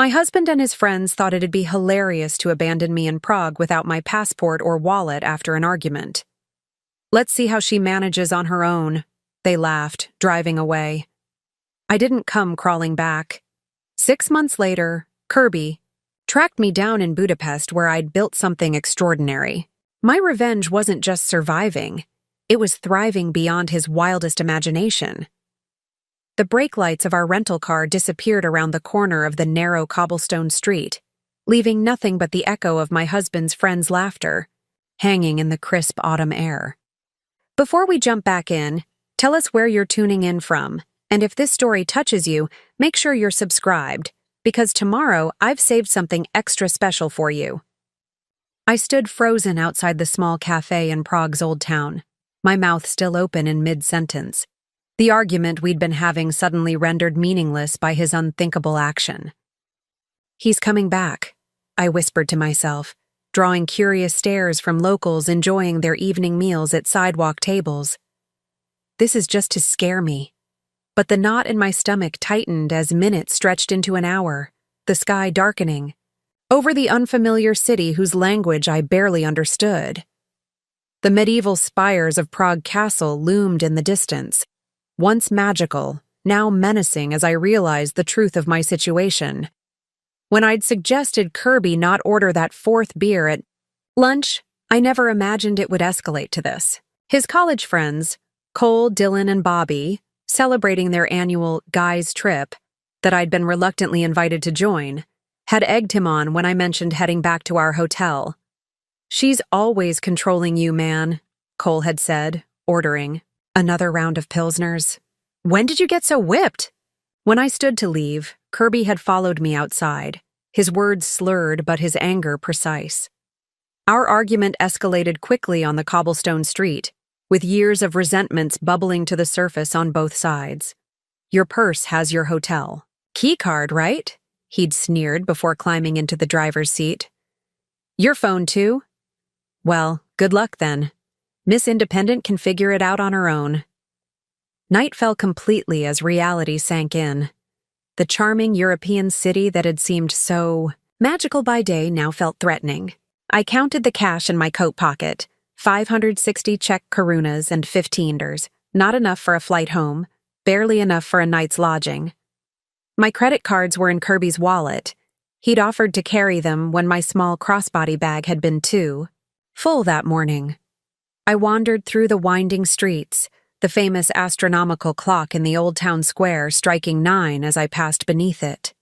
My husband and his friends thought it'd be hilarious to abandon me in Prague without my passport or wallet after an argument. "Let's see how she manages on her own," they laughed, driving away. I didn't come crawling back. 6 months later, Kirby tracked me down in Budapest where I'd built something extraordinary. My revenge wasn't just surviving, it was thriving beyond his wildest imagination. The brake lights of our rental car disappeared around the corner of the narrow cobblestone street, leaving nothing but the echo of my husband's friends' laughter, hanging in the crisp autumn air. Before we jump back in, tell us where you're tuning in from, and if this story touches you, make sure you're subscribed, because tomorrow I've saved something extra special for you. I stood frozen outside the small cafe in Prague's old town, my mouth still open in mid-sentence. The argument we'd been having suddenly rendered meaningless by his unthinkable action. "He's coming back," I whispered to myself, drawing curious stares from locals enjoying their evening meals at sidewalk tables. This is just to scare me. But the knot in my stomach tightened as minutes stretched into an hour, the sky darkening, over the unfamiliar city whose language I barely understood. The medieval spires of Prague Castle loomed in the distance, once magical, now menacing as I realized the truth of my situation. When I'd suggested Kirby not order that fourth beer at lunch, I never imagined it would escalate to this. His college friends, Cole, Dylan, and Bobby, celebrating their annual guys' trip that I'd been reluctantly invited to join, had egged him on when I mentioned heading back to our hotel. "She's always controlling you, man," Cole had said, ordering another round of Pilsners. "When did you get so whipped?" When I stood to leave, Kirby had followed me outside, his words slurred but his anger precise. Our argument escalated quickly on the cobblestone street, with years of resentments bubbling to the surface on both sides. "Your purse has your hotel key card, right?" he'd sneered before climbing into the driver's seat. "Your phone too? Well, good luck then. Miss Independent can figure it out on her own." Night fell completely as reality sank in. The charming European city that had seemed so magical by day now felt threatening. I counted the cash in my coat pocket, 560 Czech korunas and 15 not enough for a flight home, barely enough for a night's lodging. My credit cards were in Kirby's wallet. He'd offered to carry them when my small crossbody bag had been too full that morning. I wandered through the winding streets, the famous astronomical clock in the old town square striking 9 as I passed beneath it.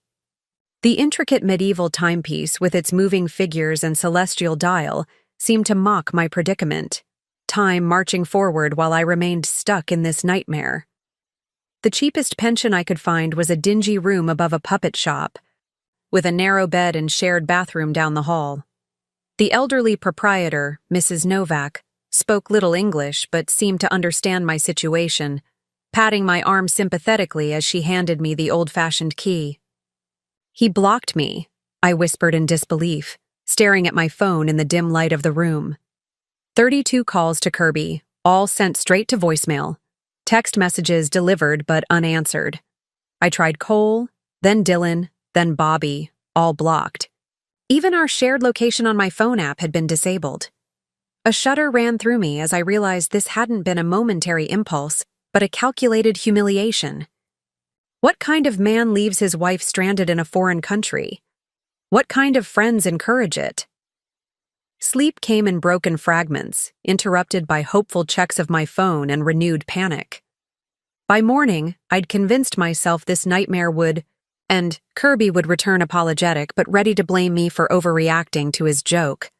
The intricate medieval timepiece with its moving figures and celestial dial seemed to mock my predicament, time marching forward while I remained stuck in this nightmare. The cheapest pension I could find was a dingy room above a puppet shop, with a narrow bed and shared bathroom down the hall. The elderly proprietor, Mrs. Novak, spoke little English but seemed to understand my situation, patting my arm sympathetically as she handed me the old-fashioned key. "He blocked me," I whispered in disbelief, staring at my phone in the dim light of the room. 32 calls to Kirby, all sent straight to voicemail. Text messages delivered but unanswered. I tried Cole, then Dylan, then Bobby, all blocked. Even our shared location on my phone app had been disabled. A shudder ran through me as I realized this hadn't been a momentary impulse, but a calculated humiliation. What kind of man leaves his wife stranded in a foreign country? What kind of friends encourage it? Sleep came in broken fragments, interrupted by hopeful checks of my phone and renewed panic. By morning, I'd convinced myself this nightmare would and Kirby would return apologetic but ready to blame me for overreacting to his joke.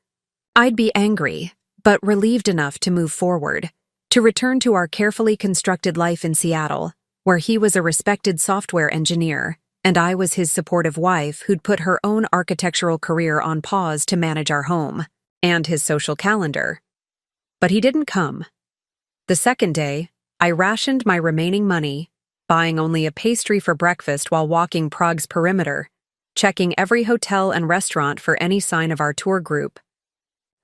I'd be angry, but relieved enough to move forward, to return to our carefully constructed life in Seattle, where he was a respected software engineer, and I was his supportive wife who'd put her own architectural career on pause to manage our home, and his social calendar. But he didn't come. The second day, I rationed my remaining money, buying only a pastry for breakfast while walking Prague's perimeter, checking every hotel and restaurant for any sign of our tour group.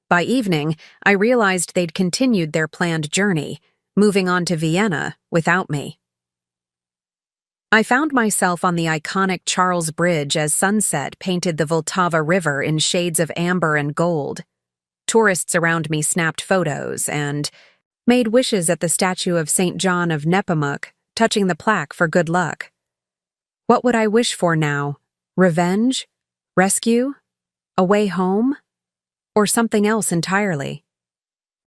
By evening, I realized they'd continued their planned journey, moving on to Vienna without me. I found myself on the iconic Charles Bridge as sunset painted the Vltava River in shades of amber and gold. Tourists around me snapped photos and made wishes at the statue of St. John of Nepomuk, touching the plaque for good luck. What would I wish for now? Revenge? Rescue? A way home? Or something else entirely?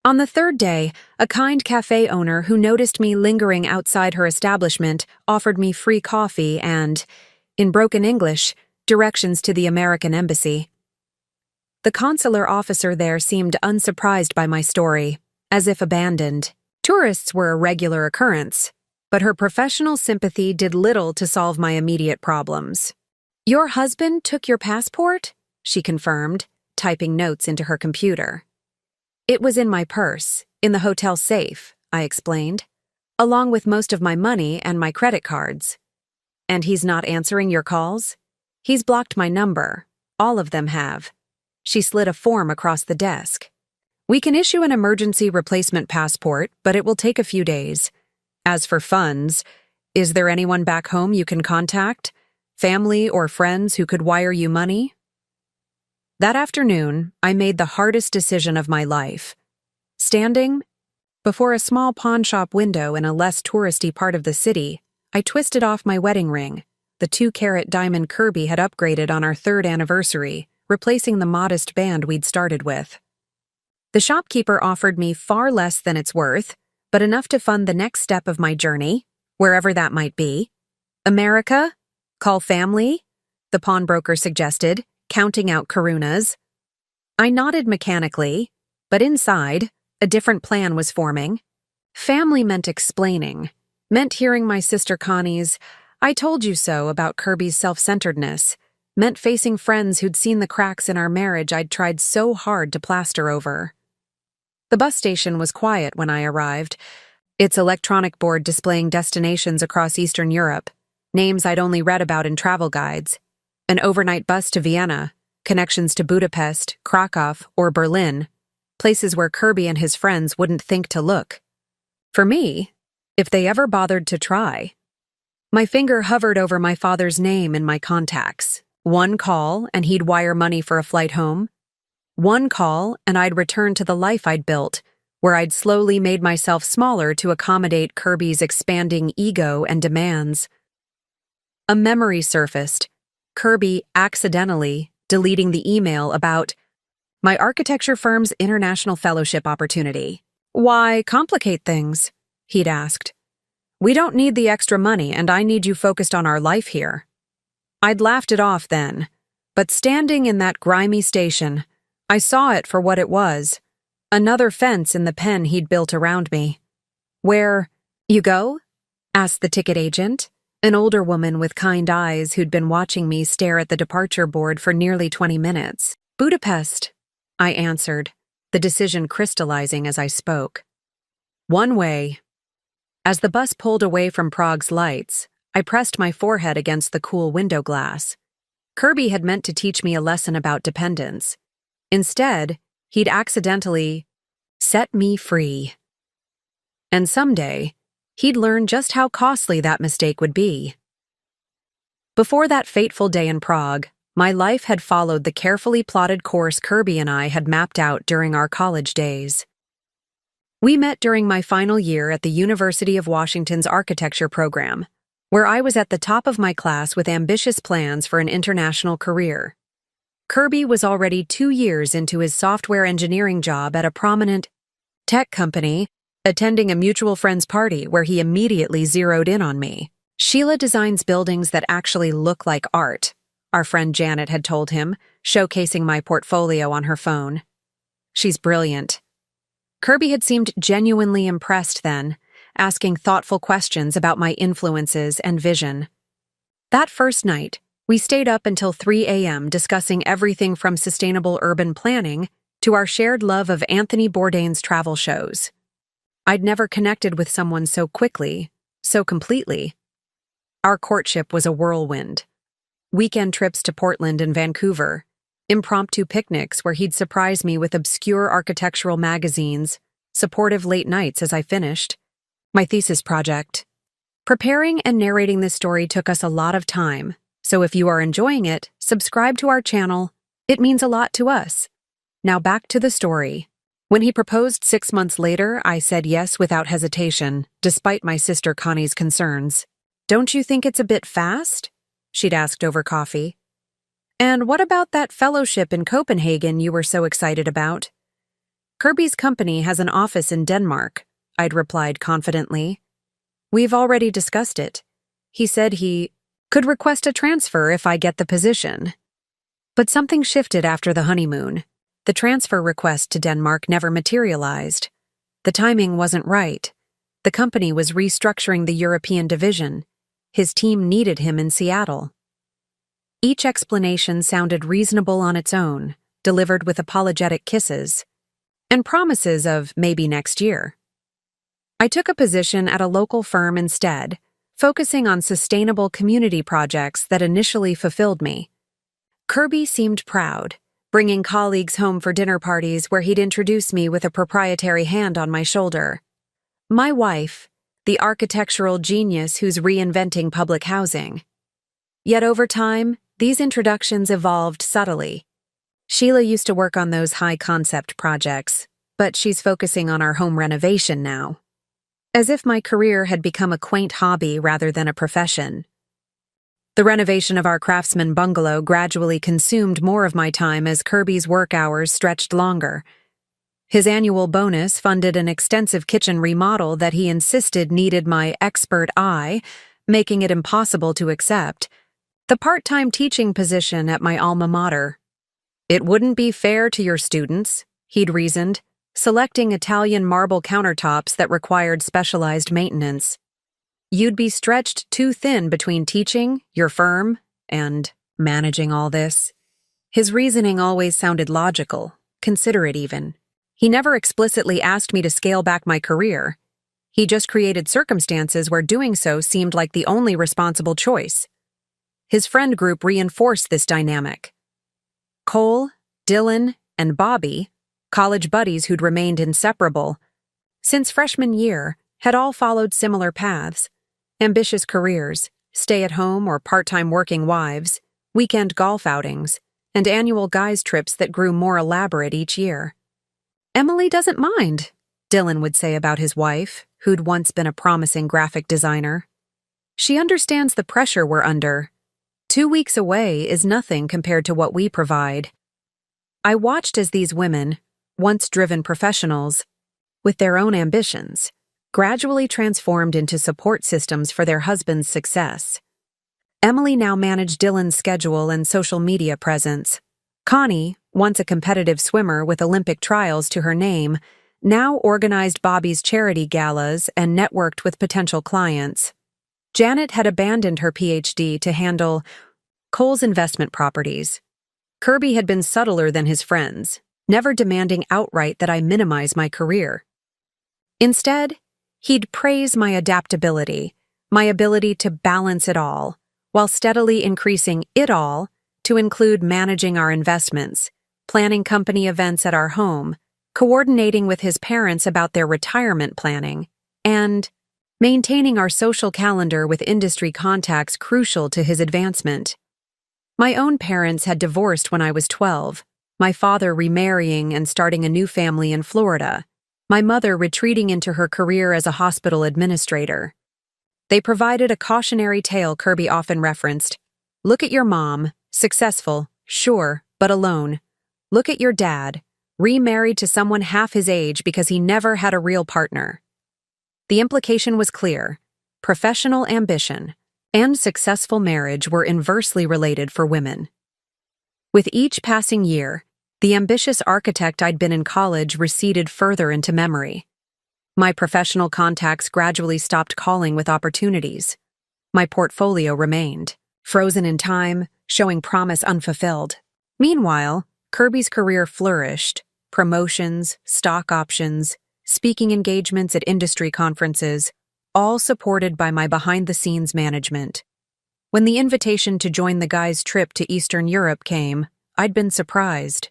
On the third day, a kind cafe owner who noticed me lingering outside her establishment offered me free coffee and, in broken English, directions to the American embassy. The consular officer there seemed unsurprised by my story, as if abandoned. Tourists were a regular occurrence, but her professional sympathy did little to solve my immediate problems. "Your husband took your passport?" she confirmed, typing notes into her computer. "It was in my purse, in the hotel safe," I explained, "along with most of my money and my credit cards." "And he's not answering your calls?" "He's blocked my number. All of them have." She slid a form across the desk. "We can issue an emergency replacement passport, but it will take a few days. As for funds, is there anyone back home you can contact? Family or friends who could wire you money?" That afternoon, I made the hardest decision of my life. Standing before a small pawn shop window in a less touristy part of the city, I twisted off my wedding ring, the 2-carat diamond Kirby had upgraded on our 3rd anniversary, replacing the modest band we'd started with. The shopkeeper offered me far less than it's worth, but enough to fund the next step of my journey, wherever that might be. "America? Call family?" the pawnbroker suggested, counting out karunas. I nodded mechanically, but inside, a different plan was forming. Family meant explaining, meant hearing my sister Connie's "I told you so" about Kirby's self-centeredness, meant facing friends who'd seen the cracks in our marriage I'd tried so hard to plaster over. The bus station was quiet when I arrived, its electronic board displaying destinations across Eastern Europe, names I'd only read about in travel guides. An overnight bus to Vienna, connections to Budapest, Krakow, or Berlin, places where Kirby and his friends wouldn't think to look. For me, if they ever bothered to try. My finger hovered over my father's name in my contacts. One call, and he'd wire money for a flight home. One call, and I'd return to the life I'd built, where I'd slowly made myself smaller to accommodate Kirby's expanding ego and demands. A memory surfaced, Kirby accidentally deleting the email about my architecture firm's international fellowship opportunity. "Why complicate things?" he'd asked. "We don't need the extra money, and I need you focused on our life here." I'd laughed it off then, but standing in that grimy station, I saw it for what it was, another fence in the pen he'd built around me. "Where you go?" asked the ticket agent, an older woman with kind eyes who'd been watching me stare at the departure board for nearly 20 minutes. "Budapest," I answered, the decision crystallizing as I spoke. "One way." As the bus pulled away from Prague's lights, I pressed my forehead against the cool window glass. Kirby had meant to teach me a lesson about dependence. Instead, he'd accidentally set me free. And someday, he'd learn just how costly that mistake would be. Before that fateful day in Prague, my life had followed the carefully plotted course Kirby and I had mapped out during our college days. We met during my final year at the University of Washington's architecture program, where I was at the top of my class with ambitious plans for an international career. Kirby was already 2 years into his software engineering job at a prominent tech company, attending a mutual friend's party where he immediately zeroed in on me. "Sheila designs buildings that actually look like art," our friend Janet had told him, showcasing my portfolio on her phone. "She's brilliant." Kirby had seemed genuinely impressed then, asking thoughtful questions about my influences and vision. That first night, we stayed up until 3 a.m. discussing everything from sustainable urban planning to our shared love of Anthony Bourdain's travel shows. I'd never connected with someone so quickly, so completely. Our courtship was a whirlwind. Weekend trips to Portland and Vancouver, impromptu picnics where he'd surprise me with obscure architectural magazines, supportive late nights as I finished my thesis project, Preparing and narrating this story took us a lot of time, so if you are enjoying it, subscribe to our channel. It means a lot to us. Now back to the story. When he proposed 6 months later, I said yes without hesitation, despite my sister Connie's concerns. "Don't you think it's a bit fast?" she'd asked over coffee. "And what about that fellowship in Copenhagen you were so excited about?" "Kirby's company has an office in Denmark," I'd replied confidently. "We've already discussed it. He said he could request a transfer if I get the position." But something shifted after the honeymoon. The transfer request to Denmark never materialized. The timing wasn't right. The company was restructuring the European division. His team needed him in Seattle. Each explanation sounded reasonable on its own, delivered with apologetic kisses and promises of maybe next year. I took a position at a local firm instead, focusing on sustainable community projects that initially fulfilled me. Kirby seemed proud, bringing colleagues home for dinner parties where he'd introduce me with a proprietary hand on my shoulder. My wife, the architectural genius who's reinventing public housing. Yet over time, these introductions evolved subtly. Sheila used to work on those high-concept projects, but she's focusing on our home renovation now. As if my career had become a quaint hobby rather than a profession. The renovation of our craftsman bungalow gradually consumed more of my time as Kirby's work hours stretched longer. His annual bonus funded an extensive kitchen remodel that he insisted needed my expert eye, making it impossible to accept. The part-time teaching position at my alma mater. "It wouldn't be fair to your students," he'd reasoned, selecting Italian marble countertops that required specialized maintenance. "You'd be stretched too thin between teaching, your firm, and managing all this." His reasoning always sounded logical, considerate even. He never explicitly asked me to scale back my career. He just created circumstances where doing so seemed like the only responsible choice. His friend group reinforced this dynamic. Cole, Dylan, and Bobby, college buddies who'd remained inseparable since freshman year, had all followed similar paths. Ambitious careers, stay-at-home or part-time working wives, weekend golf outings, and annual guys' trips that grew more elaborate each year. "Emily doesn't mind," Dylan would say about his wife, who'd once been a promising graphic designer. "She understands the pressure we're under. 2 weeks away is nothing compared to what we provide." I watched as these women, once driven professionals, with their own ambitions, gradually transformed into support systems for their husband's success. Emily now managed Dylan's schedule and social media presence. Connie, once a competitive swimmer with Olympic trials to her name, now organized Bobby's charity galas and networked with potential clients. Janet had abandoned her PhD to handle Cole's investment properties. Kirby had been subtler than his friends, never demanding outright that I minimize my career. Instead, he'd praise my adaptability, my ability to balance it all, while steadily increasing it all to include managing our investments, planning company events at our home, coordinating with his parents about their retirement planning, and maintaining our social calendar with industry contacts crucial to his advancement. My own parents had divorced when I was 12, my father remarrying and starting a new family in Florida, my mother retreating into her career as a hospital administrator. They provided a cautionary tale Kirby often referenced. "Look at your mom, successful, sure, but alone. Look at your dad, remarried to someone half his age because he never had a real partner." The implication was clear. Professional ambition and successful marriage were inversely related for women. With each passing year, the ambitious architect I'd been in college receded further into memory. My professional contacts gradually stopped calling with opportunities. My portfolio remained, frozen in time, showing promise unfulfilled. Meanwhile, Kirby's career flourished. Promotions, stock options, speaking engagements at industry conferences, all supported by my behind-the-scenes management. When the invitation to join the guys' trip to Eastern Europe came, I'd been surprised.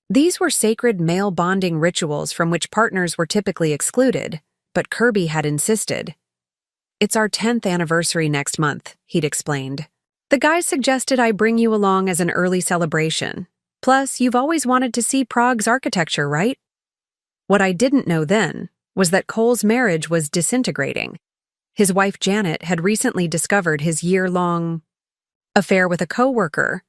These were sacred male bonding rituals from which partners were typically excluded, but Kirby had insisted. It's our 10th anniversary next month, he'd explained. The guys suggested I bring you along as an early celebration. Plus, you've always wanted to see Prague's architecture, right? What I didn't know then was that Cole's marriage was disintegrating. His wife Janet had recently discovered his year-long affair with a coworker.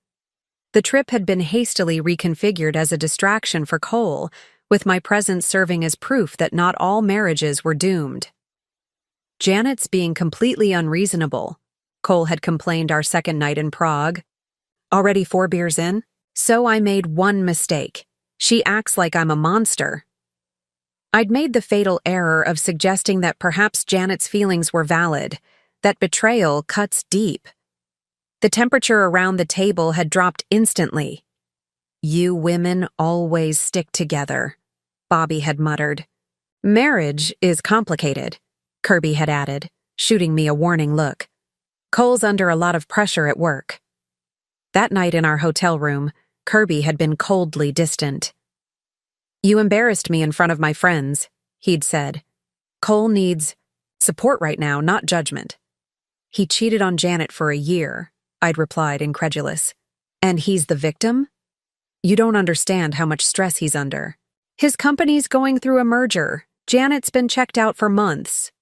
The trip had been hastily reconfigured as a distraction for Cole, with my presence serving as proof that not all marriages were doomed. Janet's being completely unreasonable, Cole had complained our second night in Prague. Already 4 beers in? So I made one mistake. She acts like I'm a monster. I'd made the fatal error of suggesting that perhaps Janet's feelings were valid, that betrayal cuts deep. The temperature around the table had dropped instantly. You women always stick together, Bobby had muttered. Marriage is complicated, Kirby had added, shooting me a warning look. Cole's under a lot of pressure at work. That night in our hotel room, Kirby had been coldly distant. You embarrassed me in front of my friends, he'd said. Cole needs support right now, not judgment. He cheated on Janet for a year, I'd replied, incredulous. And he's the victim? You don't understand how much stress he's under. His company's going through a merger. Janet's been checked out for months.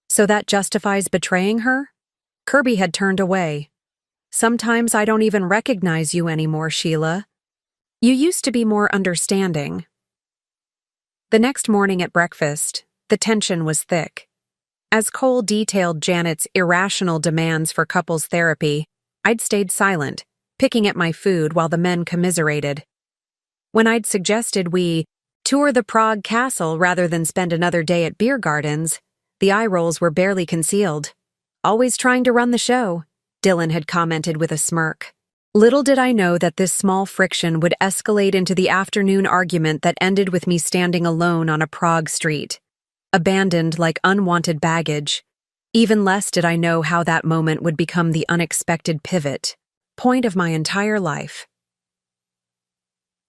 So that justifies betraying her? Kirby had turned away. Sometimes I don't even recognize you anymore, Sheila. You used to be more understanding. The next morning at breakfast, the tension was thick. As Cole detailed Janet's irrational demands for couples therapy, I'd stayed silent, picking at my food while the men commiserated. When I'd suggested we tour the Prague castle rather than spend another day at beer gardens, the eye rolls were barely concealed. Always trying to run the show, Dylan had commented with a smirk. Little did I know that this small friction would escalate into the afternoon argument that ended with me standing alone on a Prague street, abandoned like unwanted baggage. Even less did I know how that moment would become the unexpected pivot point of my entire life.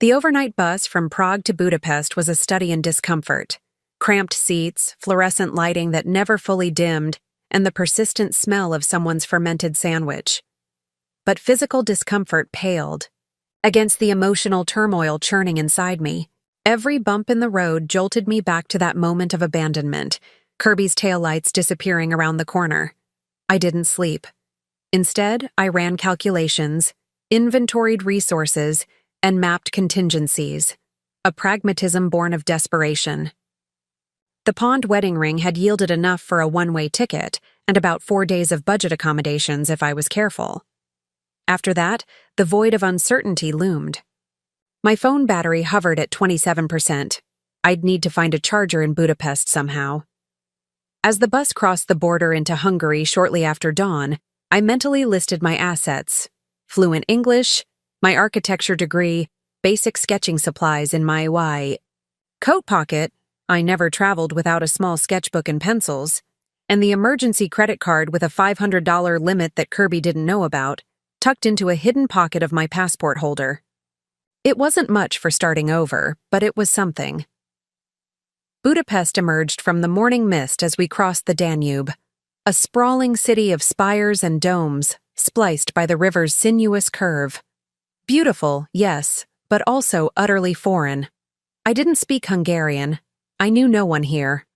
The overnight bus from Prague to Budapest was a study in discomfort. Cramped seats, fluorescent lighting that never fully dimmed, and the persistent smell of someone's fermented sandwich. But physical discomfort paled against the emotional turmoil churning inside me. Every bump in the road jolted me back to that moment of abandonment, Kirby's taillights disappearing around the corner. I didn't sleep. Instead, I ran calculations, inventoried resources, and mapped contingencies, a pragmatism born of desperation. The Pond wedding ring had yielded enough for a one-way ticket and about 4 days of budget accommodations if I was careful. After that, the void of uncertainty loomed. My phone battery hovered at 27%. I'd need to find a charger in Budapest somehow. As the bus crossed the border into Hungary shortly after dawn, I mentally listed my assets: fluent English, my architecture degree, basic sketching supplies in my coat pocket — I never traveled without a small sketchbook and pencils — and the emergency credit card with a $500 limit that Kirby didn't know about, tucked into a hidden pocket of my passport holder. It wasn't much for starting over, but it was something. Budapest emerged from the morning mist as we crossed the Danube, a sprawling city of spires and domes, spliced by the river's sinuous curve. Beautiful, yes, but also utterly foreign. I didn't speak Hungarian. I knew no one here.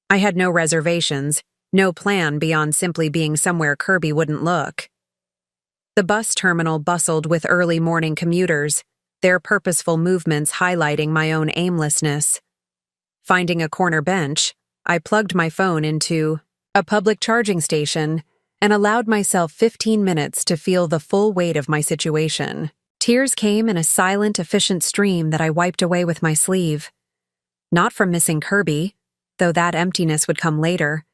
I had no reservations, no plan beyond simply being somewhere Kirby wouldn't look. The bus terminal bustled with early morning commuters, their purposeful movements highlighting my own aimlessness. Finding a corner bench, I plugged my phone into a public charging station and allowed myself 15 minutes to feel the full weight of my situation. Tears came in a silent, efficient stream that I wiped away with my sleeve. Not from missing Kirby, though that emptiness would come later,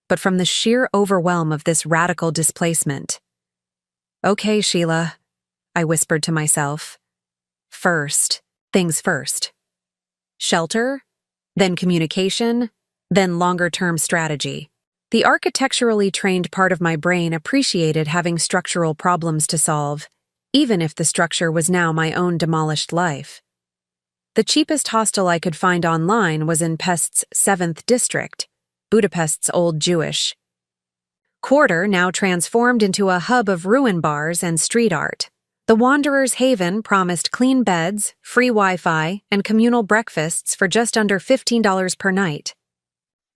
but from the sheer overwhelm of this radical displacement. Okay, Sheila, I whispered to myself. Things first. Shelter, then communication, then longer-term strategy. The architecturally trained part of my brain appreciated having structural problems to solve, even if the structure was now my own demolished life. The cheapest hostel I could find online was in Pest's 7th district, Budapest's Old Jewish. quarter now transformed into a hub of ruin bars and street art. The Wanderer's Haven promised clean beds, free Wi-Fi, and communal breakfasts for just under $15 per night.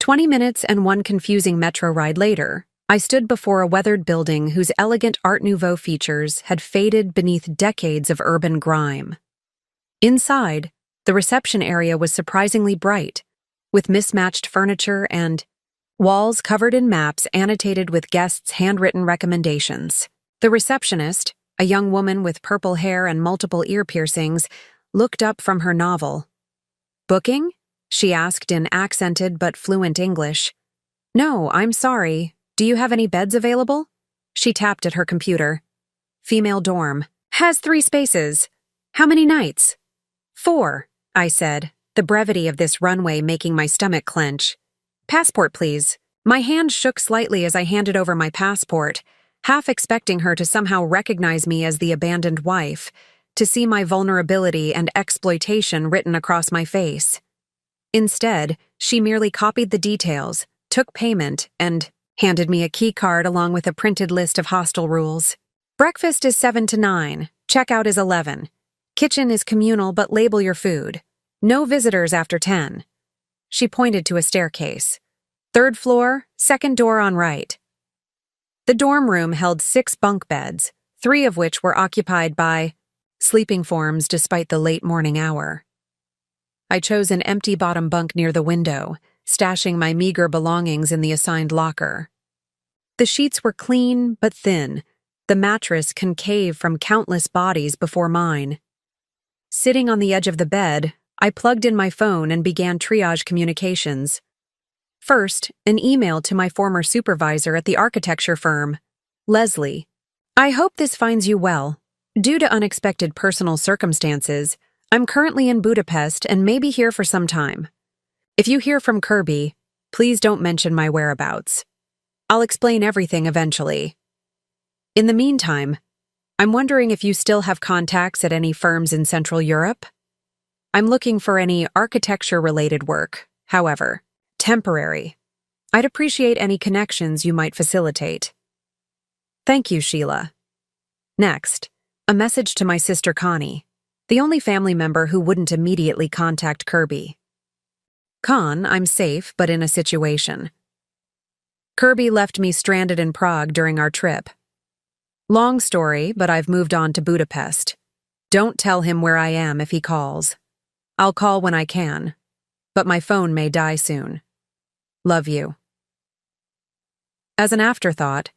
20 minutes and one confusing metro ride later, I stood before a weathered building whose elegant Art Nouveau features had faded beneath decades of urban grime. Inside, the reception area was surprisingly bright, with mismatched furniture and walls covered in maps annotated with guests' handwritten recommendations. The receptionist, a young woman with purple hair and multiple ear piercings, looked up from her novel. "Booking?" she asked in accented but fluent English. "No, I'm sorry. Do you have any beds available?" She tapped at her computer. "Female dorm. Has 3 spaces. How many nights?" "4, I said, the brevity of this runway making my stomach clench. "Passport, please." My hand shook slightly as I handed over my passport, half expecting her to somehow recognize me as the abandoned wife, to see my vulnerability and exploitation written across my face. Instead, she merely copied the details, took payment, and handed me a key card along with a printed list of hostel rules. "Breakfast is 7 to 9. Checkout is 11. Kitchen is communal, but label your food. No visitors after 10. She pointed to a staircase. "3rd floor, 2nd door on right." The dorm room held 6 bunk beds, 3 of which were occupied by sleeping forms despite the late morning hour. I chose an empty bottom bunk near the window, stashing my meager belongings in the assigned locker. The sheets were clean but thin, the mattress concave from countless bodies before mine. Sitting on the edge of the bed, I plugged in my phone and began triage communications. First, an email to my former supervisor at the architecture firm, Leslie. "I hope this finds you well. Due to unexpected personal circumstances, I'm currently in Budapest and may be here for some time. If you hear from Kirby, please don't mention my whereabouts. I'll explain everything eventually. In the meantime, I'm wondering if you still have contacts at any firms in Central Europe? I'm looking for any architecture-related work, however. Temporary. I'd appreciate any connections you might facilitate. Thank you, Sheila." Next, a message to my sister Connie, the only family member who wouldn't immediately contact Kirby. "Con, I'm safe, but in a situation. Kirby left me stranded in Prague during our trip. Long story, but I've moved on to Budapest. Don't tell him where I am if he calls. I'll call when I can, but my phone may die soon. Love you." As an afterthought,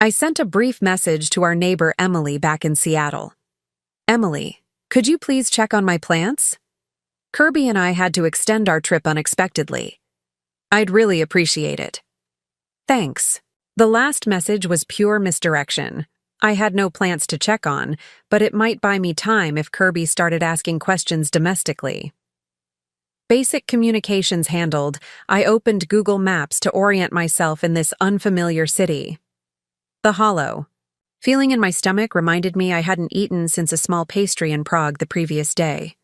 I sent a brief message to our neighbor Emily back in Seattle. "Emily, could you please check on my plants? Kirby and I had to extend our trip unexpectedly. I'd really appreciate it. Thanks." The last message was pure misdirection. I had no plants to check on, but it might buy me time if Kirby started asking questions domestically. Basic communications handled, I opened Google Maps to orient myself in this unfamiliar city. The Hollow. Feeling in my stomach reminded me I hadn't eaten since a small pastry in Prague the previous day.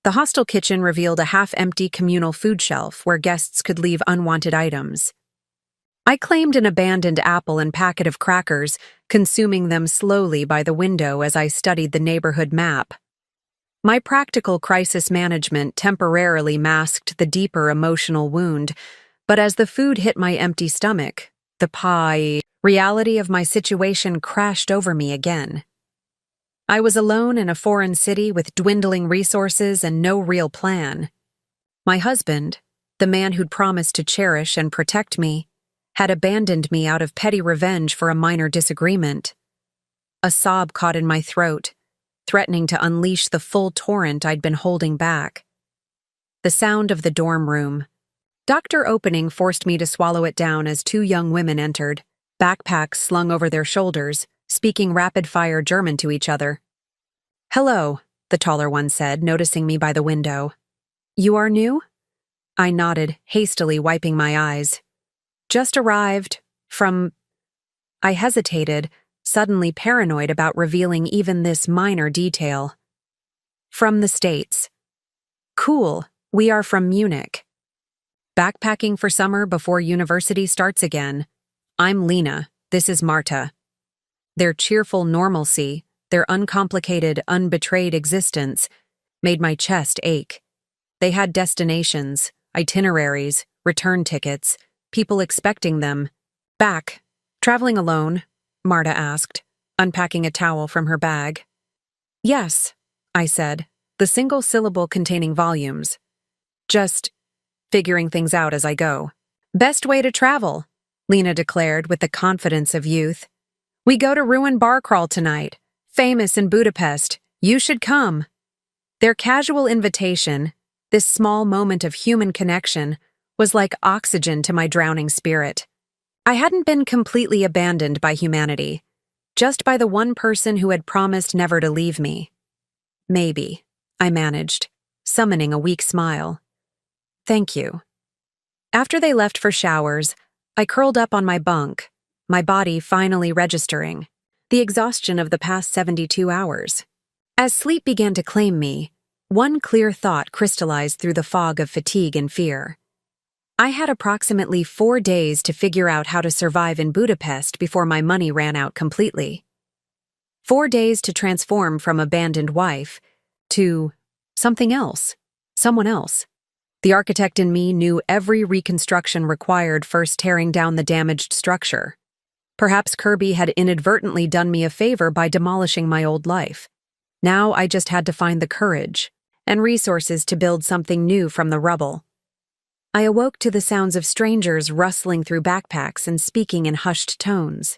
The hostel kitchen revealed a half-empty communal food shelf where guests could leave unwanted items. I claimed an abandoned apple and packet of crackers, consuming them slowly by the window as I studied the neighborhood map. My practical crisis management temporarily masked the deeper emotional wound, but as the food hit my empty stomach, the reality of my situation crashed over me again. I was alone in a foreign city with dwindling resources and no real plan. My husband, the man who'd promised to cherish and protect me, had abandoned me out of petty revenge for a minor disagreement. A sob caught in my throat, threatening to unleash the full torrent I'd been holding back. The sound of the dorm room. Doctor opening forced me to swallow it down as 2 young women entered, backpacks slung over their shoulders, speaking rapid-fire German to each other. "Hello," the taller one said, noticing me by the window. "You are new?" I nodded, hastily wiping my eyes. "Just arrived from—" I hesitated, suddenly paranoid about revealing even this minor detail. "From the States." "Cool, we are from Munich." "Backpacking for summer before university starts again." I'm Lena. This is Marta. Their cheerful normalcy, their uncomplicated, unbetrayed existence, made my chest ache. They had destinations, itineraries, return tickets, people expecting them. Back. Traveling alone? Marta asked, unpacking a towel from her bag. Yes, I said, the single syllable containing volumes. Just figuring things out as I go. Best way to travel, Lena declared with the confidence of youth. We go to Ruin Bar Crawl tonight, famous in Budapest. You should come. Their casual invitation, this small moment of human connection, was like oxygen to my drowning spirit. I hadn't been completely abandoned by humanity, just by the one person who had promised never to leave me. Maybe, I managed, summoning a weak smile. Thank you. After they left for showers, I curled up on my bunk, my body finally registering the exhaustion of the past 72 hours. As sleep began to claim me, one clear thought crystallized through the fog of fatigue and fear. I had approximately 4 days to figure out how to survive in Budapest before my money ran out completely. 4 days to transform from abandoned wife to something else, someone else. The architect in me knew every reconstruction required first tearing down the damaged structure. Perhaps Kirby had inadvertently done me a favor by demolishing my old life. Now I just had to find the courage and resources to build something new from the rubble. I awoke to the sounds of strangers rustling through backpacks and speaking in hushed tones.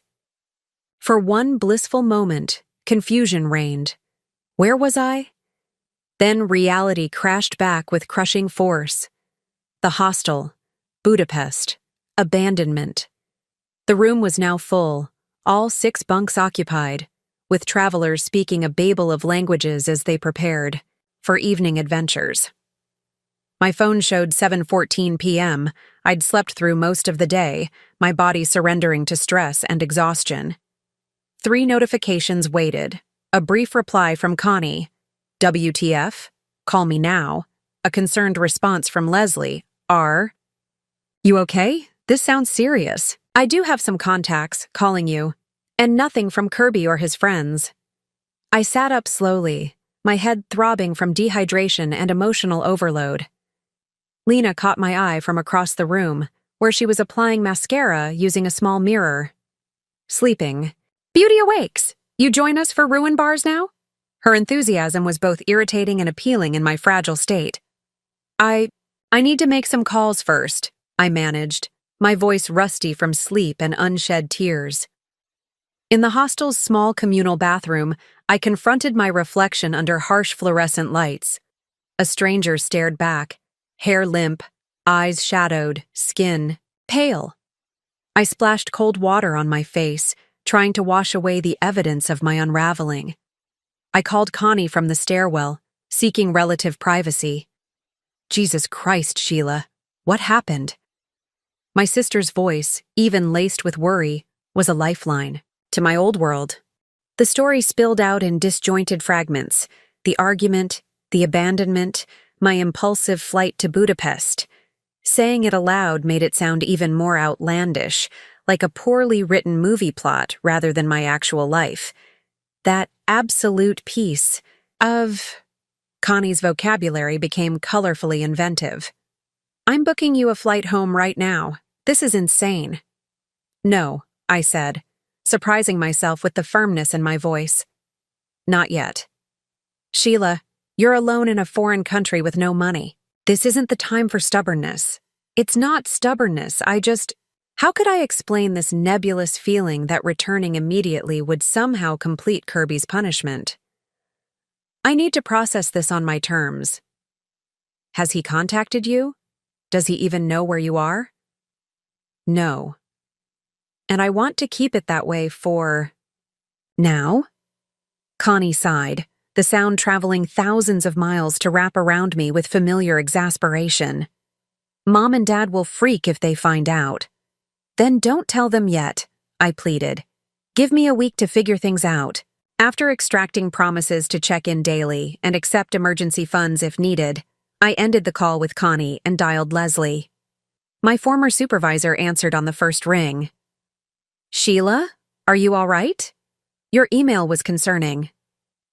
For one blissful moment, confusion reigned. Where was I? Then reality crashed back with crushing force. The hostel, Budapest, abandonment. The room was now full, all 6 bunks occupied, with travelers speaking a babel of languages as they prepared for evening adventures. My phone showed 7:14 p.m. I'd slept through most of the day, my body surrendering to stress and exhaustion. 3 notifications waited. A brief reply from Connie. WTF? Call me now. A concerned response from Leslie. R. You okay? This sounds serious. I do have some contacts calling you. And nothing from Kirby or his friends. I sat up slowly, my head throbbing from dehydration and emotional overload. Lena caught my eye from across the room, where she was applying mascara using a small mirror. Sleeping. Beauty awakes! You join us for Ruin Bars now? Her enthusiasm was both irritating and appealing in my fragile state. I need to make some calls first, I managed, my voice rusty from sleep and unshed tears. In the hostel's small communal bathroom, I confronted my reflection under harsh fluorescent lights. A stranger stared back, hair limp, eyes shadowed, skin pale. I splashed cold water on my face, trying to wash away the evidence of my unraveling. I called Connie from the stairwell, seeking relative privacy. Jesus Christ, Sheila, what happened? My sister's voice, even laced with worry, was a lifeline to my old world. The story spilled out in disjointed fragments, the argument, the abandonment, my impulsive flight to Budapest. Saying it aloud made it sound even more outlandish, like a poorly written movie plot rather than my actual life. That absolute piece of... Connie's vocabulary became colorfully inventive. I'm booking you a flight home right now. This is insane. No, I said, surprising myself with the firmness in my voice. Not yet. Sheila, you're alone in a foreign country with no money. This isn't the time for stubbornness. It's not stubbornness, How could I explain this nebulous feeling that returning immediately would somehow complete Kirby's punishment? I need to process this on my terms. Has he contacted you? Does he even know where you are? No. And I want to keep it that way for... now? Connie sighed, the sound traveling thousands of miles to wrap around me with familiar exasperation. Mom and Dad will freak if they find out. Then don't tell them yet, I pleaded. Give me a week to figure things out. After extracting promises to check in daily and accept emergency funds if needed, I ended the call with Connie and dialed Leslie. My former supervisor answered on the first ring. Sheila, are you all right? Your email was concerning.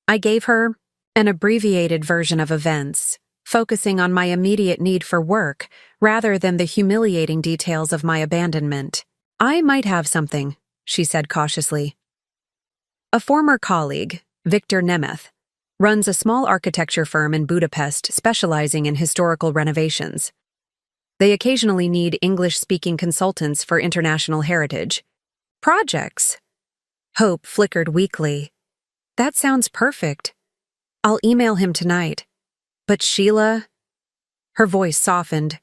I gave her an abbreviated version of events, focusing on my immediate need for work rather than the humiliating details of my abandonment. I might have something, she said cautiously. A former colleague, Victor Nemeth, runs a small architecture firm in Budapest specializing in historical renovations. They occasionally need English-speaking consultants for international heritage projects. Hope flickered weakly. That sounds perfect. I'll email him tonight. But Sheila? Her voice softened.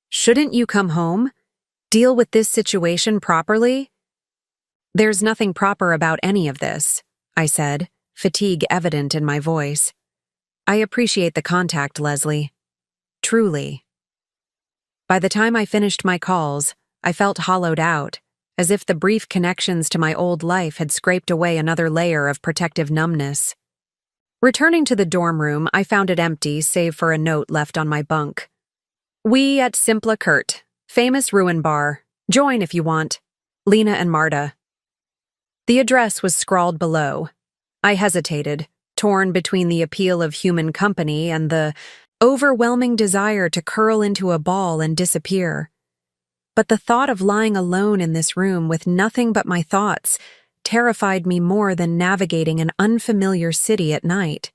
Shouldn't you come home? Deal with this situation properly? There's nothing proper about any of this, I said, fatigue evident in my voice. I appreciate the contact, Leslie. Truly. By the time I finished my calls, I felt hollowed out, as if the brief connections to my old life had scraped away another layer of protective numbness. Returning to the dorm room, I found it empty save for a note left on my bunk. We at Simple Kurt, famous ruin bar. Join if you want. Lena and Marta. The address was scrawled below. I hesitated, torn between the appeal of human company and the overwhelming desire to curl into a ball and disappear. But the thought of lying alone in this room with nothing but my thoughts terrified me more than navigating an unfamiliar city at night.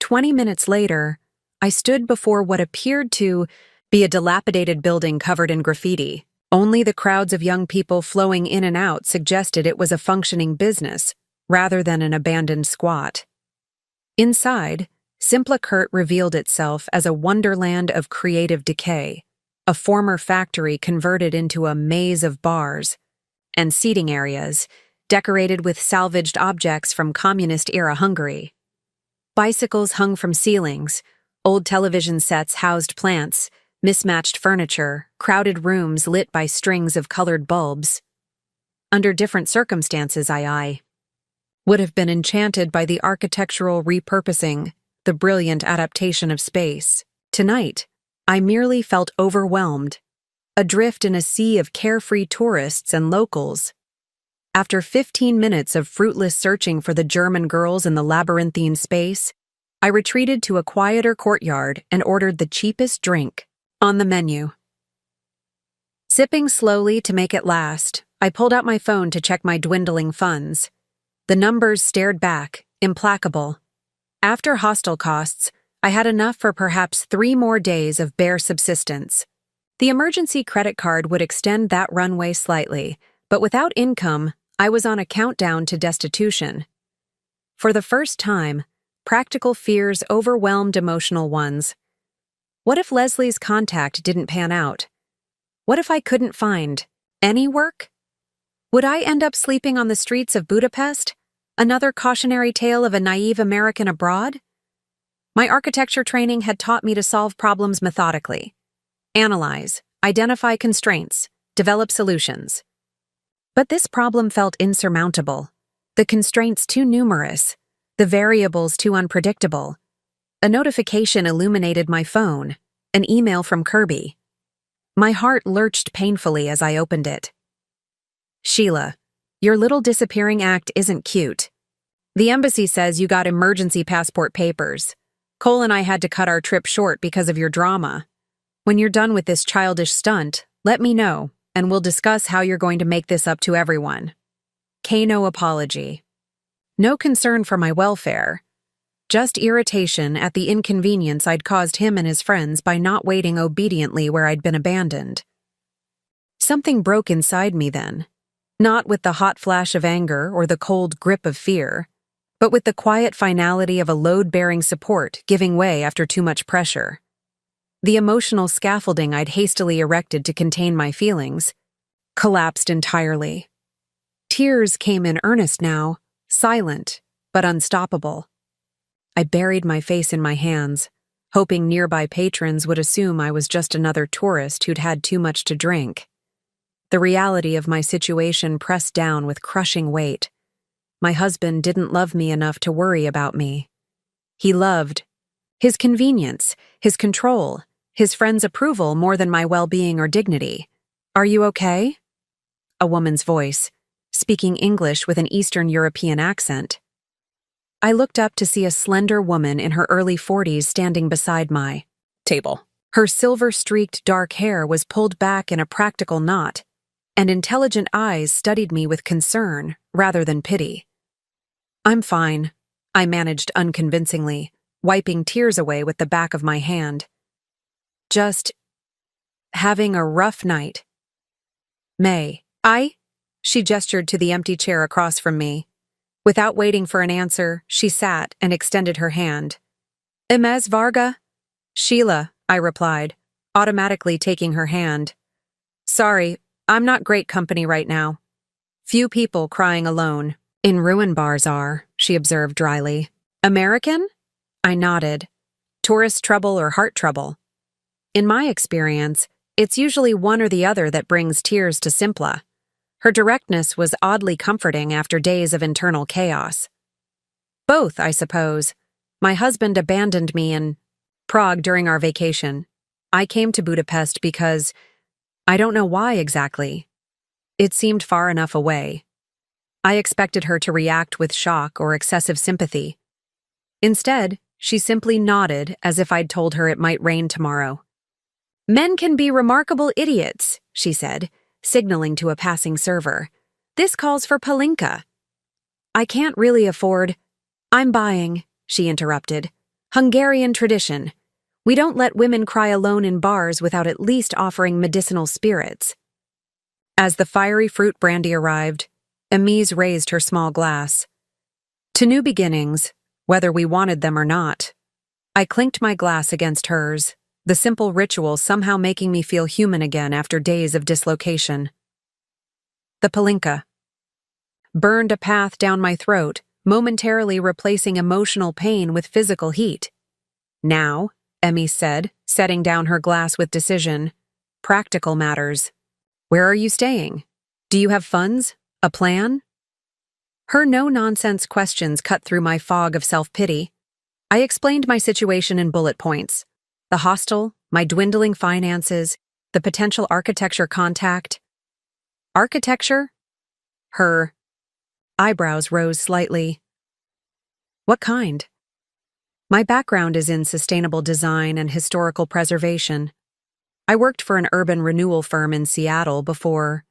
20 minutes later, I stood before what appeared to be a dilapidated building covered in graffiti. Only the crowds of young people flowing in and out suggested it was a functioning business, rather than an abandoned squat. Inside, Simple Kurt revealed itself as a wonderland of creative decay, a former factory converted into a maze of bars, and seating areas, decorated with salvaged objects from communist-era Hungary. Bicycles hung from ceilings, old television sets housed plants, mismatched furniture, crowded rooms lit by strings of colored bulbs. Under different circumstances, I would have been enchanted by the architectural repurposing, the brilliant adaptation of space. Tonight, I merely felt overwhelmed, adrift in a sea of carefree tourists and locals. After 15 minutes of fruitless searching for the German girls in the labyrinthine space, I retreated to a quieter courtyard and ordered the cheapest drink on the menu. Sipping slowly to make it last, I pulled out my phone to check my dwindling funds. The numbers stared back, implacable. After hostel costs, I had enough for perhaps 3 more days of bare subsistence. The emergency credit card would extend that runway slightly, but without income, I was on a countdown to destitution. For the first time, practical fears overwhelmed emotional ones. What if Leslie's contact didn't pan out? What if I couldn't find any work? Would I end up sleeping on the streets of Budapest? Another cautionary tale of a naive American abroad? My architecture training had taught me to solve problems methodically. Analyze, identify constraints, develop solutions. But this problem felt insurmountable. The constraints too numerous, the variables too unpredictable. A notification illuminated my phone, an email from Kirby. My heart lurched painfully as I opened it. Sheila, your little disappearing act isn't cute. The embassy says you got emergency passport papers. Cole and I had to cut our trip short because of your drama. When you're done with this childish stunt, let me know, and we'll discuss how you're going to make this up to everyone. Kano apology. No concern for my welfare. Just irritation at the inconvenience I'd caused him and his friends by not waiting obediently where I'd been abandoned. Something broke inside me then, not with the hot flash of anger or the cold grip of fear, but with the quiet finality of a load-bearing support giving way after too much pressure. The emotional scaffolding I'd hastily erected to contain my feelings collapsed entirely. Tears came in earnest now, silent but unstoppable. I buried my face in my hands, hoping nearby patrons would assume I was just another tourist who'd had too much to drink. The reality of my situation pressed down with crushing weight. My husband didn't love me enough to worry about me. He loved his convenience, his control, his friends' approval more than my well-being or dignity. Are you okay? a woman's voice, speaking English with an Eastern European accent. I looked up to see a slender woman in her early 40s standing beside my table. Her silver-streaked dark hair was pulled back in a practical knot, and intelligent eyes studied me with concern rather than pity. "I'm fine," I managed unconvincingly, wiping tears away with the back of my hand. "Just having a rough night." "May, She gestured to the empty chair across from me. Without waiting for an answer, she sat and extended her hand. "Imez Varga?" "Sheila," I replied, automatically taking her hand. "Sorry, I'm not great company right now. Few people crying alone. In ruin bars are," she observed dryly. "American?" I nodded. "Tourist trouble or heart trouble?" In my experience, it's usually one or the other that brings tears to Simpla. Her directness was oddly comforting after days of internal chaos. "Both, I suppose. My husband abandoned me in Prague during our vacation. I came to Budapest because I don't know why exactly. It seemed far enough away. I expected her to react with shock or excessive sympathy. Instead, she simply nodded as if I'd told her it might rain tomorrow. "Men can be remarkable idiots," she said, signaling to a passing server. "This calls for palinka." "I can't really afford—" "I'm buying," she interrupted. "Hungarian tradition. We don't let women cry alone in bars without at least offering medicinal spirits." As the fiery fruit brandy arrived, Emiz raised her small glass. "To new beginnings, whether we wanted them or not." I clinked my glass against hers, the simple ritual somehow making me feel human again after days of dislocation. The palinka burned a path down my throat, momentarily replacing emotional pain with physical heat. "Now," Emiz said, setting down her glass with decision, "practical matters. Where are you staying? Do you have funds? A plan?" Her no-nonsense questions cut through my fog of self-pity. I explained my situation in bullet points. The hostel, my dwindling finances, the potential architecture contact. "Architecture?" Her eyebrows rose slightly. "What kind?" "My background is in sustainable design and historical preservation. I worked for an urban renewal firm in Seattle before."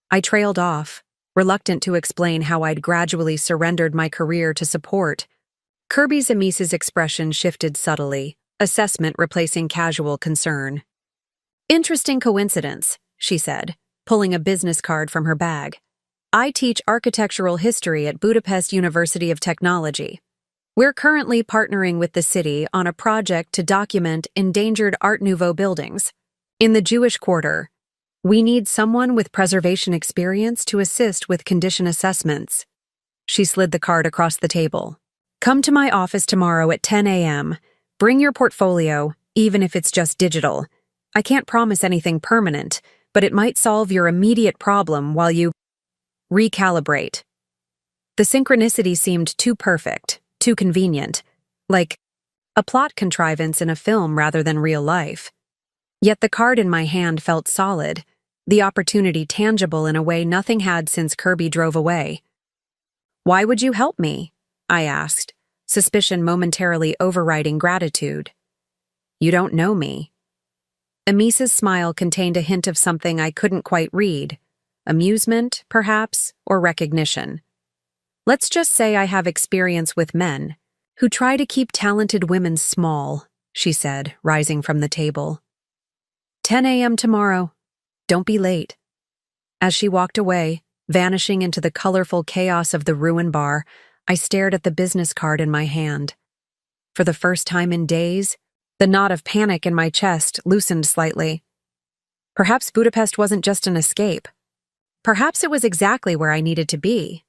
I trailed off, reluctant to explain how I'd gradually surrendered my career to support. Kirby's Emiz's expression shifted subtly, assessment replacing casual concern. "Interesting coincidence," she said, pulling a business card from her bag. "I teach architectural history at Budapest University of Technology. We're currently partnering with the city on a project to document endangered Art Nouveau buildings. In the Jewish Quarter, we need someone with preservation experience to assist with condition assessments." She slid the card across the table. "Come to my office tomorrow at 10 a.m. Bring your portfolio, even if it's just digital. I can't promise anything permanent, but it might solve your immediate problem while you recalibrate." The synchronicity seemed too perfect, too convenient, like a plot contrivance in a film rather than real life. Yet the card in my hand felt solid, the opportunity tangible in a way nothing had since Kirby drove away. "Why would you help me?" I asked, suspicion momentarily overriding gratitude. "You don't know me." Emiz's smile contained a hint of something I couldn't quite read. Amusement, perhaps, or recognition. "Let's just say I have experience with men who try to keep talented women small," she said, rising from the table. 10 a.m. tomorrow. Don't be late." As she walked away, vanishing into the colorful chaos of the ruin bar, I stared at the business card in my hand. For the first time in days, the knot of panic in my chest loosened slightly. Perhaps Budapest wasn't just an escape. Perhaps it was exactly where I needed to be.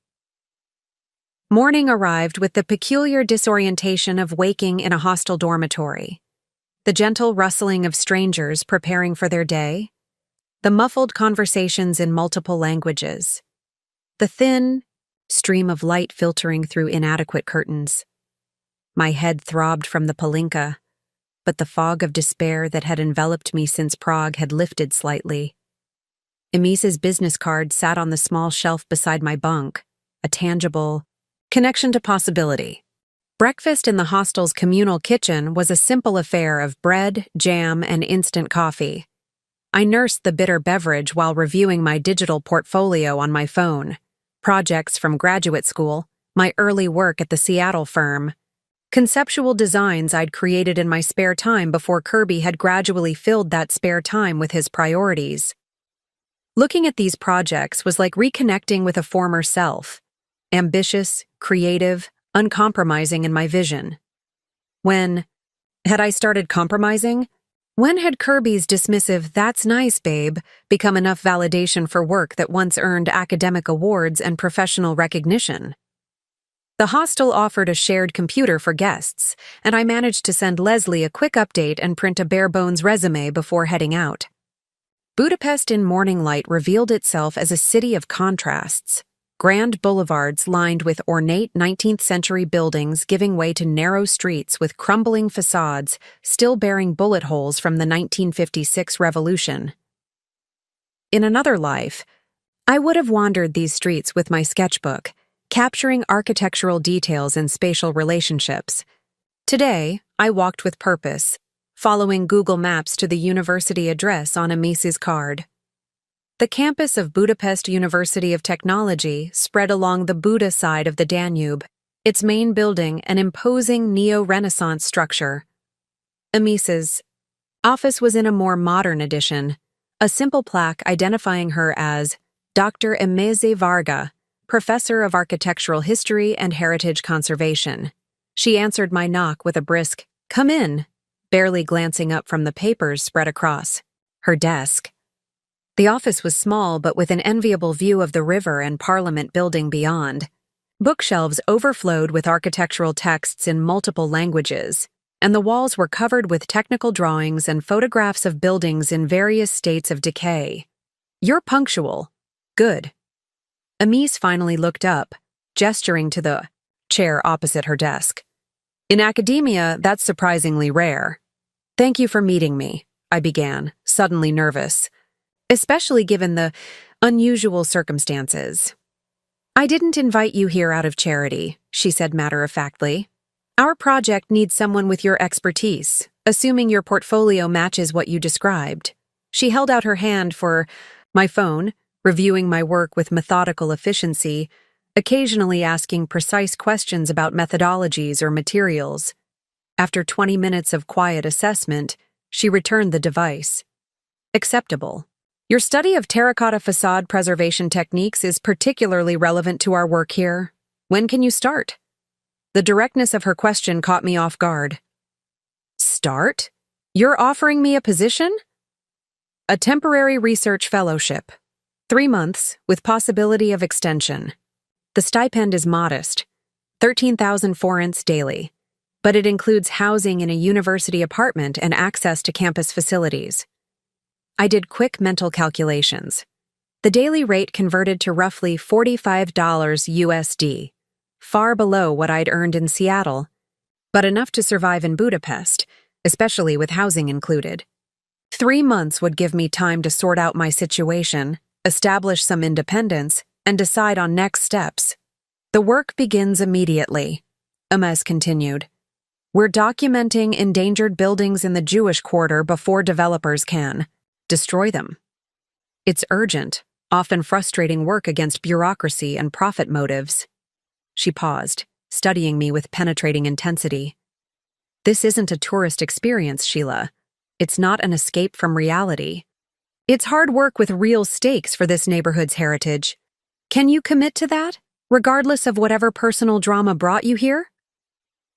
Morning arrived with the peculiar disorientation of waking in a hostel dormitory. The gentle rustling of strangers preparing for their day. The muffled conversations in multiple languages. The thin stream of light filtering through inadequate curtains. My head throbbed from the palinka, but the fog of despair that had enveloped me since Prague had lifted slightly. Emise's business card sat on the small shelf beside my bunk, a tangible connection to possibility. Breakfast in the hostel's communal kitchen was a simple affair of bread, jam, and instant coffee. I nursed the bitter beverage while reviewing my digital portfolio on my phone, projects from graduate school, my early work at the Seattle firm, conceptual designs I'd created in my spare time before Kirby had gradually filled that spare time with his priorities. Looking at these projects was like reconnecting with a former self, ambitious, creative, uncompromising in my vision. When had I started compromising? When had Kirby's dismissive "that's nice, babe" become enough validation for work that once earned academic awards and professional recognition? The hostel offered a shared computer for guests, and I managed to send Leslie a quick update and print a bare-bones resume before heading out. Budapest in morning light revealed itself as a city of contrasts. Grand boulevards lined with ornate 19th-century buildings giving way to narrow streets with crumbling facades still bearing bullet holes from the 1956 revolution. In another life, I would have wandered these streets with my sketchbook, capturing architectural details and spatial relationships. Today, I walked with purpose, following Google Maps to the university address on Emise's card. The campus of Budapest University of Technology spread along the Buda side of the Danube, its main building an imposing neo-Renaissance structure. Emise's office was in a more modern edition, a simple plaque identifying her as Dr. Emise Varga, Professor of Architectural History and Heritage Conservation. She answered my knock with a brisk, "Come in," barely glancing up from the papers spread across her desk. The office was small but with an enviable view of the river and Parliament building beyond. Bookshelves overflowed with architectural texts in multiple languages, and the walls were covered with technical drawings and photographs of buildings in various states of decay. "You're punctual. Good." Emise finally looked up, gesturing to the chair opposite her desk. "In academia, that's surprisingly rare." "Thank you for meeting me," I began, suddenly nervous, especially given the unusual circumstances. "I didn't invite you here out of charity," she said matter-of-factly. "Our project needs someone with your expertise, assuming your portfolio matches what you described." She held out her hand for my phone, reviewing my work with methodical efficiency, occasionally asking precise questions about methodologies or materials. After 20 minutes of quiet assessment, she returned the device. "Acceptable. Your study of terracotta facade preservation techniques is particularly relevant to our work here. When can you start?" The directness of her question caught me off guard. "Start? You're offering me a position?" "A temporary research fellowship. 3 months, with possibility of extension. The stipend is modest, 13,000 forints daily, but it includes housing in a university apartment and access to campus facilities." I did quick mental calculations. The daily rate converted to roughly $45 USD, far below what I'd earned in Seattle, but enough to survive in Budapest, especially with housing included. 3 months would give me time to sort out my situation, establish some independence, and decide on next steps. "The work begins immediately," Emise continued. "We're documenting endangered buildings in the Jewish quarter before developers can destroy them. It's urgent, often frustrating work against bureaucracy and profit motives." She paused, studying me with penetrating intensity. "This isn't a tourist experience, Sheila. It's not an escape from reality. It's hard work with real stakes for this neighborhood's heritage. Can you commit to that, regardless of whatever personal drama brought you here?"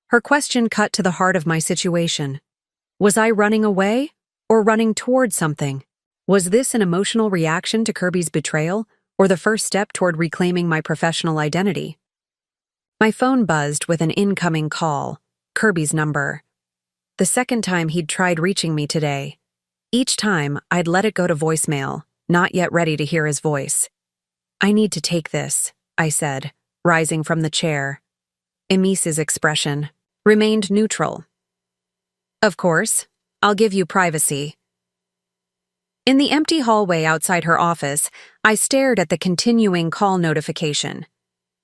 Her question cut to the heart of my situation. Was I running away or running toward something? Was this an emotional reaction to Kirby's betrayal or the first step toward reclaiming my professional identity? My phone buzzed with an incoming call, Kirby's number. The second time he'd tried reaching me today. Each time, I'd let it go to voicemail, not yet ready to hear his voice. "I need to take this," I said, rising from the chair. Emise's expression remained neutral. "Of course, I'll give you privacy." In the empty hallway outside her office, I stared at the continuing call notification.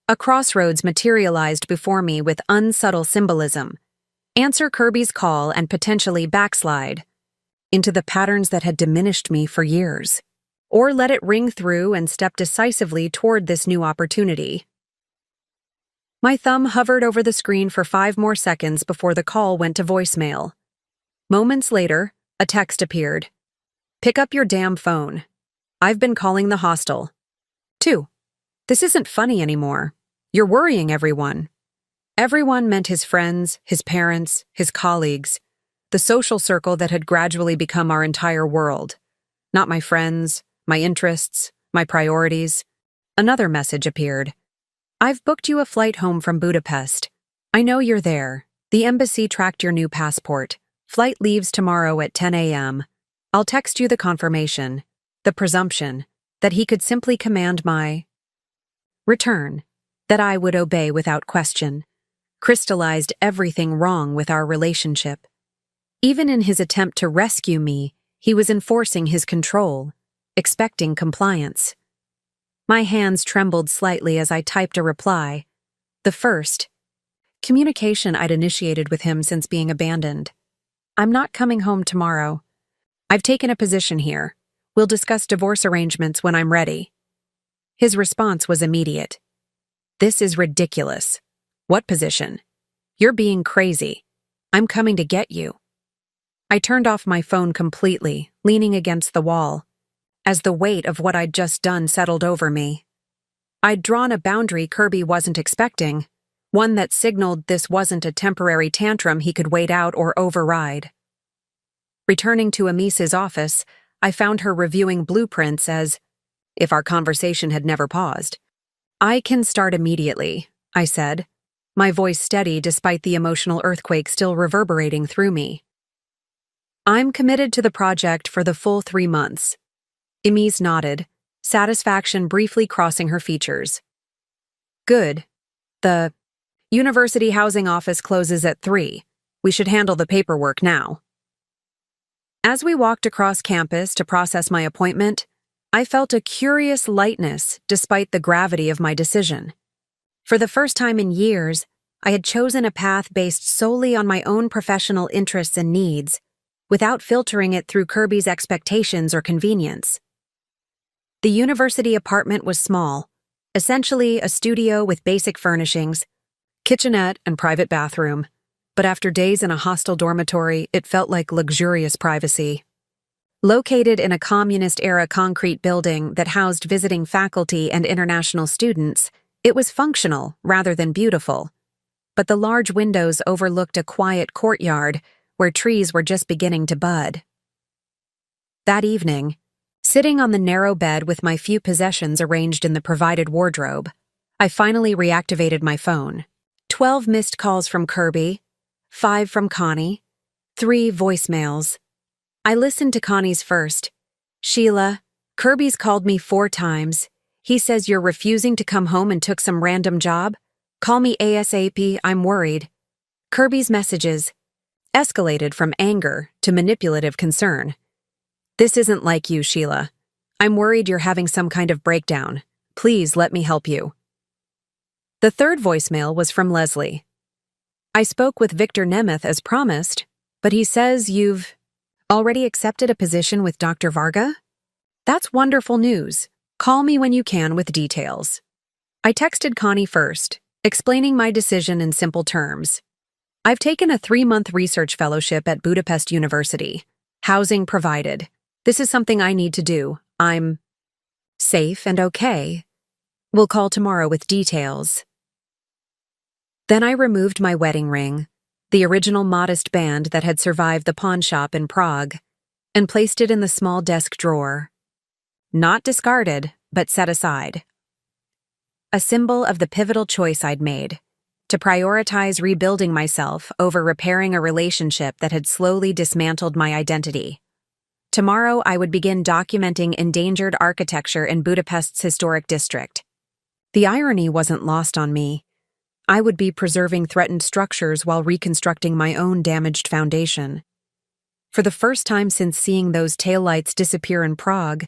A crossroads materialized before me with unsubtle symbolism. Answer Kirby's call and potentially backslide into the patterns that had diminished me for years. Or let it ring through and step decisively toward this new opportunity. My thumb hovered over the screen for 5 more seconds before the call went to voicemail. Moments later, a text appeared. Pick up your damn phone. I've been calling the hostel. 2. This isn't funny anymore. You're worrying everyone. Everyone meant his friends, his parents, his colleagues, the social circle that had gradually become our entire world. Not my friends, my interests, my priorities. Another message appeared. I've booked you a flight home from Budapest. I know you're there. The embassy tracked your new passport. Flight leaves tomorrow at 10 a.m. I'll text you the confirmation, the presumption, that he could simply command my return, that I would obey without question, crystallized everything wrong with our relationship. Even in his attempt to rescue me, he was enforcing his control, expecting compliance. My hands trembled slightly as I typed a reply. The first communication I'd initiated with him since being abandoned. I'm not coming home tomorrow. I've taken a position here. We'll discuss divorce arrangements when I'm ready. His response was immediate. This is ridiculous. What position? You're being crazy. I'm coming to get you. I turned off my phone completely, leaning against the wall, as the weight of what I'd just done settled over me. I'd drawn a boundary Kirby wasn't expecting, one that signaled this wasn't a temporary tantrum he could wait out or override. Returning to Amice's office, I found her reviewing blueprints as if our conversation had never paused. I can start immediately, I said, my voice steady despite the emotional earthquake still reverberating through me. I'm committed to the project for the full 3 months. Amice nodded, satisfaction briefly crossing her features. Good. The university housing office closes at 3. We should handle the paperwork now. As we walked across campus to process my appointment, I felt a curious lightness despite the gravity of my decision. For the first time in years, I had chosen a path based solely on my own professional interests and needs, without filtering it through Kirby's expectations or convenience. The university apartment was small, essentially a studio with basic furnishings, kitchenette and private bathroom, but after days in a hostel dormitory, it felt like luxurious privacy. Located in a communist-era concrete building that housed visiting faculty and international students, it was functional rather than beautiful. But the large windows overlooked a quiet courtyard where trees were just beginning to bud. That evening, sitting on the narrow bed with my few possessions arranged in the provided wardrobe, I finally reactivated my phone. 12 missed calls from Kirby, 5 from Connie, 3 voicemails. I listened to Connie's first. Sheila, Kirby's called me 4 times. He says you're refusing to come home and took some random job. Call me ASAP, I'm worried. Kirby's messages escalated from anger to manipulative concern. This isn't like you, Sheila. I'm worried you're having some kind of breakdown. Please let me help you. The third voicemail was from Leslie. I spoke with Victor Nemeth as promised, but he says you've already accepted a position with Dr. Varga? That's wonderful news. Call me when you can with details. I texted Connie first, explaining my decision in simple terms. I've taken a 3-month research fellowship at Budapest University. Housing provided. This is something I need to do. I'm safe and okay. We'll call tomorrow with details. Then I removed my wedding ring, the original modest band that had survived the pawn shop in Prague, and placed it in the small desk drawer. Not discarded, but set aside. A symbol of the pivotal choice I'd made, to prioritize rebuilding myself over repairing a relationship that had slowly dismantled my identity. Tomorrow I would begin documenting endangered architecture in Budapest's historic district. The irony wasn't lost on me. I would be preserving threatened structures while reconstructing my own damaged foundation. For the first time since seeing those taillights disappear in Prague,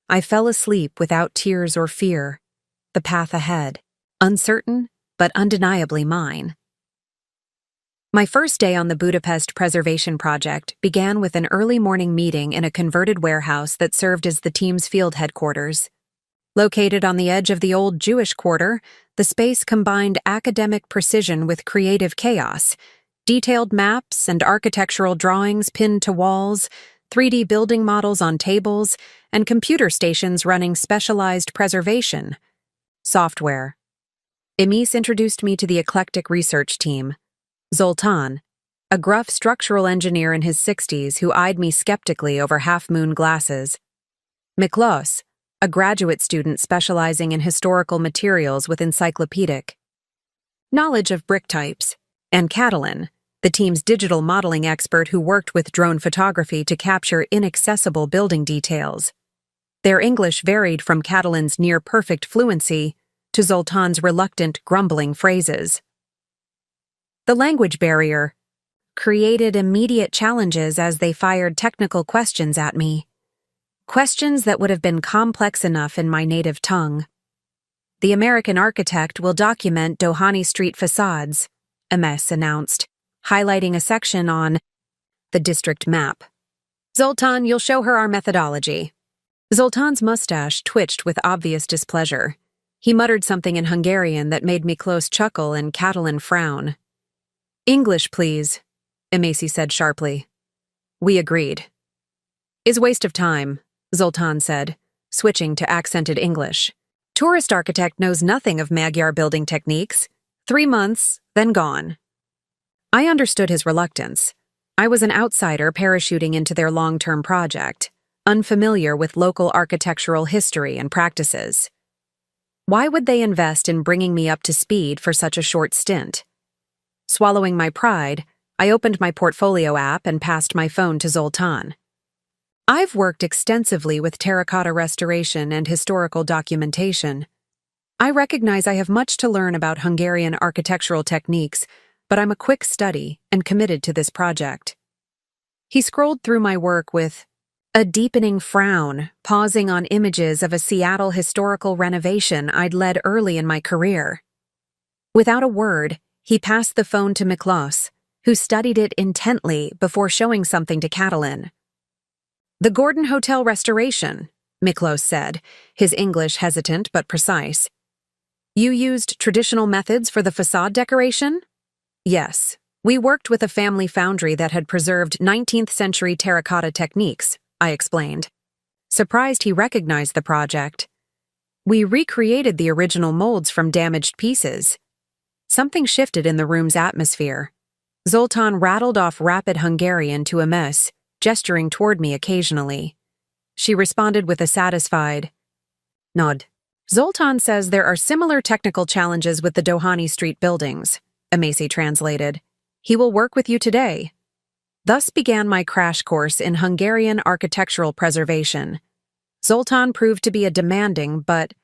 I fell asleep without tears or fear. The path ahead, uncertain, but undeniably mine. My first day on the Budapest Preservation Project began with an early morning meeting in a converted warehouse that served as the team's field headquarters. Located on the edge of the old Jewish quarter, the space combined academic precision with creative chaos. Detailed maps and architectural drawings pinned to walls, 3D building models on tables, and computer stations running specialized preservation software. Emis introduced me to the eclectic research team. Zoltan, a gruff structural engineer in his 60s who eyed me skeptically over half-moon glasses. Miklos, a graduate student specializing in historical materials with encyclopedic knowledge of brick types, and Catalin, the team's digital modeling expert who worked with drone photography to capture inaccessible building details. Their English varied from Catalin's near-perfect fluency to Zoltan's reluctant, grumbling phrases. The language barrier created immediate challenges as they fired technical questions at me. Questions that would have been complex enough in my native tongue. The American architect will document Dohany Street facades, Emis announced, highlighting a section on the district map. Zoltan, you'll show her our methodology. Zoltan's mustache twitched with obvious displeasure. He muttered something in Hungarian that made Miklos chuckle and Catalin frown. English, please, Emis said sharply. We agreed. Is waste of time, Zoltan said, switching to accented English. Tourist architect knows nothing of Magyar building techniques. 3 months, then gone. I understood his reluctance. I was an outsider parachuting into their long-term project, unfamiliar with local architectural history and practices. Why would they invest in bringing me up to speed for such a short stint? Swallowing my pride, I opened my portfolio app and passed my phone to Zoltan. I've worked extensively with terracotta restoration and historical documentation. I recognize I have much to learn about Hungarian architectural techniques, but I'm a quick study and committed to this project. He scrolled through my work with a deepening frown, pausing on images of a Seattle historical renovation I'd led early in my career. Without a word, he passed the phone to Miklos, who studied it intently before showing something to Catalin. The Gordon Hotel restoration, Miklos said, his English hesitant but precise. You used traditional methods for the facade decoration? Yes. We worked with a family foundry that had preserved 19th-century terracotta techniques, I explained. Surprised he recognized the project. We recreated the original molds from damaged pieces. Something shifted in the room's atmosphere. Zoltan rattled off rapid Hungarian to Emis, gesturing toward me occasionally. She responded with a satisfied nod. Zoltan says there are similar technical challenges with the Dohany Street buildings, Emis translated. He will work with you today. Thus began my crash course in Hungarian architectural preservation. Zoltan proved to be a demanding but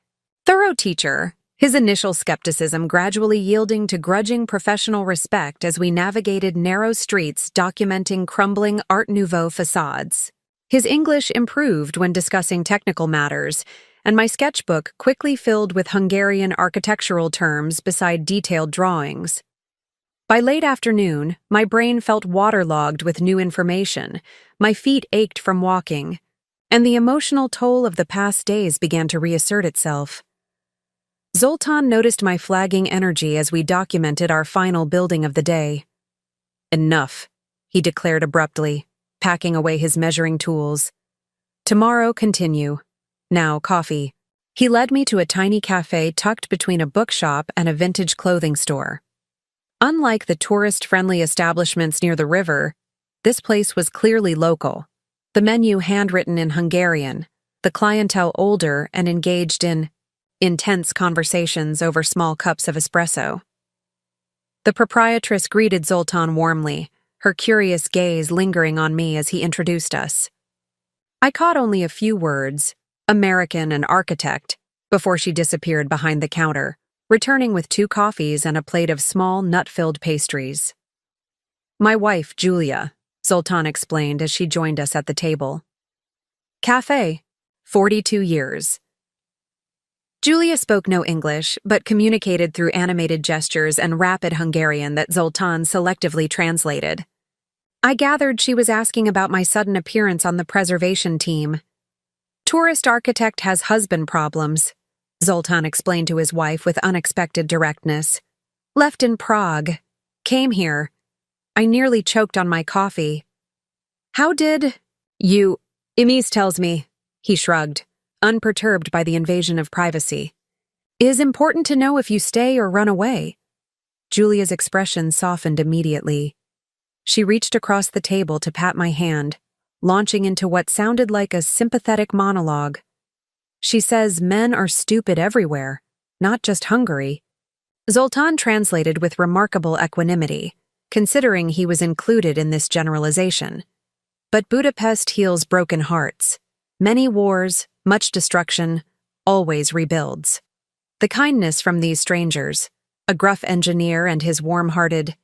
thorough teacher, his initial skepticism gradually yielding to grudging professional respect as we navigated narrow streets documenting crumbling Art Nouveau facades. His English improved when discussing technical matters, and my sketchbook quickly filled with Hungarian architectural terms beside detailed drawings. By late afternoon, my brain felt waterlogged with new information, my feet ached from walking, and the emotional toll of the past days began to reassert itself. Zoltan noticed my flagging energy as we documented our final building of the day. Enough, he declared abruptly, packing away his measuring tools. Tomorrow, continue. Now, coffee. He led me to a tiny cafe tucked between a bookshop and a vintage clothing store. Unlike the tourist-friendly establishments near the river, this place was clearly local. The menu handwritten in Hungarian, the clientele older and engaged in intense conversations over small cups of espresso. The proprietress greeted Zoltan warmly, her curious gaze lingering on me as he introduced us. I caught only a few words, American and architect, before she disappeared behind the counter, returning with 2 coffees and a plate of small nut-filled pastries. My wife, Julia, Zoltan explained as she joined us at the table. Cafe, 42 years. Julia spoke no English, but communicated through animated gestures and rapid Hungarian that Zoltan selectively translated. I gathered she was asking about my sudden appearance on the preservation team. Tourist architect has husband problems, Zoltan explained to his wife with unexpected directness. Left in Prague. Came here. I nearly choked on my coffee. How did you? Imis tells me, he shrugged, unperturbed by the invasion of privacy. Is important to know if you stay or run away. Julia's expression softened immediately. She reached across the table to pat my hand, launching into what sounded like a sympathetic monologue. She says men are stupid everywhere, not just Hungary. Zoltan translated with remarkable equanimity, considering he was included in this generalization. But Budapest heals broken hearts. Many wars, much destruction, always rebuilds. The kindness from these strangers, a gruff engineer and his warm-hearted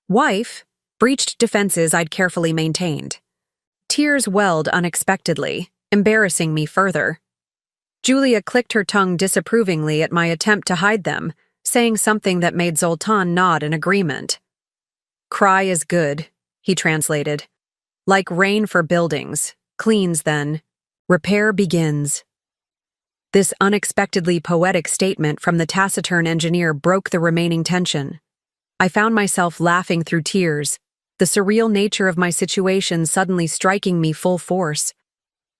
wife, breached defenses I'd carefully maintained. Tears welled unexpectedly, embarrassing me further. Julia clicked her tongue disapprovingly at my attempt to hide them, saying something that made Zoltan nod in agreement. Cry is good, he translated. Like rain for buildings, cleans then, repair begins. This unexpectedly poetic statement from the taciturn engineer broke the remaining tension. I found myself laughing through tears, the surreal nature of my situation suddenly striking me full force.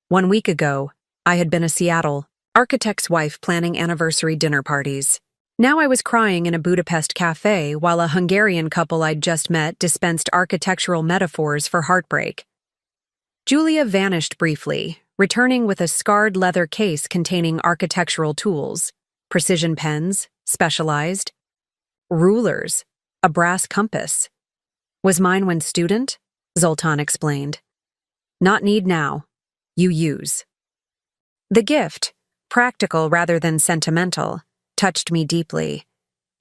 1 week ago, I had been a Seattle architect's wife planning anniversary dinner parties. Now I was crying in a Budapest cafe while a Hungarian couple I'd just met dispensed architectural metaphors for heartbreak. Julia vanished briefly, returning with a scarred leather case containing architectural tools, precision pens, specialized, rulers, a brass compass. Was mine when student? Zoltan explained. Not need now. You use. The gift, practical rather than sentimental, touched me deeply.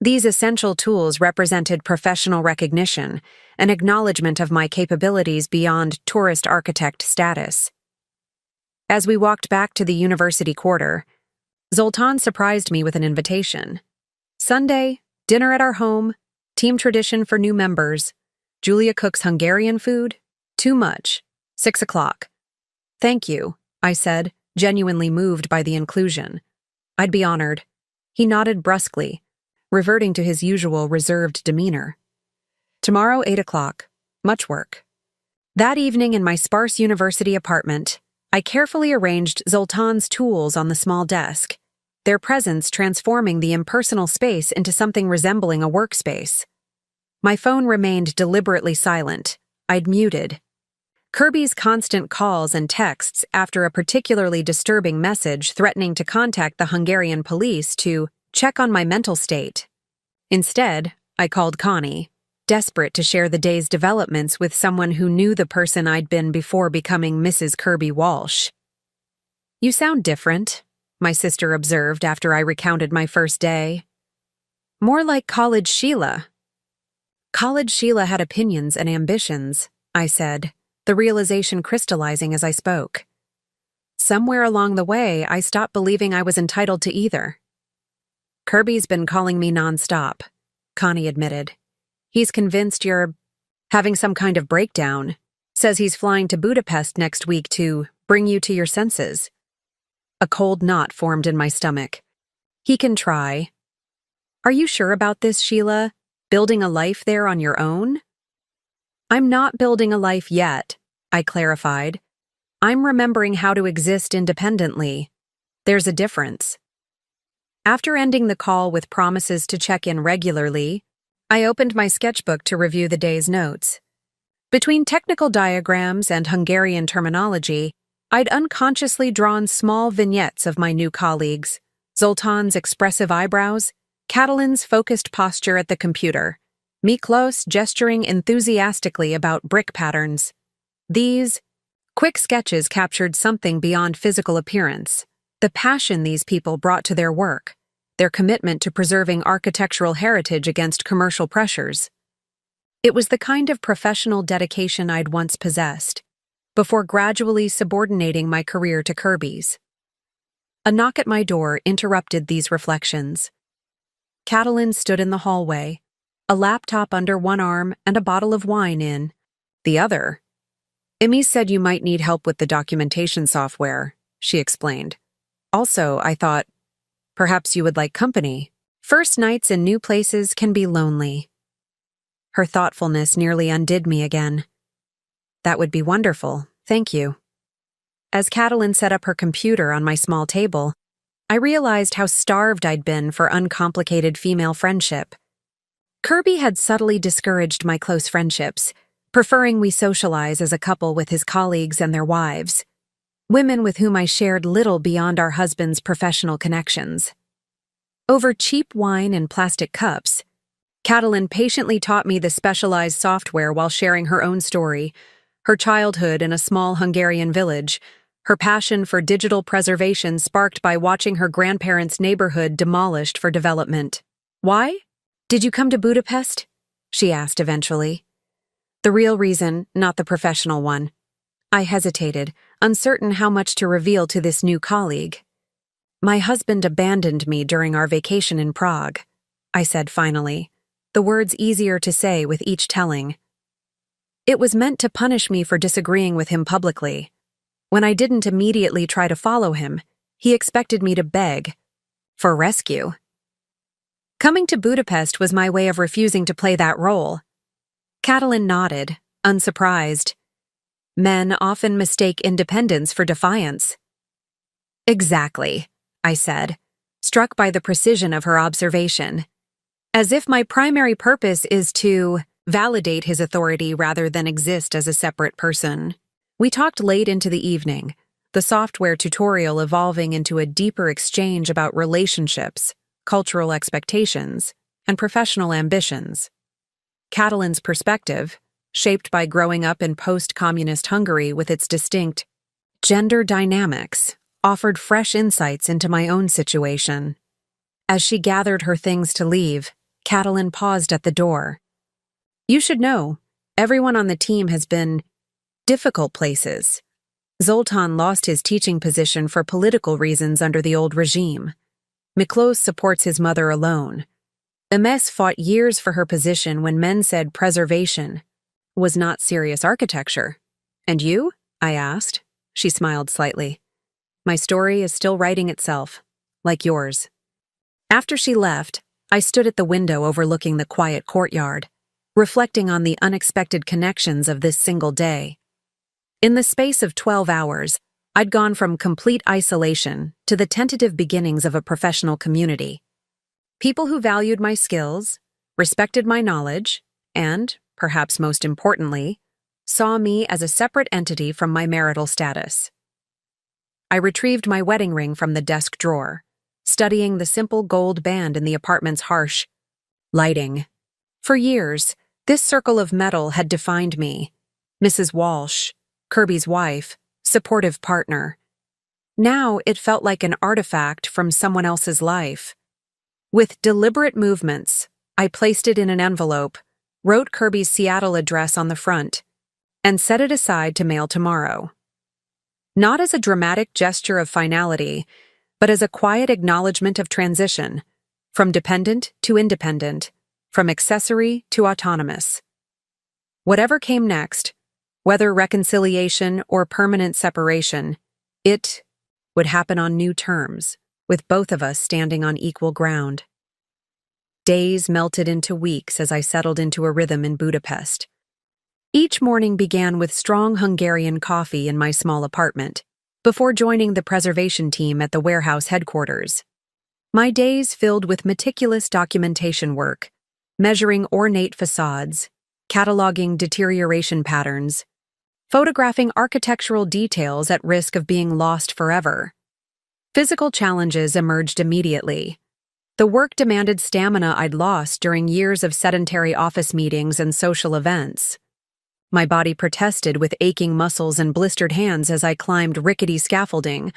These essential tools represented professional recognition, an acknowledgement of my capabilities beyond tourist architect status. As we walked back to the university quarter, Zoltan surprised me with an invitation. Sunday, dinner at our home, team tradition for new members. Julia cooks Hungarian food? Too much. 6 o'clock. Thank you, I said, genuinely moved by the inclusion. I'd be honored. He nodded brusquely, reverting to his usual reserved demeanor. Tomorrow, 8 o'clock. Much work. That evening in my sparse university apartment, I carefully arranged Zoltan's tools on the small desk, their presence transforming the impersonal space into something resembling a workspace. My phone remained deliberately silent. I'd muted. Kirby's constant calls and texts after a particularly disturbing message threatening to contact the Hungarian police to check on my mental state. Instead, I called Connie, desperate to share the day's developments with someone who knew the person I'd been before becoming Mrs. Kirby Walsh. You sound different, my sister observed after I recounted my first day. More like College Sheila. College Sheila had opinions and ambitions, I said, the realization crystallizing as I spoke. Somewhere along the way, I stopped believing I was entitled to either. Kirby's been calling me nonstop, Connie admitted. He's convinced you're having some kind of breakdown. Says he's flying to Budapest next week to bring you to your senses. A cold knot formed in my stomach. He can try. Are you sure about this, Sheila? Building a life there on your own? I'm not building a life yet, I clarified. I'm remembering how to exist independently. There's a difference. After ending the call with promises to check in regularly, I opened my sketchbook to review the day's notes. Between technical diagrams and Hungarian terminology, I'd unconsciously drawn small vignettes of my new colleagues, Zoltan's expressive eyebrows, Catalin's focused posture at the computer, Miklos gesturing enthusiastically about brick patterns. These quick sketches captured something beyond physical appearance, the passion these people brought to their work, their commitment to preserving architectural heritage against commercial pressures. It was the kind of professional dedication I'd once possessed, before gradually subordinating my career to Kirby's. A knock at my door interrupted these reflections. Catalin stood in the hallway, a laptop under one arm and a bottle of wine in the other. "Emmy said you might need help with the documentation software," she explained. "Also, I thought, perhaps you would like company. First nights in new places can be lonely." Her thoughtfulness nearly undid me again. "That would be wonderful, thank you." As Catalin set up her computer on my small table, I realized how starved I'd been for uncomplicated female friendship. Kirby had subtly discouraged my close friendships, preferring we socialize as a couple with his colleagues and their wives, women with whom I shared little beyond our husbands' professional connections. Over cheap wine and plastic cups, Catalin patiently taught me the specialized software while sharing her own story, her childhood in a small Hungarian village, her passion for digital preservation sparked by watching her grandparents' neighborhood demolished for development. "Why? Did you come to Budapest?" she asked eventually. The real reason, not the professional one. I hesitated, uncertain how much to reveal to this new colleague. "My husband abandoned me during our vacation in Prague," I said finally, the words easier to say with each telling. It was meant to punish me for disagreeing with him publicly. When I didn't immediately try to follow him, he expected me to beg for rescue. Coming to Budapest was my way of refusing to play that role. Catalin nodded, unsurprised. Men often mistake independence for defiance. "Exactly," I said, struck by the precision of her observation. As if my primary purpose is to validate his authority rather than exist as a separate person. We talked late into the evening, the software tutorial evolving into a deeper exchange about relationships, cultural expectations, and professional ambitions. Catalin's perspective, shaped by growing up in post-communist Hungary with its distinct gender dynamics, offered fresh insights into my own situation. As she gathered her things to leave, Catalin paused at the door. "You should know, everyone on the team has been difficult places. Zoltan lost his teaching position for political reasons under the old regime. Miklos supports his mother alone. Emes fought years for her position when men said preservation was not serious architecture. And you?" I asked. She smiled slightly. "My story is still writing itself, like yours." After she left, I stood at the window overlooking the quiet courtyard, reflecting on the unexpected connections of this single day. In the space of 12 hours, I'd gone from complete isolation to the tentative beginnings of a professional community. People who valued my skills, respected my knowledge, and, perhaps most importantly, saw me as a separate entity from my marital status. I retrieved my wedding ring from the desk drawer, studying the simple gold band in the apartment's harsh lighting. For years, this circle of metal had defined me. Mrs. Walsh, Kirby's wife, supportive partner. Now it felt like an artifact from someone else's life. With deliberate movements, I placed it in an envelope, wrote Kirby's Seattle address on the front, and set it aside to mail tomorrow. Not as a dramatic gesture of finality, but as a quiet acknowledgement of transition, from dependent to independent, from accessory to autonomous. Whatever came next, whether reconciliation or permanent separation, it would happen on new terms, with both of us standing on equal ground. Days melted into weeks as I settled into a rhythm in Budapest. Each morning began with strong Hungarian coffee in my small apartment, before joining the preservation team at the warehouse headquarters. My days filled with meticulous documentation work, measuring ornate facades, cataloging deterioration patterns, photographing architectural details at risk of being lost forever. Physical challenges emerged immediately. The work demanded stamina I'd lost during years of sedentary office meetings and social events. My body protested with aching muscles and blistered hands as I climbed rickety scaffolding,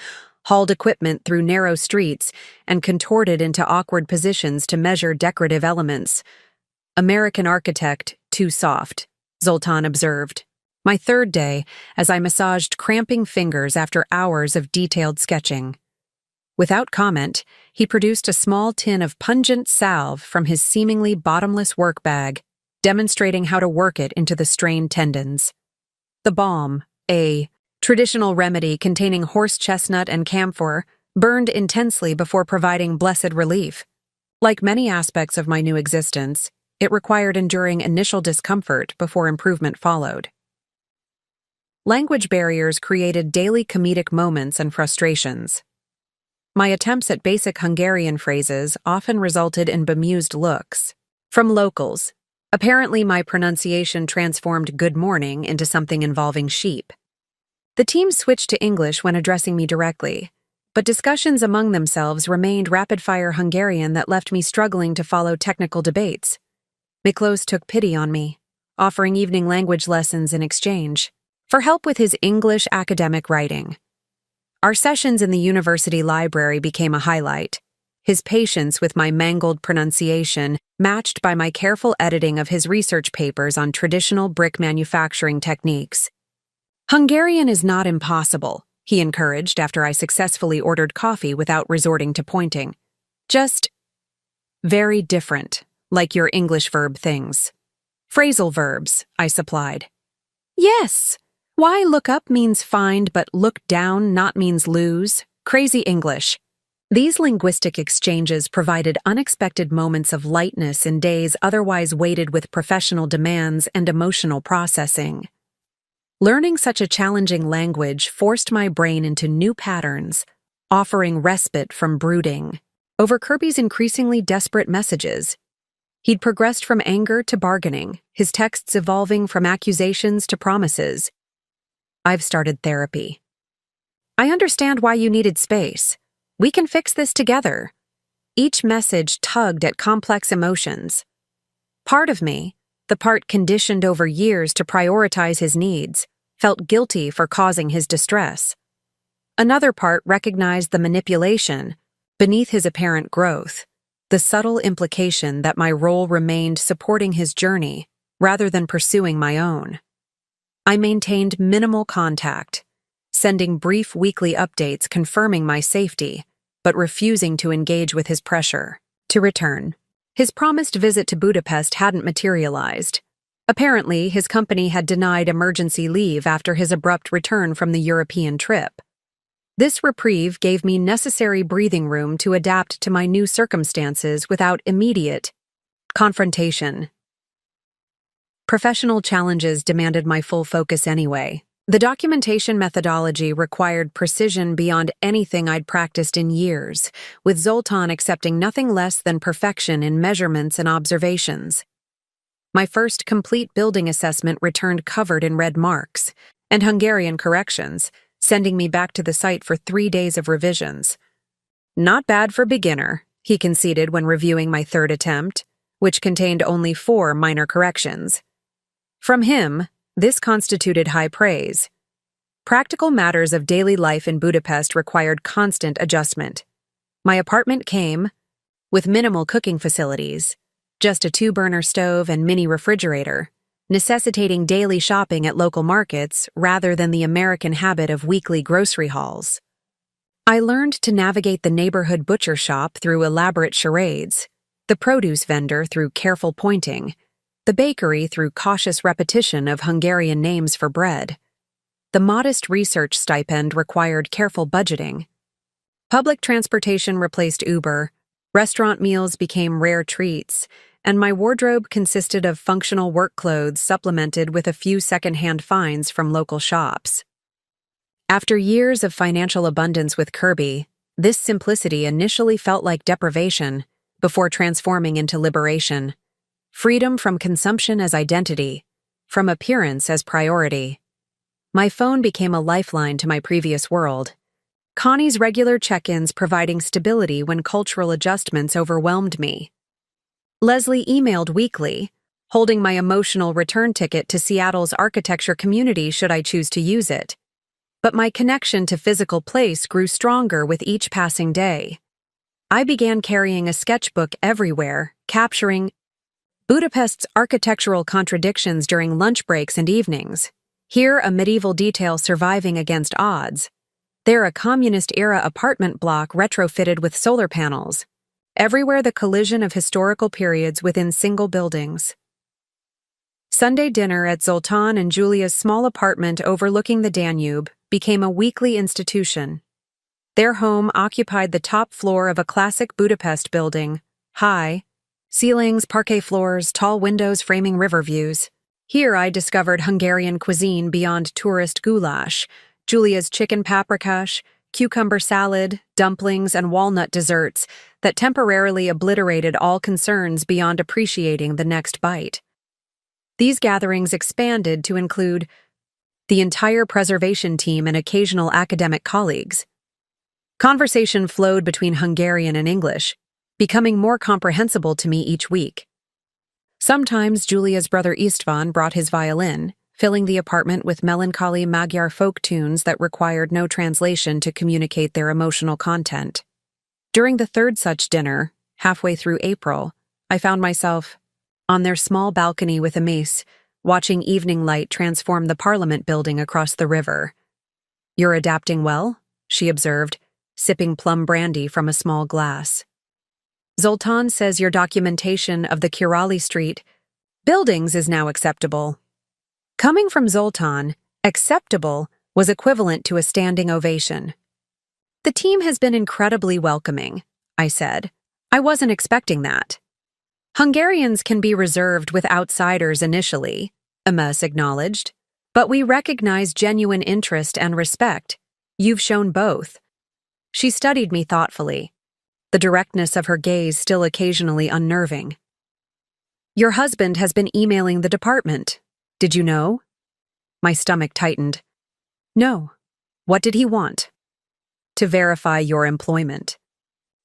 hauled equipment through narrow streets, and contorted into awkward positions to measure decorative elements. American architect too soft, Zoltan observed. My third day, as I massaged cramping fingers after hours of detailed sketching. Without comment, he produced a small tin of pungent salve from his seemingly bottomless work bag, demonstrating how to work it into the strained tendons. The balm, a traditional remedy containing horse chestnut and camphor, burned intensely before providing blessed relief. Like many aspects of my new existence, it required enduring initial discomfort before improvement followed. Language barriers created daily comedic moments and frustrations. My attempts at basic Hungarian phrases often resulted in bemused looks. From locals, apparently my pronunciation transformed good morning into something involving sheep. The team switched to English when addressing me directly, but discussions among themselves remained rapid-fire Hungarian that left me struggling to follow technical debates. Miklos took pity on me, offering evening language lessons in exchange for help with his English academic writing. Our sessions in the university library became a highlight, his patience with my mangled pronunciation matched by my careful editing of his research papers on traditional brick manufacturing techniques. Hungarian is not impossible, he encouraged after I successfully ordered coffee without resorting to pointing. Just very different, like your English verb things. Phrasal verbs, I supplied. Yes! Why look up means find, but look down not means lose? Crazy English. These linguistic exchanges provided unexpected moments of lightness in days otherwise weighted with professional demands and emotional processing. Learning such a challenging language forced my brain into new patterns, offering respite from brooding over Kirby's increasingly desperate messages. He'd progressed from anger to bargaining, his texts evolving from accusations to promises. I've started therapy. I understand why you needed space. We can fix this together. Each message tugged at complex emotions. Part of me, the part conditioned over years to prioritize his needs, felt guilty for causing his distress. Another part recognized the manipulation beneath his apparent growth, the subtle implication that my role remained supporting his journey rather than pursuing my own. I maintained minimal contact, sending brief weekly updates confirming my safety, but refusing to engage with his pressure to return. His promised visit to Budapest hadn't materialized. Apparently, his company had denied emergency leave after his abrupt return from the European trip. This reprieve gave me necessary breathing room to adapt to my new circumstances without immediate confrontation. Professional challenges demanded my full focus anyway. The documentation methodology required precision beyond anything I'd practiced in years, with Zoltan accepting nothing less than perfection in measurements and observations. My first complete building assessment returned covered in red marks and Hungarian corrections, sending me back to the site for 3 days of revisions. Not bad for beginner, he conceded when reviewing my third attempt, which contained only 4 minor corrections. From him, this constituted high praise. Practical matters of daily life in Budapest required constant adjustment. My apartment came with minimal cooking facilities, just a 2-burner stove and mini refrigerator, necessitating daily shopping at local markets rather than the American habit of weekly grocery hauls. I learned to navigate the neighborhood butcher shop through elaborate charades, the produce vendor through careful pointing, the bakery through cautious repetition of Hungarian names for bread. The modest research stipend required careful budgeting. Public transportation replaced Uber, restaurant meals became rare treats, and my wardrobe consisted of functional work clothes supplemented with a few second-hand finds from local shops. After years of financial abundance with Kirby, this simplicity initially felt like deprivation before transforming into liberation. Freedom from consumption as identity, from appearance as priority. My phone became a lifeline to my previous world. Connie's regular check-ins providing stability when cultural adjustments overwhelmed me. Leslie emailed weekly, holding my emotional return ticket to Seattle's architecture community should I choose to use it. But my connection to physical place grew stronger with each passing day. I began carrying a sketchbook everywhere, capturing Budapest's architectural contradictions during lunch breaks and evenings. Here, a medieval detail surviving against odds. There, a communist-era apartment block retrofitted with solar panels. Everywhere, the collision of historical periods within single buildings. Sunday dinner at Zoltan and Julia's small apartment overlooking the Danube became a weekly institution. Their home occupied the top floor of a classic Budapest building, high, ceilings, parquet floors, tall windows framing river views. Here I discovered Hungarian cuisine beyond tourist goulash, Julia's chicken paprikash, cucumber salad, dumplings, and walnut desserts that temporarily obliterated all concerns beyond appreciating the next bite. These gatherings expanded to include the entire preservation team and occasional academic colleagues. Conversation flowed between Hungarian and English, becoming more comprehensible to me each week. Sometimes Julia's brother Istvan brought his violin, filling the apartment with melancholy Magyar folk tunes that required no translation to communicate their emotional content. During the third such dinner, halfway through April, I found myself on their small balcony with a mace, watching evening light transform the Parliament building across the river. "You're adapting well," she observed, sipping plum brandy from a small glass. "Zoltan says your documentation of the Kirali Street buildings is now acceptable." Coming from Zoltan, acceptable was equivalent to a standing ovation. "The team has been incredibly welcoming," I said. "I wasn't expecting that." "Hungarians can be reserved with outsiders initially," Emes acknowledged, "but we recognize genuine interest and respect. You've shown both." She studied me thoughtfully, the directness of her gaze still occasionally unnerving. "Your husband has been emailing the department. Did you know?" My stomach tightened. "No. What did he want?" "To verify your employment.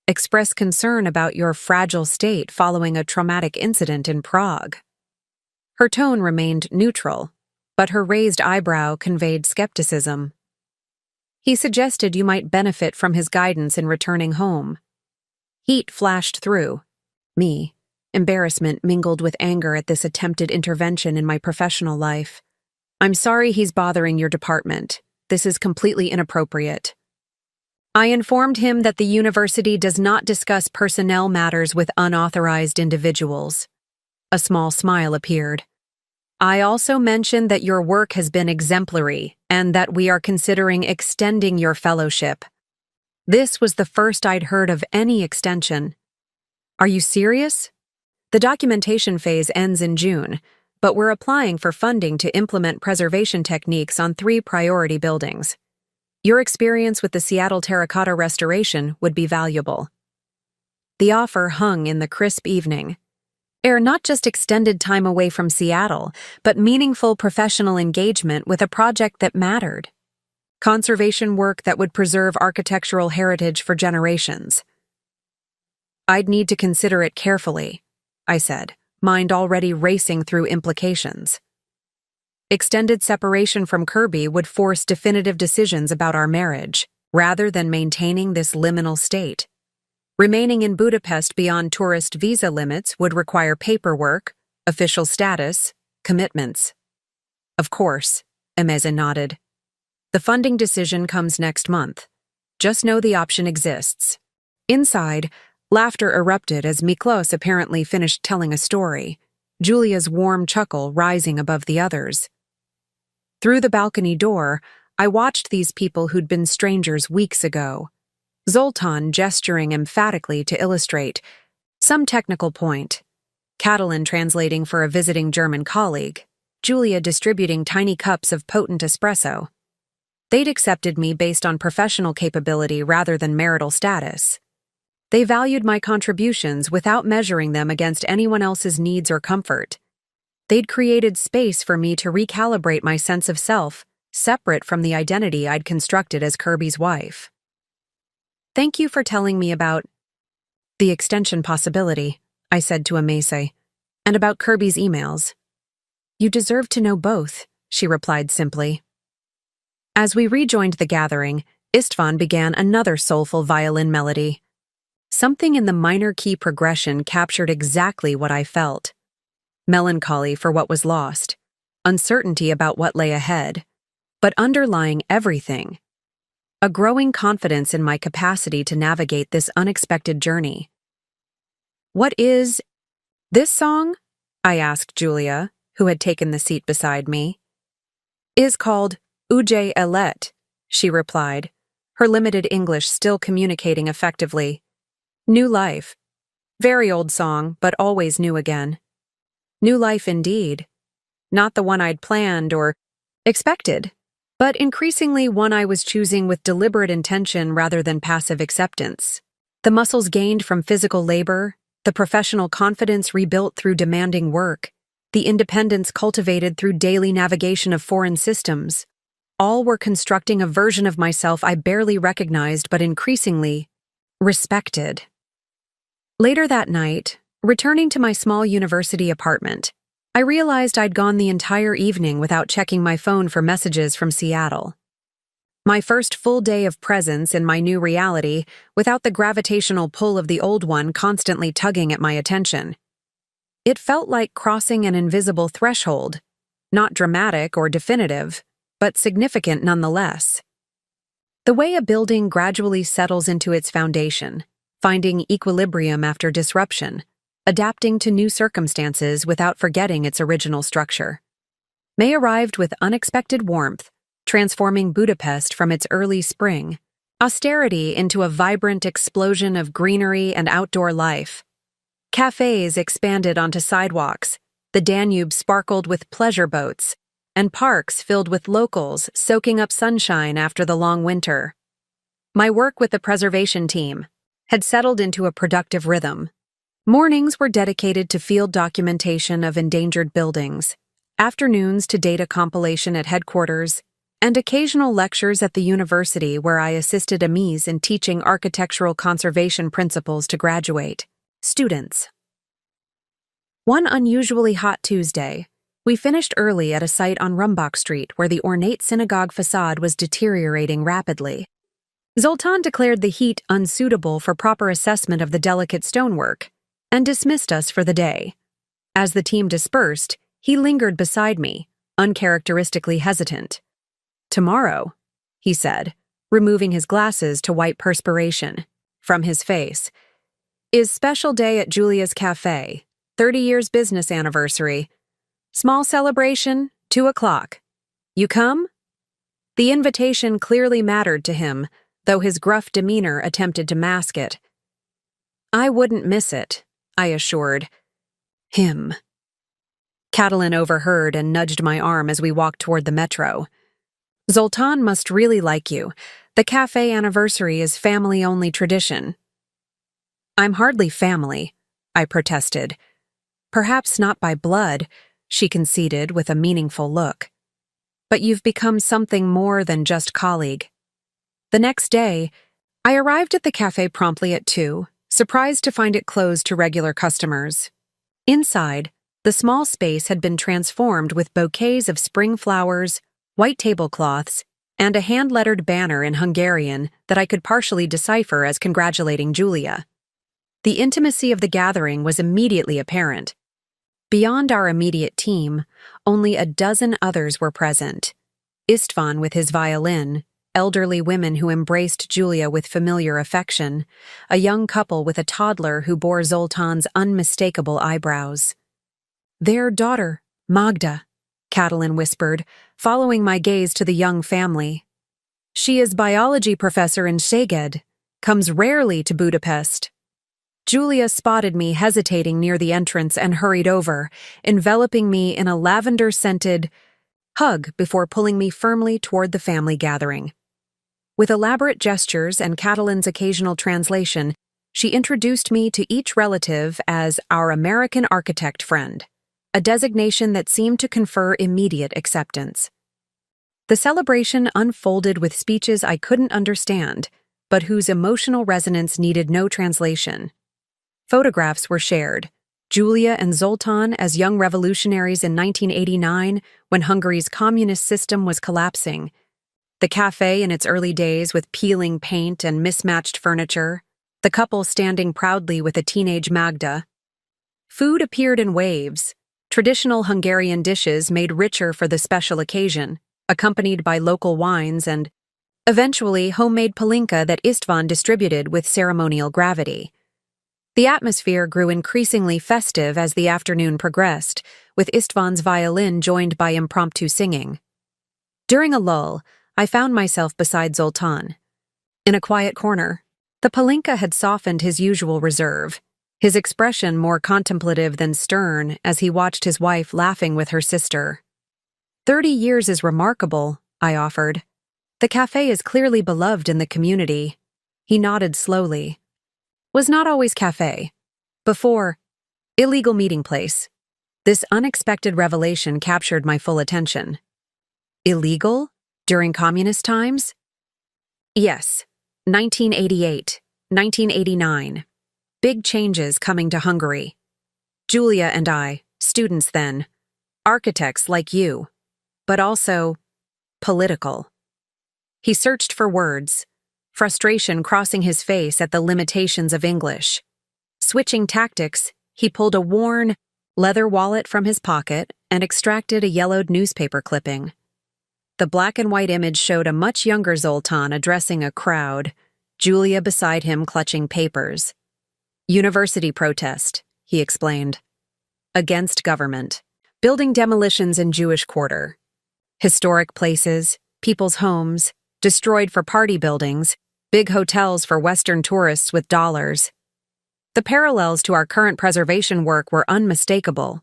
Express concern about your fragile state following a traumatic incident in Prague." Her tone remained neutral, but her raised eyebrow conveyed skepticism. "He suggested you might benefit from his guidance in returning home." Heat flashed through me, embarrassment mingled with anger at this attempted intervention in my professional life. "I'm sorry he's bothering your department. This is completely inappropriate." I informed him that the university does not discuss personnel matters with unauthorized individuals. A small smile appeared. "I also mentioned that your work has been exemplary and that we are considering extending your fellowship." This was the first I'd heard of any extension. "Are you serious?" "The documentation phase ends in June, but we're applying for funding to implement preservation techniques on 3 priority buildings. Your experience with the Seattle terracotta restoration would be valuable." The offer hung in the crisp evening. Not just extended time away from Seattle, but meaningful professional engagement with a project that mattered. Conservation work that would preserve architectural heritage for generations. "I'd need to consider it carefully," I said, mind already racing through implications. Extended separation from Kirby would force definitive decisions about our marriage, rather than maintaining this liminal state. Remaining in Budapest beyond tourist visa limits would require paperwork, official status, commitments. "Of course," Emeza nodded. "The funding decision comes next month. Just know the option exists." Inside, laughter erupted as Miklos apparently finished telling a story, Julia's warm chuckle rising above the others. Through the balcony door, I watched these people who'd been strangers weeks ago. Zoltan gesturing emphatically to illustrate some technical point, Catalan translating for a visiting German colleague, Julia distributing tiny cups of potent espresso. They'd accepted me based on professional capability rather than marital status. They valued my contributions without measuring them against anyone else's needs or comfort. They'd created space for me to recalibrate my sense of self, separate from the identity I'd constructed as Kirby's wife. "Thank you for telling me about the extension possibility," I said to Emesa, "and about Kirby's emails." "You deserve to know both," she replied simply. As we rejoined the gathering, Istvan began another soulful violin melody. Something in the minor key progression captured exactly what I felt. melancholy for what was lost, uncertainty about what lay ahead, but underlying everything, a growing confidence in my capacity to navigate this unexpected journey. "What is this song?" I asked Julia, who had taken the seat beside me. "Is called Uje Elet," she replied, her limited English still communicating effectively. "New life. Very old song, but always new again." New life indeed. Not the one I'd planned or expected, but increasingly one I was choosing with deliberate intention rather than passive acceptance. The muscles gained from physical labor, the professional confidence rebuilt through demanding work, the independence cultivated through daily navigation of foreign systems, all were constructing a version of myself I barely recognized but increasingly respected. Later that night, returning to my small university apartment, I realized I'd gone the entire evening without checking my phone for messages from Seattle. My first full day of presence in my new reality without the gravitational pull of the old one constantly tugging at my attention. It felt like crossing an invisible threshold, not dramatic or definitive, but significant nonetheless. The way a building gradually settles into its foundation, finding equilibrium after disruption, adapting to new circumstances without forgetting its original structure. May arrived with unexpected warmth, transforming Budapest from its early spring, austerity into a vibrant explosion of greenery and outdoor life. Cafes expanded onto sidewalks, the Danube sparkled with pleasure boats, and parks filled with locals soaking up sunshine after the long winter. My work with the preservation team had settled into a productive rhythm. Mornings were dedicated to field documentation of endangered buildings, afternoons to data compilation at headquarters, and occasional lectures at the university where I assisted Amise in teaching architectural conservation principles to graduate students. One unusually hot Tuesday, we finished early at a site on Rumbach Street where the ornate synagogue facade was deteriorating rapidly. Zoltan declared the heat unsuitable for proper assessment of the delicate stonework and dismissed us for the day. As the team dispersed, he lingered beside me, uncharacteristically hesitant. "Tomorrow," he said, removing his glasses to wipe perspiration from his face, "is special day at Julia's Cafe, 30 years business anniversary. Small celebration, 2 o'clock. You come?" The invitation clearly mattered to him, though his gruff demeanor attempted to mask it. "I wouldn't miss it," I assured him. Catalin overheard and nudged my arm as we walked toward the metro. "Zoltan must really like you. The cafe anniversary is family-only tradition." "I'm hardly family," I protested. "Perhaps not by blood," she conceded with a meaningful look. "But you've become something more than just colleague." The next day, I arrived at the cafe promptly at 2, surprised to find it closed to regular customers. Inside, the small space had been transformed with bouquets of spring flowers, white tablecloths, and a hand-lettered banner in Hungarian that I could partially decipher as congratulating Julia. The intimacy of the gathering was immediately apparent. Beyond our immediate team, only a dozen others were present. Istvan with his violin, elderly women who embraced Julia with familiar affection, a young couple with a toddler who bore Zoltan's unmistakable eyebrows. "Their daughter, Magda," Catalin whispered, following my gaze to the young family. "She is biology professor in Szeged, comes rarely to Budapest." Julia spotted me hesitating near the entrance and hurried over, enveloping me in a lavender-scented hug before pulling me firmly toward the family gathering. With elaborate gestures and Catalin's occasional translation, she introduced me to each relative as our American architect friend, a designation that seemed to confer immediate acceptance. The celebration unfolded with speeches I couldn't understand, but whose emotional resonance needed no translation. Photographs were shared, Julia and Zoltan as young revolutionaries in 1989 when Hungary's communist system was collapsing, the cafe in its early days with peeling paint and mismatched furniture, the couple standing proudly with a teenage Magda. Food appeared in waves, Traditional Hungarian dishes made richer for the special occasion, accompanied by local wines and, eventually, homemade palinka that István distributed with ceremonial gravity. The atmosphere grew increasingly festive as the afternoon progressed, with István's violin joined by impromptu singing. During a lull, I found myself beside Zoltán. In a quiet corner, the palinka had softened his usual reserve, his expression more contemplative than stern as he watched his wife laughing with her sister. 30 years is remarkable, I offered. The cafe is clearly beloved in the community. He nodded slowly. Was not always cafe. Before, illegal meeting place. This unexpected revelation captured my full attention. Illegal? During communist times? Yes. 1988, 1989. Big changes coming to Hungary. Julia and I, students then, architects like you, but also political. He searched for words, frustration crossing his face at the limitations of English. Switching tactics, he pulled a worn, leather wallet from his pocket and extracted a yellowed newspaper clipping. The black and white image showed a much younger Zoltán addressing a crowd, Julia beside him clutching papers. University protest, he explained. Against government. Building demolitions in Jewish quarter. Historic places, people's homes, destroyed for party buildings, big hotels for Western tourists with dollars. The parallels to our current preservation work were unmistakable.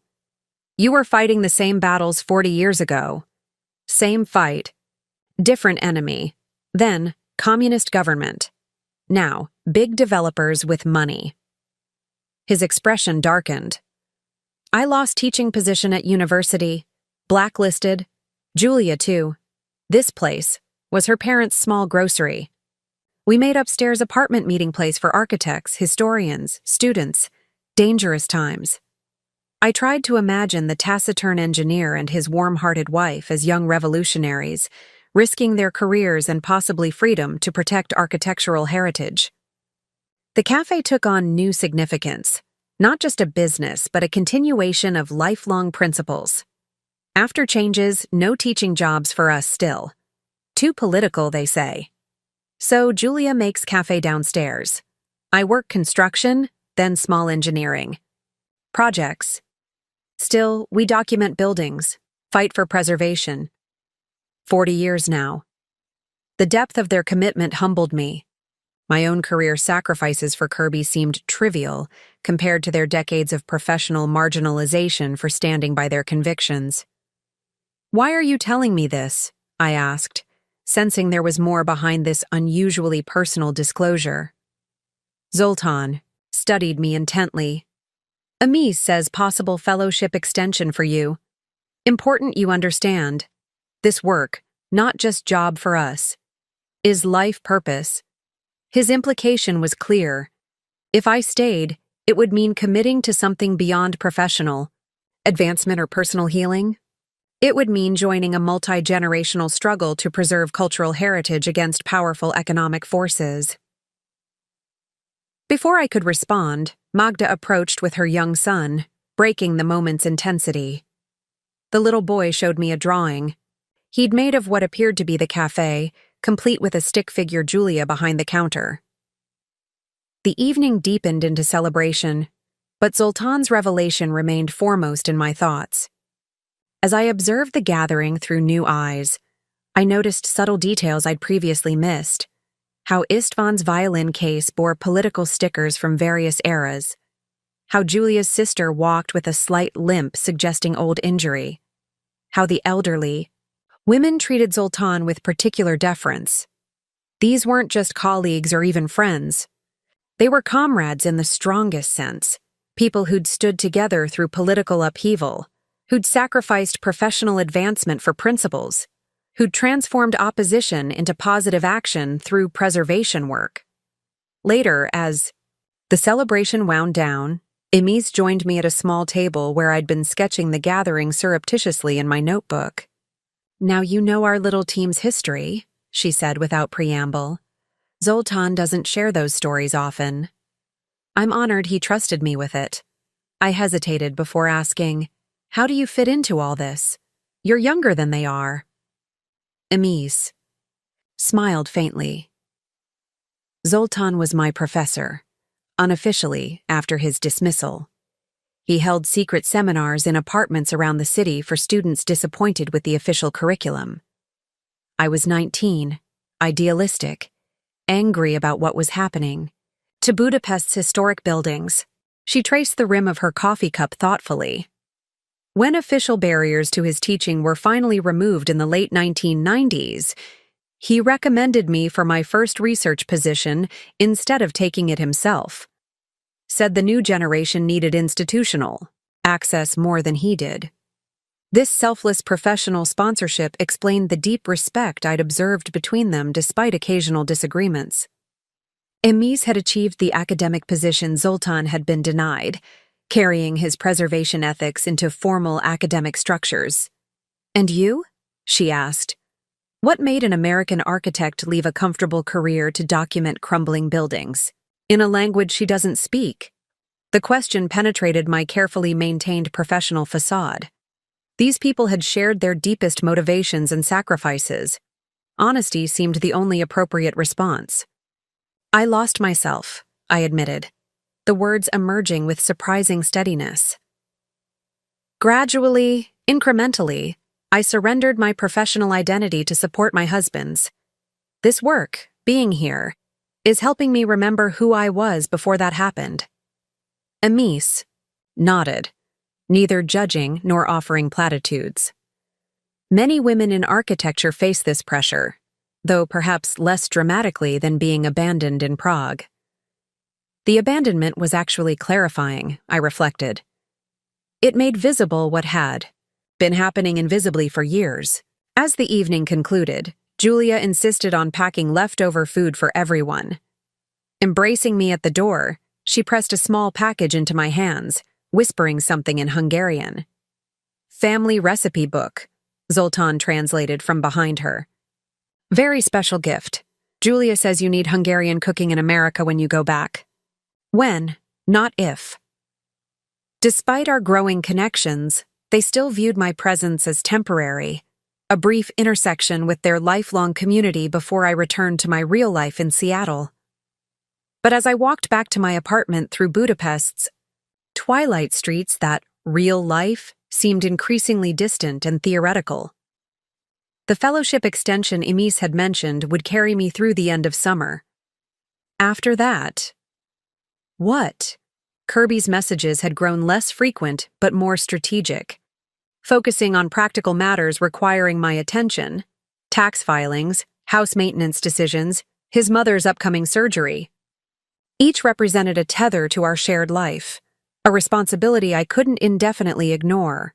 You were fighting the same battles 40 years ago. Same fight. Different enemy. Then, communist government. Now, big developers with money. His expression darkened. I lost teaching position at university, blacklisted. Julia, too. This place was her parents' small grocery. We made upstairs apartment meeting place for architects, historians, students. Dangerous times. I tried to imagine the taciturn engineer and his warm-hearted wife as young revolutionaries, risking their careers and possibly freedom to protect architectural heritage. The cafe took on new significance, not just a business, but a continuation of lifelong principles. After changes, no teaching jobs for us still. Too political, they say. So Julia makes cafe downstairs. I work construction, then small engineering. Projects. Still, we document buildings, fight for preservation. 40 years now. The depth of their commitment humbled me. My own career sacrifices for Kirby seemed trivial compared to their decades of professional marginalization for standing by their convictions. Why are you telling me this? I asked, sensing there was more behind this unusually personal disclosure. Zoltán studied me intently. Amis says possible fellowship extension for you. Important you understand. This work, not just job for us, is life purpose. His implication was clear. If I stayed, it would mean committing to something beyond professional, advancement or personal healing. It would mean joining a multi-generational struggle to preserve cultural heritage against powerful economic forces. Before I could respond, Magda approached with her young son, breaking the moment's intensity. The little boy showed me a drawing. He'd made of what appeared to be the cafe, complete with a stick figure Julia behind the counter. The evening deepened into celebration, but Zoltán's revelation remained foremost in my thoughts. As I observed the gathering through new eyes, I noticed subtle details I'd previously missed. How István's violin case bore political stickers from various eras. How Julia's sister walked with a slight limp suggesting old injury. How the elderly, women treated Zoltán with particular deference. These weren't just colleagues or even friends. They were comrades in the strongest sense, people who'd stood together through political upheaval, who'd sacrificed professional advancement for principles, who'd transformed opposition into positive action through preservation work. Later, as the celebration wound down, Amis joined me at a small table where I'd been sketching the gathering surreptitiously in my notebook. Now you know our little team's history, she said without preamble. Zoltán doesn't share those stories often. I'm honored he trusted me with it. I hesitated before asking, How do you fit into all this? You're younger than they are. Emis smiled faintly. Zoltan was my professor, unofficially after his dismissal. He held secret seminars in apartments around the city for students disappointed with the official curriculum. I was 19, idealistic, angry about what was happening. To Budapest's historic buildings. She traced the rim of her coffee cup thoughtfully. When official barriers to his teaching were finally removed in the late 1990s, he recommended me for my first research position instead of taking it himself. Said the new generation needed institutional access more than he did. This selfless professional sponsorship explained the deep respect I'd observed between them despite occasional disagreements. Emis had achieved the academic position Zoltan had been denied, carrying his preservation ethics into formal academic structures. "And you?" she asked. "What made an American architect leave a comfortable career to document crumbling buildings, in a language she doesn't speak?" The question penetrated my carefully maintained professional facade. These people had shared their deepest motivations and sacrifices. Honesty seemed the only appropriate response. "I lost myself," I admitted, the words emerging with surprising steadiness. "Gradually, incrementally, I surrendered my professional identity to support my husband's. This work, being here, is helping me remember who I was before that happened." Emis nodded, neither judging nor offering platitudes. Many women in architecture face this pressure, though perhaps less dramatically than being abandoned in Prague. The abandonment was actually clarifying, I reflected. It made visible what had been happening invisibly for years. As the evening concluded, Julia insisted on packing leftover food for everyone. Embracing me at the door, she pressed a small package into my hands, whispering something in Hungarian. "Family recipe book," Zoltan translated from behind her. "Very special gift. Julia says you need Hungarian cooking in America when you go back." When, not if. Despite our growing connections, they still viewed my presence as temporary, a brief intersection with their lifelong community before I returned to my real life in Seattle. But as I walked back to my apartment through Budapest's twilight streets, that real life seemed increasingly distant and theoretical. The fellowship extension Emis had mentioned would carry me through the end of summer. After that, what? Kirby's messages had grown less frequent but more strategic, focusing on practical matters requiring my attention: tax filings, house maintenance decisions, his mother's upcoming surgery. Each represented a tether to our shared life, a responsibility I couldn't indefinitely ignore.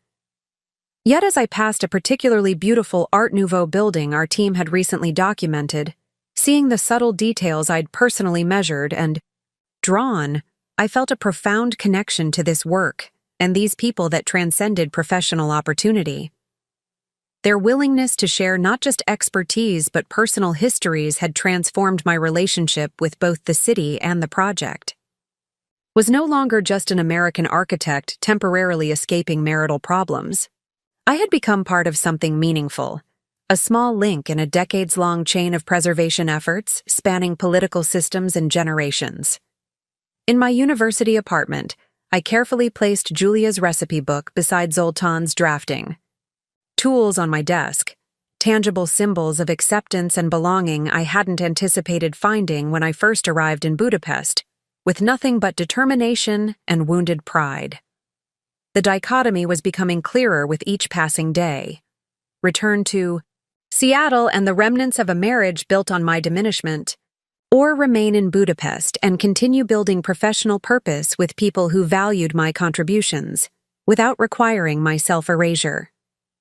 Yet as I passed a particularly beautiful Art Nouveau building our team had recently documented, seeing the subtle details I'd personally measured and drawn, I felt a profound connection to this work and these people that transcended professional opportunity. Their willingness to share not just expertise but personal histories had transformed my relationship with both the city and the project. Was no longer just an American architect temporarily escaping marital problems. I had become part of something meaningful, a small link in a decades-long chain of preservation efforts spanning political systems and generations. In my university apartment, I carefully placed Julia's recipe book beside Zoltan's drafting. Tools on my desk, tangible symbols of acceptance and belonging I hadn't anticipated finding when I first arrived in Budapest, with nothing but determination and wounded pride. The dichotomy was becoming clearer with each passing day. Return to Seattle and the remnants of a marriage built on my diminishment, or remain in Budapest and continue building professional purpose with people who valued my contributions, without requiring my self-erasure.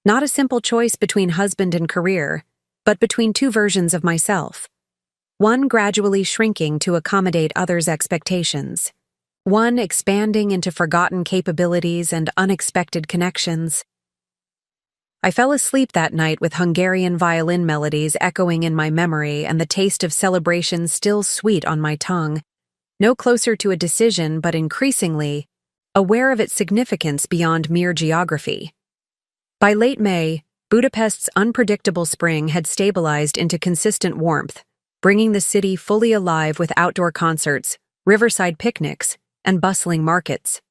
Not a simple choice between husband and career, but between two versions of myself. One gradually shrinking to accommodate others' expectations. One expanding into forgotten capabilities and unexpected connections. I fell asleep that night with Hungarian violin melodies echoing in my memory and the taste of celebration still sweet on my tongue, no closer to a decision but increasingly aware of its significance beyond mere geography. By late May, Budapest's unpredictable spring had stabilized into consistent warmth, bringing the city fully alive with outdoor concerts, riverside picnics, and bustling markets.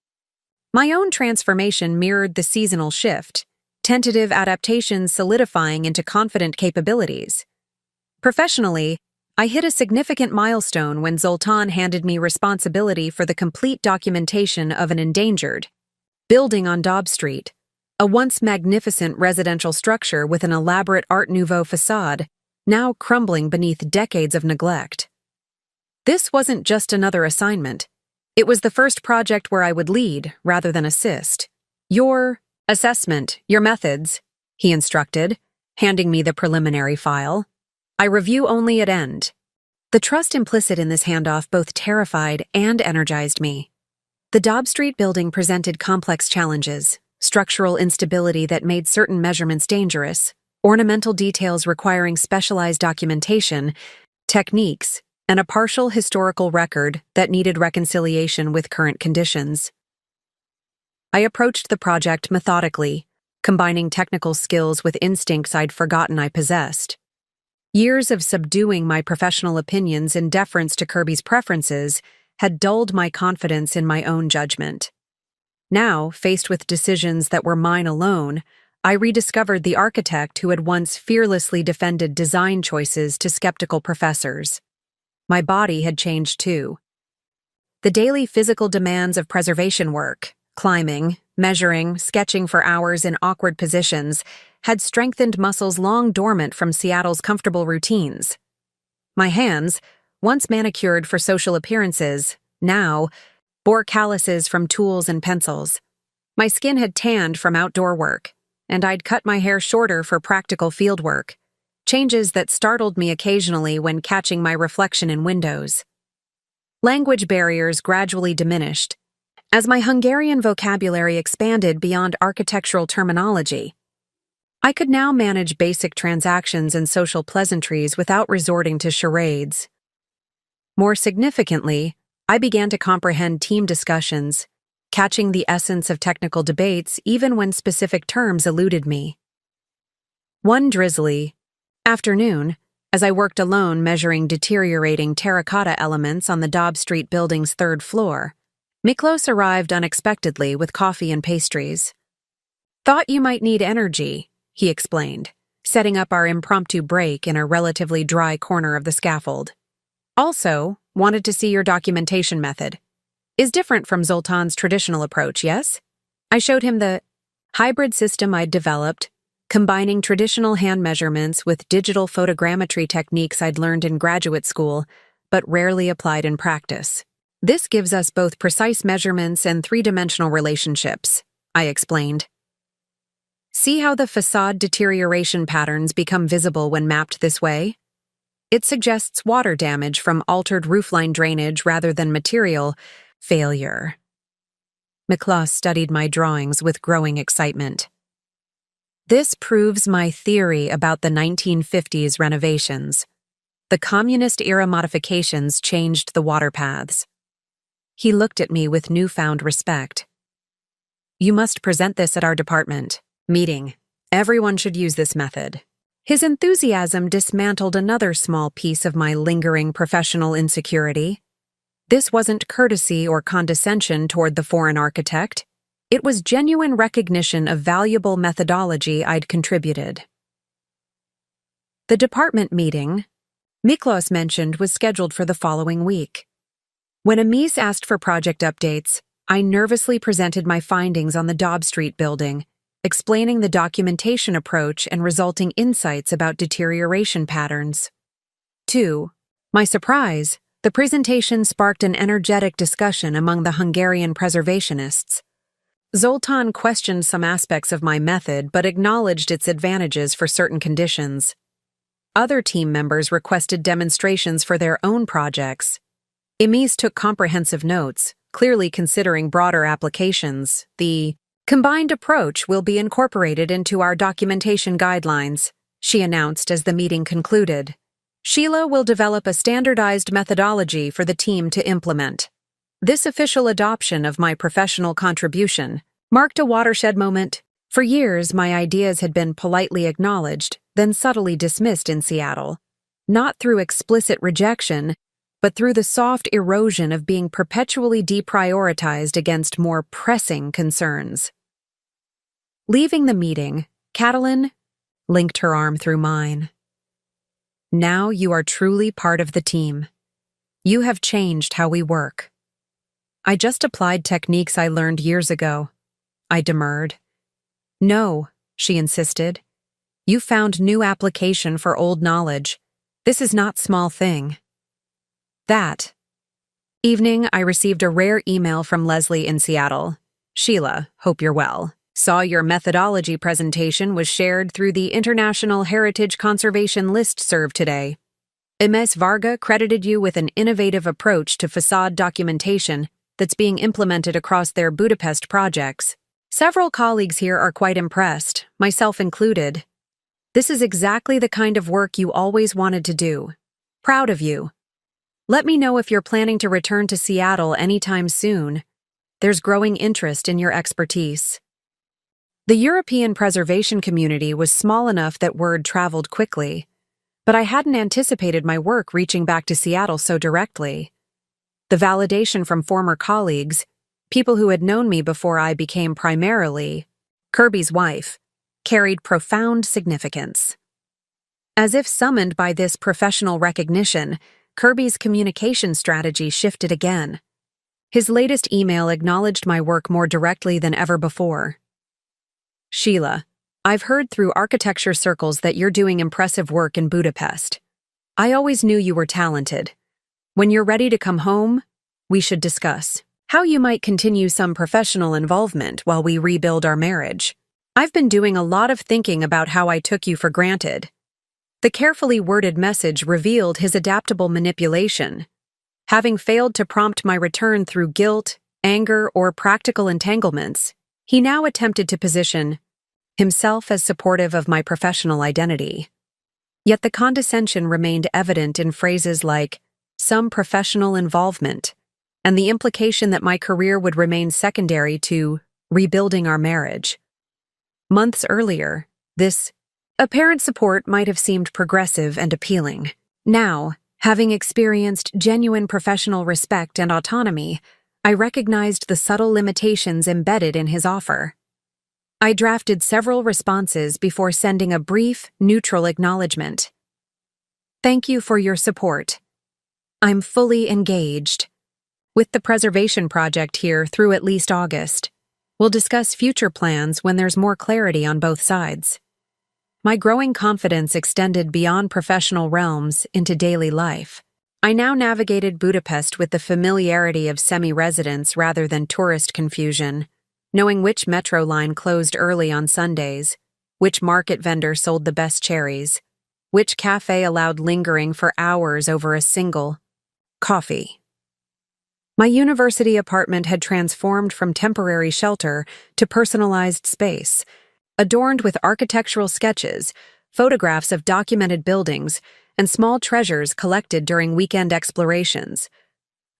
My own transformation mirrored the seasonal shift, tentative adaptations solidifying into confident capabilities. Professionally, I hit a significant milestone when Zoltan handed me responsibility for the complete documentation of an endangered building on Dobb Street, a once magnificent residential structure with an elaborate Art Nouveau facade, now crumbling beneath decades of neglect. This wasn't just another assignment. It was the first project where I would lead rather than assist. Your assessment, your methods, he instructed, handing me the preliminary file. I review only at end. The trust implicit in this handoff both terrified and energized me. The Dobb Street building presented complex challenges, structural instability that made certain measurements dangerous, ornamental details requiring specialized documentation, techniques, and a partial historical record that needed reconciliation with current conditions. I approached the project methodically, combining technical skills with instincts I'd forgotten I possessed. Years of subduing my professional opinions in deference to Kirby's preferences had dulled my confidence in my own judgment. Now, faced with decisions that were mine alone, I rediscovered the architect who had once fearlessly defended design choices to skeptical professors. My body had changed too. The daily physical demands of preservation work, climbing, measuring, sketching for hours in awkward positions, had strengthened muscles long dormant from Seattle's comfortable routines. My hands, once manicured for social appearances, now bore calluses from tools and pencils. My skin had tanned from outdoor work, and I'd cut my hair shorter for practical field work, changes that startled me occasionally when catching my reflection in windows. Language barriers gradually diminished, as my Hungarian vocabulary expanded beyond architectural terminology. I could now manage basic transactions and social pleasantries without resorting to charades. More significantly, I began to comprehend team discussions, catching the essence of technical debates even when specific terms eluded me. One drizzly afternoon, as I worked alone measuring deteriorating terracotta elements on the Dobb Street building's third floor, Miklos arrived unexpectedly with coffee and pastries. "Thought you might need energy," he explained, setting up our impromptu break in a relatively dry corner of the scaffold. "Also, wanted to see your documentation method. Is different from Zoltan's traditional approach, yes?" I showed him the hybrid system I'd developed, combining traditional hand measurements with digital photogrammetry techniques I'd learned in graduate school, but rarely applied in practice. "This gives us both precise measurements and three-dimensional relationships," I explained. "See how the facade deterioration patterns become visible when mapped this way? It suggests water damage from altered roofline drainage rather than material failure." Miklos studied my drawings with growing excitement. "This proves my theory about the 1950s renovations. The communist-era modifications changed the water paths." He looked at me with newfound respect. "You must present this at our department meeting. Everyone should use this method." His enthusiasm dismantled another small piece of my lingering professional insecurity. This wasn't courtesy or condescension toward the foreign architect. It was genuine recognition of valuable methodology I'd contributed. The department meeting Miklos mentioned was scheduled for the following week. When Amis asked for project updates, I nervously presented my findings on the Dobb Street building, explaining the documentation approach and resulting insights about deterioration patterns. To my surprise, the presentation sparked an energetic discussion among the Hungarian preservationists. Zoltan questioned some aspects of my method but acknowledged its advantages for certain conditions. Other team members requested demonstrations for their own projects. Amis took comprehensive notes, clearly considering broader applications. "The combined approach will be incorporated into our documentation guidelines," she announced as the meeting concluded. "Sheila will develop a standardized methodology for the team to implement." This official adoption of my professional contribution marked a watershed moment. For years, my ideas had been politely acknowledged, then subtly dismissed in Seattle, not through explicit rejection, but through the soft erosion of being perpetually deprioritized against more pressing concerns. Leaving the meeting, Catalin linked her arm through mine. Now you are truly part of the team. You have changed how we work. I just applied techniques I learned years ago. I demurred. No, she insisted. You found new application for old knowledge. This is not small thing. That evening, I received a rare email from Leslie in Seattle. Sheila, hope you're well. Saw your methodology presentation was shared through the International Heritage Conservation Listserv today. Ms. Varga credited you with an innovative approach to facade documentation that's being implemented across their Budapest projects. Several colleagues here are quite impressed, myself included. This is exactly the kind of work you always wanted to do. Proud of you. Let me know if you're planning to return to Seattle anytime soon. There's growing interest in your expertise. The European preservation community was small enough that word traveled quickly, but I hadn't anticipated my work reaching back to Seattle so directly. The validation from former colleagues, people who had known me before I became primarily Kirby's wife, carried profound significance. As if summoned by this professional recognition, Kirby's communication strategy shifted again. His latest email acknowledged my work more directly than ever before. Sheila, I've heard through architecture circles that you're doing impressive work in Budapest. I always knew you were talented. When you're ready to come home, we should discuss how you might continue some professional involvement while we rebuild our marriage. I've been doing a lot of thinking about how I took you for granted. The carefully worded message revealed his adaptable manipulation. Having failed to prompt my return through guilt, anger, or practical entanglements, he now attempted to position himself as supportive of my professional identity. Yet the condescension remained evident in phrases like, some professional involvement, and the implication that my career would remain secondary to rebuilding our marriage. Months earlier, this apparent support might have seemed progressive and appealing. Now, having experienced genuine professional respect and autonomy, I recognized the subtle limitations embedded in his offer. I drafted several responses before sending a brief, neutral acknowledgement. Thank you for your support. I'm fully engaged with the preservation project here through at least August. We'll discuss future plans when there's more clarity on both sides. My growing confidence extended beyond professional realms into daily life. I now navigated Budapest with the familiarity of semi-residents rather than tourist confusion, knowing which metro line closed early on Sundays, which market vendor sold the best cherries, which cafe allowed lingering for hours over a single coffee. My university apartment had transformed from temporary shelter to personalized space, adorned with architectural sketches, photographs of documented buildings, and small treasures collected during weekend explorations.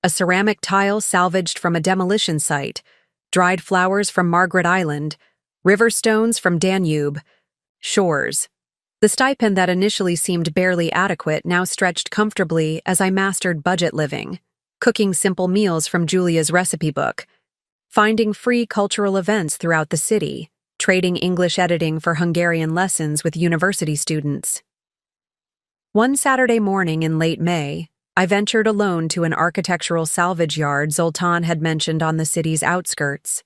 A ceramic tile salvaged from a demolition site, dried flowers from Margaret Island, river stones from Danube, shores. The stipend that initially seemed barely adequate now stretched comfortably as I mastered budget living, cooking simple meals from Julia's recipe book, finding free cultural events throughout the city, trading English editing for Hungarian lessons with university students. One Saturday morning in late May, I ventured alone to an architectural salvage yard Zoltan had mentioned on the city's outskirts.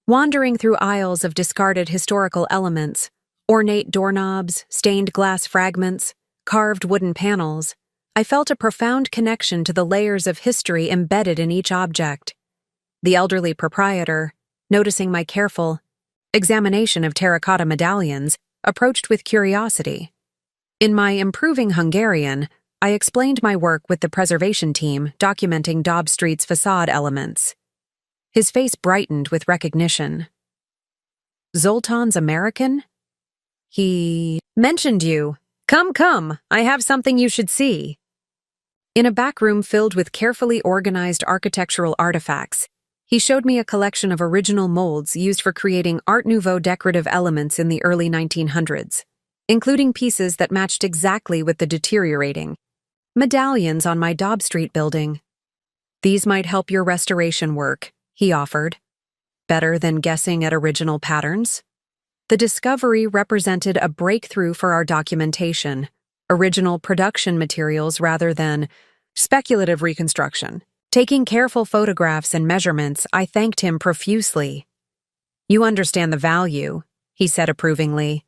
Wandering through aisles of discarded historical elements, ornate doorknobs, stained glass fragments, carved wooden panels, I felt a profound connection to the layers of history embedded in each object. The elderly proprietor, noticing my careful examination of terracotta medallions, approached with curiosity. In my improving Hungarian, I explained my work with the preservation team documenting Dobb Street's facade elements. His face brightened with recognition. Zoltan's American? He mentioned you. Come, I have something you should see. In a back room filled with carefully organized architectural artifacts, he showed me a collection of original molds used for creating Art Nouveau decorative elements in the early 1900s, including pieces that matched exactly with the deteriorating medallions on my Dobb Street building. These might help your restoration work, he offered. Better than guessing at original patterns? The discovery represented a breakthrough for our documentation, original production materials rather than speculative reconstruction. Taking careful photographs and measurements, I thanked him profusely. You understand the value, he said approvingly.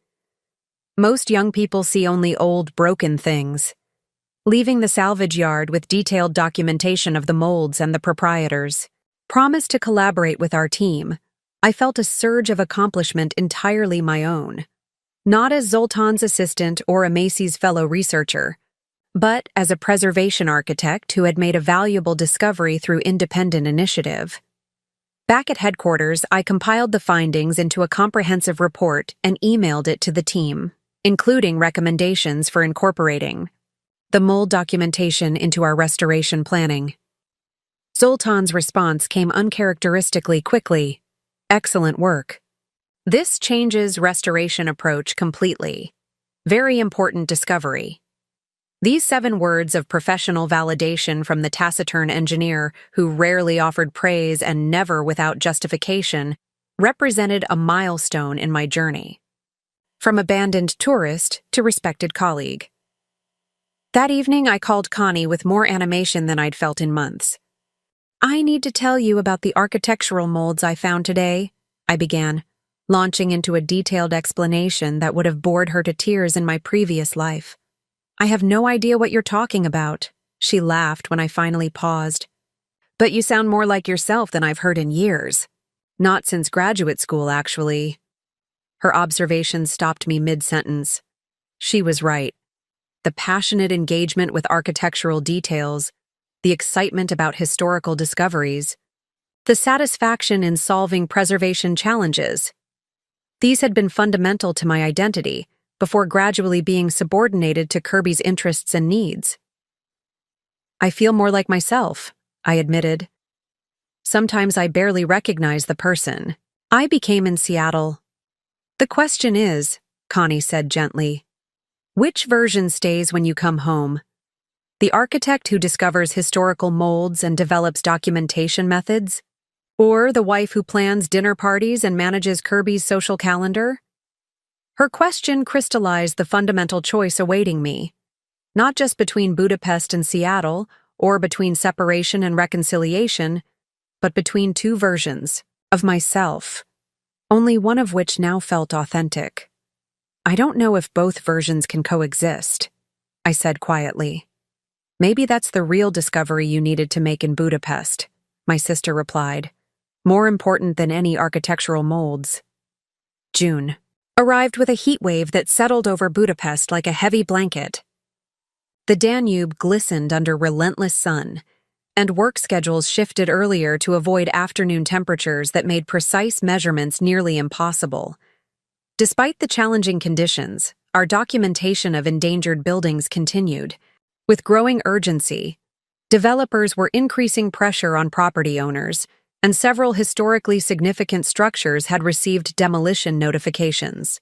Most young people see only old, broken things. Leaving the salvage yard with detailed documentation of the molds and the proprietors, promised to collaborate with our team, I felt a surge of accomplishment entirely my own. Not as Zoltan's assistant or a Macy's fellow researcher, but as a preservation architect who had made a valuable discovery through independent initiative. Back at headquarters, I compiled the findings into a comprehensive report and emailed it to the team, including recommendations for incorporating the mold documentation into our restoration planning. Zoltan's response came uncharacteristically quickly. Excellent work. This changes restoration approach completely. Very important discovery. These 7 words of professional validation from the taciturn engineer who rarely offered praise and never without justification represented a milestone in my journey. From abandoned tourist to respected colleague. That evening, I called Connie with more animation than I'd felt in months. I need to tell you about the architectural molds I found today, I began, launching into a detailed explanation that would have bored her to tears in my previous life. I have no idea what you're talking about, she laughed when I finally paused. But you sound more like yourself than I've heard in years. Not since graduate school, actually. Her observation stopped me mid-sentence. She was right. The passionate engagement with architectural details, the excitement about historical discoveries, the satisfaction in solving preservation challenges. These had been fundamental to my identity, before gradually being subordinated to Kirby's interests and needs. I feel more like myself, I admitted. Sometimes I barely recognize the person I became in Seattle. The question is, Connie said gently, which version stays when you come home? The architect who discovers historical molds and develops documentation methods? Or the wife who plans dinner parties and manages Kirby's social calendar? Her question crystallized the fundamental choice awaiting me, not just between Budapest and Seattle, or between separation and reconciliation, but between 2 versions of myself, only one of which now felt authentic. I don't know if both versions can coexist, I said quietly. Maybe that's the real discovery you needed to make in Budapest, my sister replied, more important than any architectural molds. June arrived with a heat wave that settled over Budapest like a heavy blanket. The Danube glistened under relentless sun, and work schedules shifted earlier to avoid afternoon temperatures that made precise measurements nearly impossible. Despite the challenging conditions, our documentation of endangered buildings continued. With growing urgency, developers were increasing pressure on property owners, and several historically significant structures had received demolition notifications.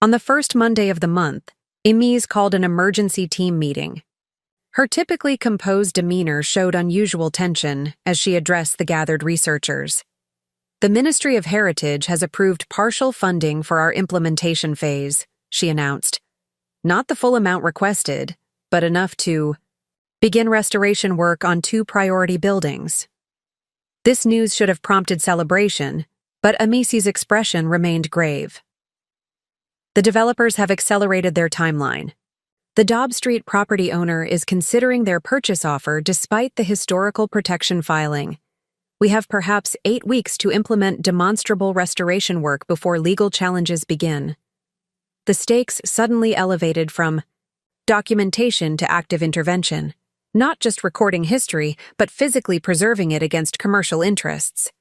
On the first Monday of the month, Emise called an emergency team meeting. Her typically composed demeanor showed unusual tension as she addressed the gathered researchers. The Ministry of Heritage has approved partial funding for our implementation phase, she announced. Not the full amount requested, but enough to begin restoration work on 2 priority buildings. This news should have prompted celebration, but Emise's expression remained grave. The developers have accelerated their timeline. The Dobb Street property owner is considering their purchase offer despite the historical protection filing. We have perhaps 8 weeks to implement demonstrable restoration work before legal challenges begin. The stakes suddenly elevated from documentation to active intervention. Not just recording history, but physically preserving it against commercial interests.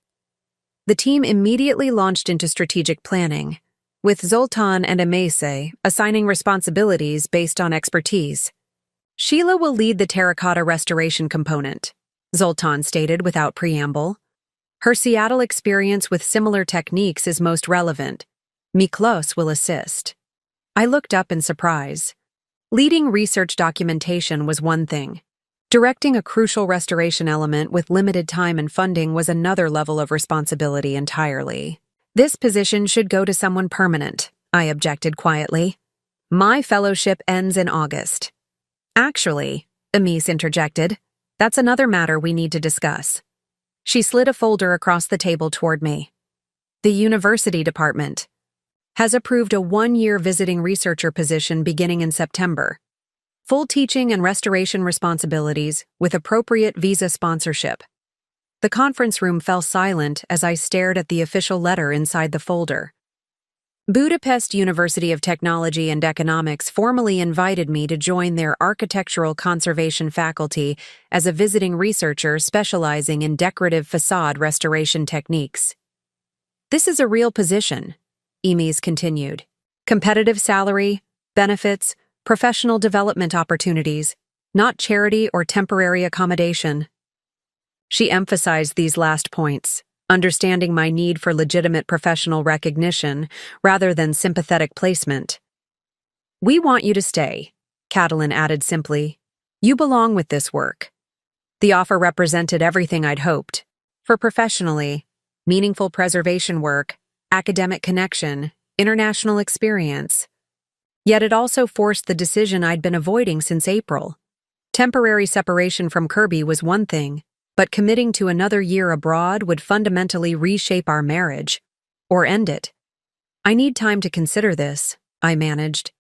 The team immediately launched into strategic planning, with Zoltan and Emise assigning responsibilities based on expertise. Sheila will lead the terracotta restoration component, Zoltan stated without preamble. Her Seattle experience with similar techniques is most relevant. Miklos will assist. I looked up in surprise. Leading research documentation was one thing. Directing a crucial restoration element with limited time and funding was another level of responsibility entirely. This position should go to someone permanent, I objected quietly. My fellowship ends in August. Actually, Amis interjected, that's another matter we need to discuss. She slid a folder across the table toward me. The university department has approved a 1-year visiting researcher position beginning in September. Full teaching and restoration responsibilities with appropriate visa sponsorship. The conference room fell silent as I stared at the official letter inside the folder. Budapest University of Technology and Economics formally invited me to join their architectural conservation faculty as a visiting researcher specializing in decorative facade restoration techniques. This is a real position, Emis continued. Competitive salary, benefits, professional development opportunities, not charity or temporary accommodation. She emphasized these last points, understanding my need for legitimate professional recognition rather than sympathetic placement. We want you to stay, Catalin added simply. You belong with this work. The offer represented everything I'd hoped. For professionally, meaningful preservation work, academic connection, international experience. Yet it also forced the decision I'd been avoiding since April. Temporary separation from Kirby was one thing, but committing to another year abroad would fundamentally reshape our marriage, or end it. I need time to consider this, I managed,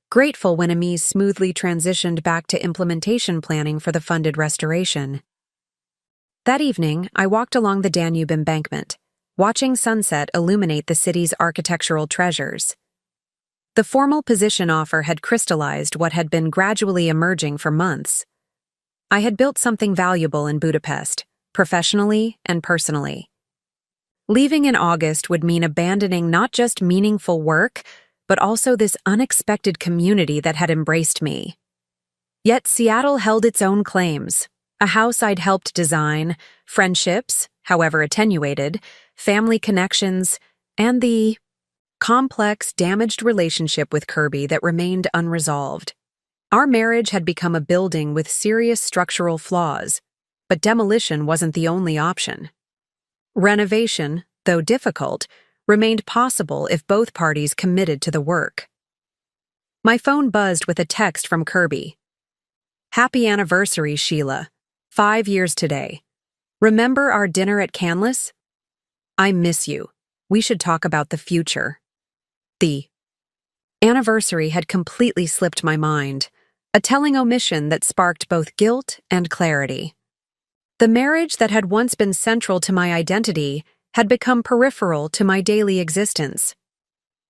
grateful when Amis smoothly transitioned back to implementation planning for the funded restoration. That evening, I walked along the Danube embankment, watching sunset illuminate the city's architectural treasures. The formal position offer had crystallized what had been gradually emerging for months. I had built something valuable in Budapest, professionally and personally. Leaving in August would mean abandoning not just meaningful work, but also this unexpected community that had embraced me. Yet Seattle held its own claims, a house I'd helped design, friendships, however attenuated, family connections, and the complex, damaged relationship with Kirby that remained unresolved. Our marriage had become a building with serious structural flaws, but demolition wasn't the only option. Renovation, though difficult, remained possible if both parties committed to the work. My phone buzzed with a text from Kirby. Happy anniversary, Sheila. 5 years today. Remember our dinner at Canlis? I miss you. We should talk about the future. The anniversary had completely slipped my mind, a telling omission that sparked both guilt and clarity. The marriage that had once been central to my identity had become peripheral to my daily existence.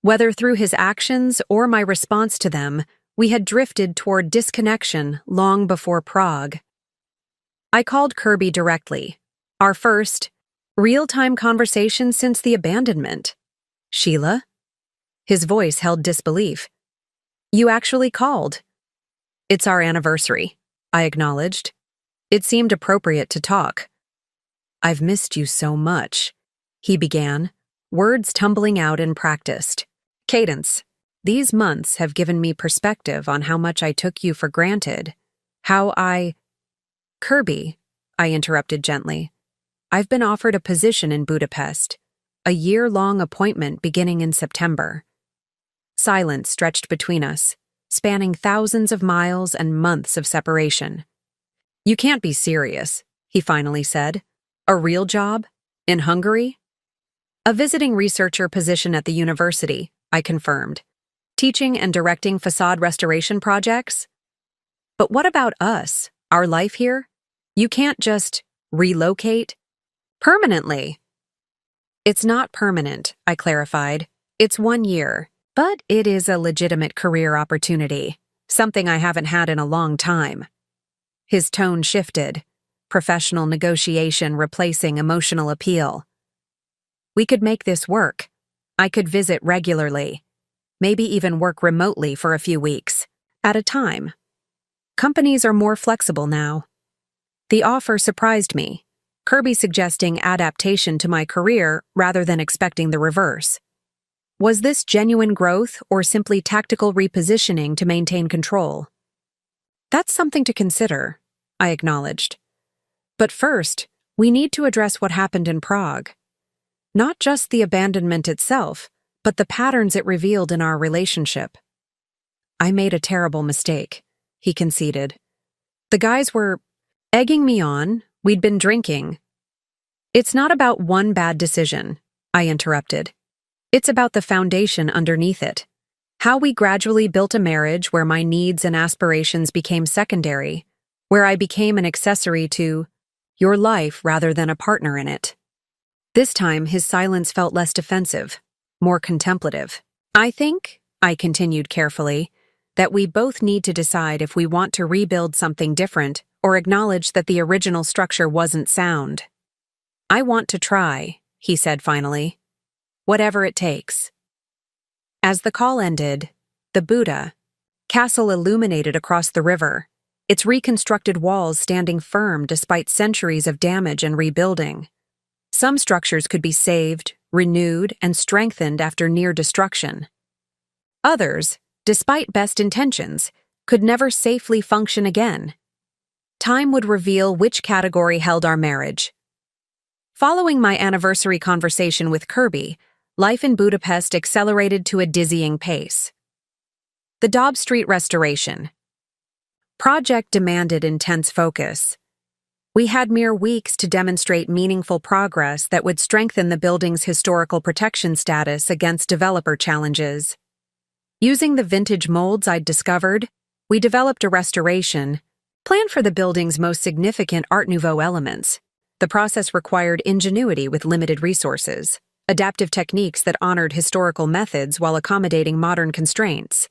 Whether through his actions or my response to them, we had drifted toward disconnection long before Prague. I called Kirby directly, our first, real-time conversation since the abandonment. Sheila? His voice held disbelief. You actually called. It's our anniversary, I acknowledged. It seemed appropriate to talk. I've missed you so much, he began, words tumbling out in practiced cadence. These months have given me perspective on how much I took you for granted, Kirby, I interrupted gently. I've been offered a position in Budapest, a year-long appointment beginning in September. Silence stretched between us, spanning thousands of miles and months of separation. You can't be serious, he finally said. A real job? In Hungary? A visiting researcher position at the university, I confirmed. Teaching and directing facade restoration projects? But what about us, our life here? You can't just relocate? Permanently. It's not permanent, I clarified. It's 1 year. But it is a legitimate career opportunity, something I haven't had in a long time. His tone shifted, professional negotiation replacing emotional appeal. We could make this work. I could visit regularly, maybe even work remotely for a few weeks, at a time. Companies are more flexible now. The offer surprised me, Kirby suggesting adaptation to my career rather than expecting the reverse. Was this genuine growth or simply tactical repositioning to maintain control? That's something to consider, I acknowledged. But first, we need to address what happened in Prague. Not just the abandonment itself, but the patterns it revealed in our relationship. I made a terrible mistake, he conceded. The guys were egging me on, we'd been drinking. It's not about one bad decision, I interrupted. It's about the foundation underneath it. How we gradually built a marriage where my needs and aspirations became secondary, where I became an accessory to your life rather than a partner in it. This time, his silence felt less defensive, more contemplative. I think, I continued carefully, that we both need to decide if we want to rebuild something different or acknowledge that the original structure wasn't sound. I want to try, he said finally. Whatever it takes. As the call ended, the Buda castle illuminated across the river, its reconstructed walls standing firm despite centuries of damage and rebuilding. Some structures could be saved, renewed, and strengthened after near destruction. Others, despite best intentions, could never safely function again. Time would reveal which category held our marriage. Following my anniversary conversation with Kirby, life in Budapest accelerated to a dizzying pace. The Dobb Street restoration project demanded intense focus. We had mere weeks to demonstrate meaningful progress that would strengthen the building's historical protection status against developer challenges. Using the vintage molds I'd discovered, we developed a restoration plan for the building's most significant Art Nouveau elements. The process required ingenuity with limited resources, adaptive techniques that honored historical methods while accommodating modern constraints.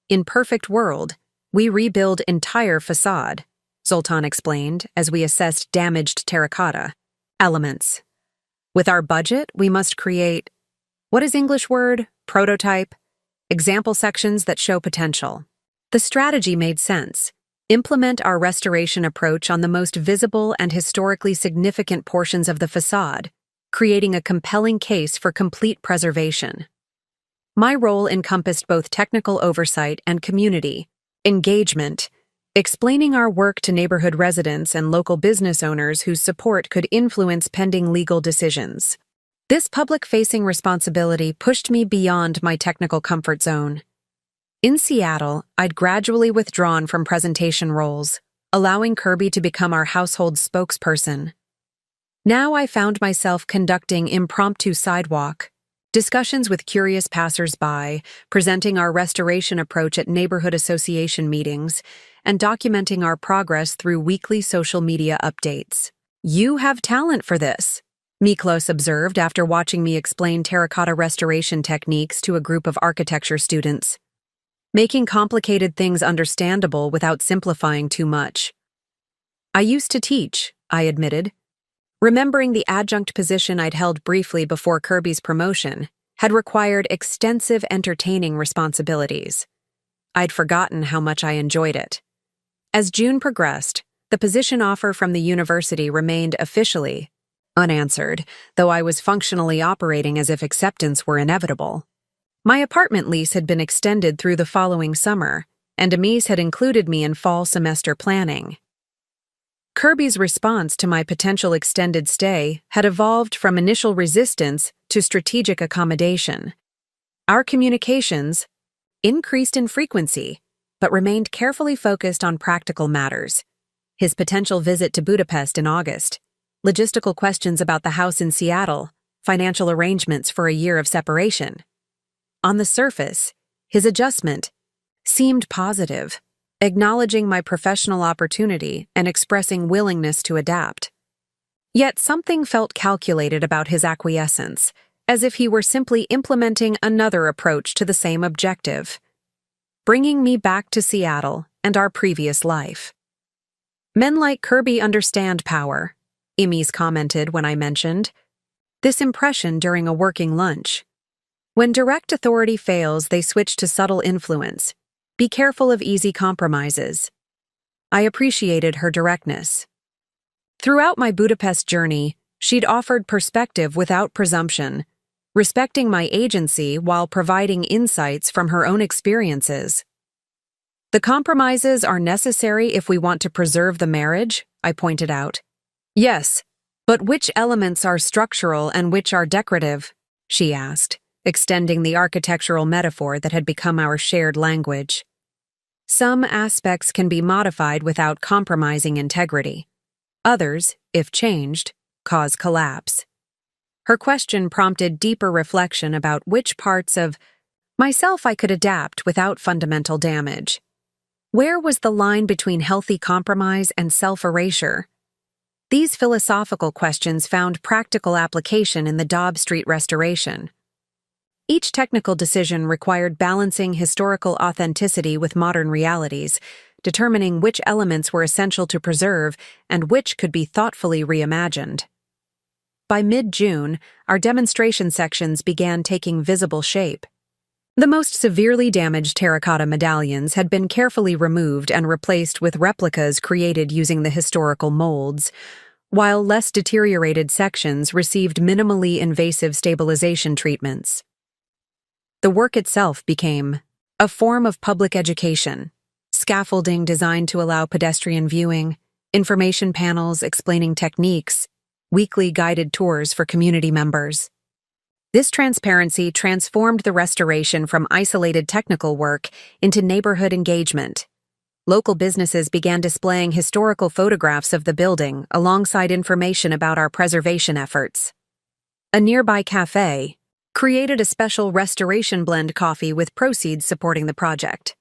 In perfect world, we rebuild entire facade, Zoltan explained as we assessed damaged terracotta elements. With our budget, we must create, what is English word? Prototype? Example sections that show potential. The strategy made sense. Implement our restoration approach on the most visible and historically significant portions of the facade, creating a compelling case for complete preservation. My role encompassed both technical oversight and community engagement, explaining our work to neighborhood residents and local business owners whose support could influence pending legal decisions. This public-facing responsibility pushed me beyond my technical comfort zone. In Seattle, I'd gradually withdrawn from presentation roles, allowing Kirby to become our household spokesperson. Now I found myself conducting impromptu sidewalk discussions with curious passers-by, presenting our restoration approach at neighborhood association meetings, and documenting our progress through weekly social media updates. You have talent for this, Miklos observed after watching me explain terracotta restoration techniques to a group of architecture students. Making complicated things understandable without simplifying too much. I used to teach, I admitted. Remembering the adjunct position I'd held briefly before Kirby's promotion had required extensive entertaining responsibilities. I'd forgotten how much I enjoyed it. As June progressed, the position offer from the university remained officially unanswered, though I was functionally operating as if acceptance were inevitable. My apartment lease had been extended through the following summer, and Amis had included me in fall semester planning. Kirby's response to my potential extended stay had evolved from initial resistance to strategic accommodation. Our communications increased in frequency, but remained carefully focused on practical matters. His potential visit to Budapest in August, logistical questions about the house in Seattle, financial arrangements for a year of separation. On the surface, his adjustment seemed positive, acknowledging my professional opportunity and expressing willingness to adapt. Yet something felt calculated about his acquiescence, as if he were simply implementing another approach to the same objective, bringing me back to Seattle and our previous life. Men like Kirby understand power, Amis commented when I mentioned this impression during a working lunch. When direct authority fails, they switch to subtle influence. Be careful of easy compromises. I appreciated her directness. Throughout my Budapest journey, she'd offered perspective without presumption, respecting my agency while providing insights from her own experiences. The compromises are necessary if we want to preserve the marriage, I pointed out. Yes, but which elements are structural and which are decorative? She asked, extending the architectural metaphor that had become our shared language. Some aspects can be modified without compromising integrity. Others, if changed, cause collapse. Her question prompted deeper reflection about which parts of myself I could adapt without fundamental damage. Where was the line between healthy compromise and self-erasure? These philosophical questions found practical application in the Dobb Street restoration. Each technical decision required balancing historical authenticity with modern realities, determining which elements were essential to preserve and which could be thoughtfully reimagined. By mid-June, our demonstration sections began taking visible shape. The most severely damaged terracotta medallions had been carefully removed and replaced with replicas created using the historical molds, while less deteriorated sections received minimally invasive stabilization treatments. The work itself became a form of public education. Scaffolding designed to allow pedestrian viewing, information panels explaining techniques, weekly guided tours for community members. This transparency transformed the restoration from isolated technical work into neighborhood engagement. Local businesses began displaying historical photographs of the building alongside information about our preservation efforts. A nearby cafe created a special restoration blend coffee with proceeds supporting the project.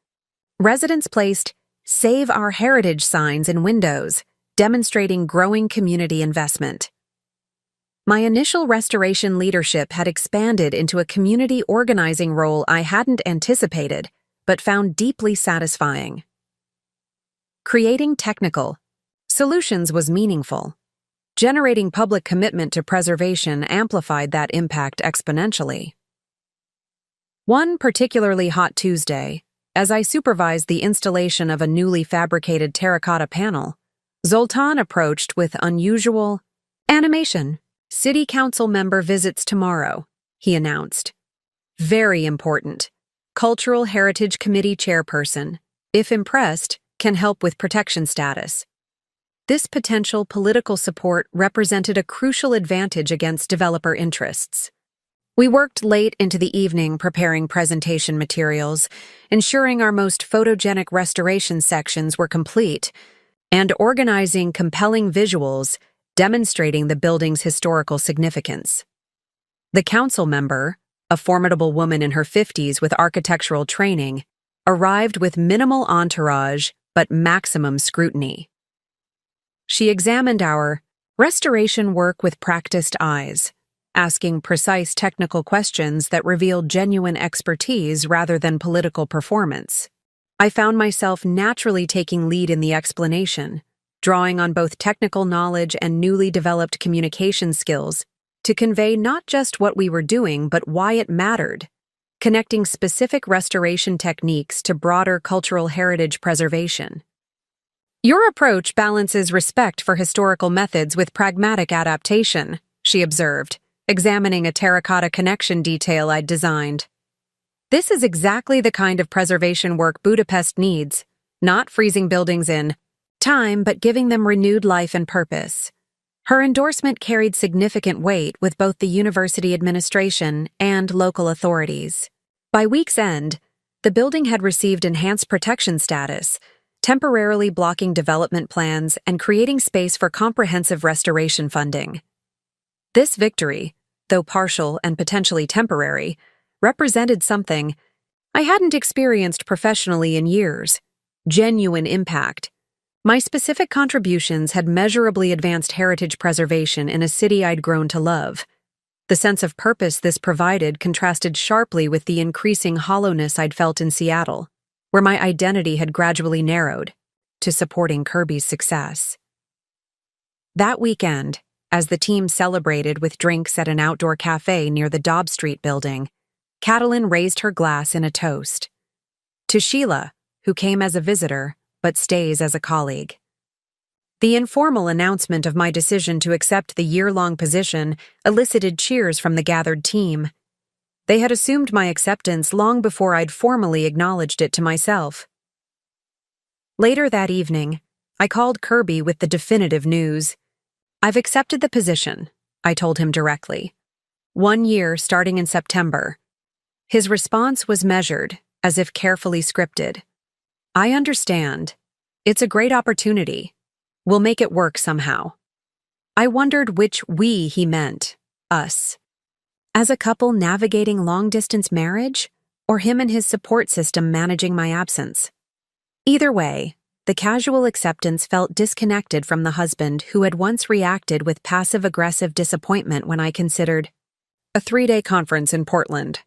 Residents placed "Save Our Heritage" signs in windows, demonstrating growing community investment. My initial restoration leadership had expanded into a community organizing role I hadn't anticipated, but found deeply satisfying. Creating technical solutions was meaningful. Generating public commitment to preservation amplified that impact exponentially. One particularly hot Tuesday, as I supervised the installation of a newly fabricated terracotta panel, Zoltan approached with unusual animation. "City Council member visits tomorrow," he announced. "Very important. Cultural Heritage Committee chairperson, if impressed, can help with protection status." This potential political support represented a crucial advantage against developer interests. We worked late into the evening preparing presentation materials, ensuring our most photogenic restoration sections were complete, and organizing compelling visuals demonstrating the building's historical significance. The council member, a formidable woman in her 50s with architectural training, arrived with minimal entourage but maximum scrutiny. She examined our restoration work with practiced eyes, asking precise technical questions that revealed genuine expertise rather than political performance. I found myself naturally taking lead in the explanation, drawing on both technical knowledge and newly developed communication skills to convey not just what we were doing but why it mattered, connecting specific restoration techniques to broader cultural heritage preservation. "Your approach balances respect for historical methods with pragmatic adaptation," she observed, examining a terracotta connection detail I'd designed. "This is exactly the kind of preservation work Budapest needs, not freezing buildings in time but giving them renewed life and purpose." Her endorsement carried significant weight with both the university administration and local authorities. By week's end, the building had received enhanced protection status, temporarily blocking development plans and creating space for comprehensive restoration funding. This victory, though partial and potentially temporary, represented something I hadn't experienced professionally in years: genuine impact. My specific contributions had measurably advanced heritage preservation in a city I'd grown to love. The sense of purpose this provided contrasted sharply with the increasing hollowness I'd felt in Seattle, where my identity had gradually narrowed to supporting Kirby's success. That weekend, as the team celebrated with drinks at an outdoor cafe near the Dobb Street building, Catalin raised her glass in a toast. To Sheila, who came as a visitor, but stays as a colleague. The informal announcement of my decision to accept the year-long position elicited cheers from the gathered team. They had assumed my acceptance long before I'd formally acknowledged it to myself. Later that evening, I called Kirby with the definitive news. "I've accepted the position," I told him directly. 1 year starting in September. His response was measured, as if carefully scripted. "I understand. It's a great opportunity. We'll make it work somehow." I wondered which we he meant, us. As a couple navigating long-distance marriage, or him and his support system managing my absence. Either way, the casual acceptance felt disconnected from the husband who had once reacted with passive-aggressive disappointment when I considered a 3-day conference in Portland.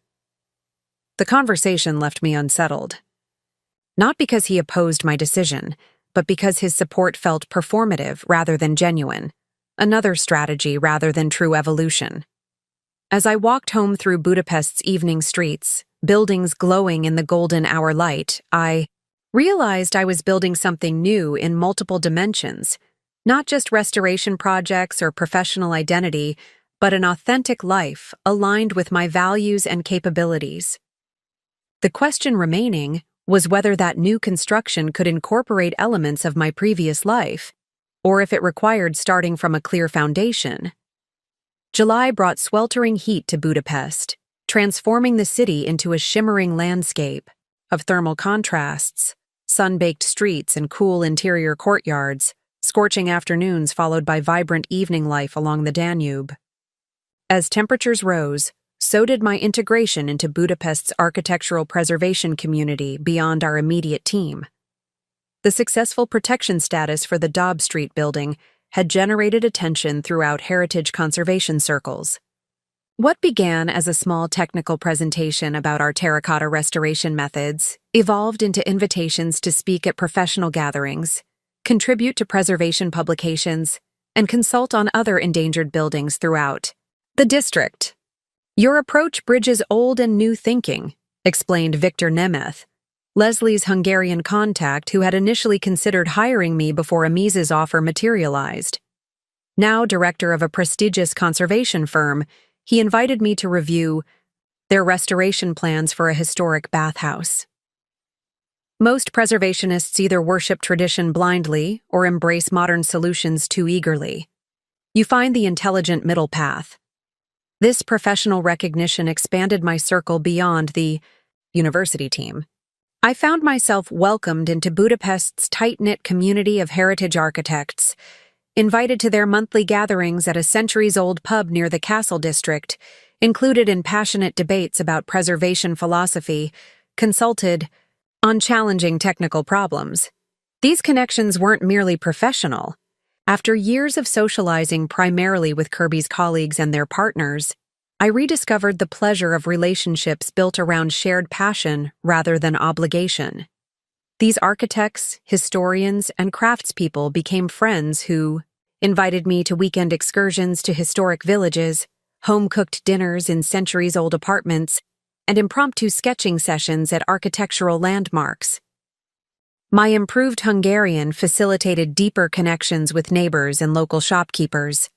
The conversation left me unsettled. Not because he opposed my decision, but because his support felt performative rather than genuine, another strategy rather than true evolution. As I walked home through Budapest's evening streets, buildings glowing in the golden hour light, I realized I was building something new in multiple dimensions, not just restoration projects or professional identity, but an authentic life aligned with my values and capabilities. The question remaining was whether that new construction could incorporate elements of my previous life, or if it required starting from a clear foundation. July brought sweltering heat to Budapest, transforming the city into a shimmering landscape of thermal contrasts, sun-baked streets and cool interior courtyards, scorching afternoons followed by vibrant evening life along the Danube. As temperatures rose, so did my integration into Budapest's architectural preservation community beyond our immediate team. The successful protection status for the Dobb Street building had generated attention throughout heritage conservation circles. What began as a small technical presentation about our terracotta restoration methods evolved into invitations to speak at professional gatherings, contribute to preservation publications, and consult on other endangered buildings throughout the district. "Your approach bridges old and new thinking," explained Victor Nemeth, Leslie's Hungarian contact who had initially considered hiring me before Amiza's offer materialized. Now director of a prestigious conservation firm, he invited me to review their restoration plans for a historic bathhouse. Most preservationists either worship tradition blindly or embrace modern solutions too eagerly. You find the intelligent middle path. This professional recognition expanded my circle beyond the university team. I found myself welcomed into Budapest's tight-knit community of heritage architects, invited to their monthly gatherings at a centuries-old pub near the Castle District, included in passionate debates about preservation philosophy, consulted on challenging technical problems. These connections weren't merely professional. After years of socializing primarily with Kirby's colleagues and their partners, I rediscovered the pleasure of relationships built around shared passion rather than obligation. These architects, historians, and craftspeople became friends who invited me to weekend excursions to historic villages, home-cooked dinners in centuries-old apartments, and impromptu sketching sessions at architectural landmarks. My improved Hungarian facilitated deeper connections with neighbors and local shopkeepers.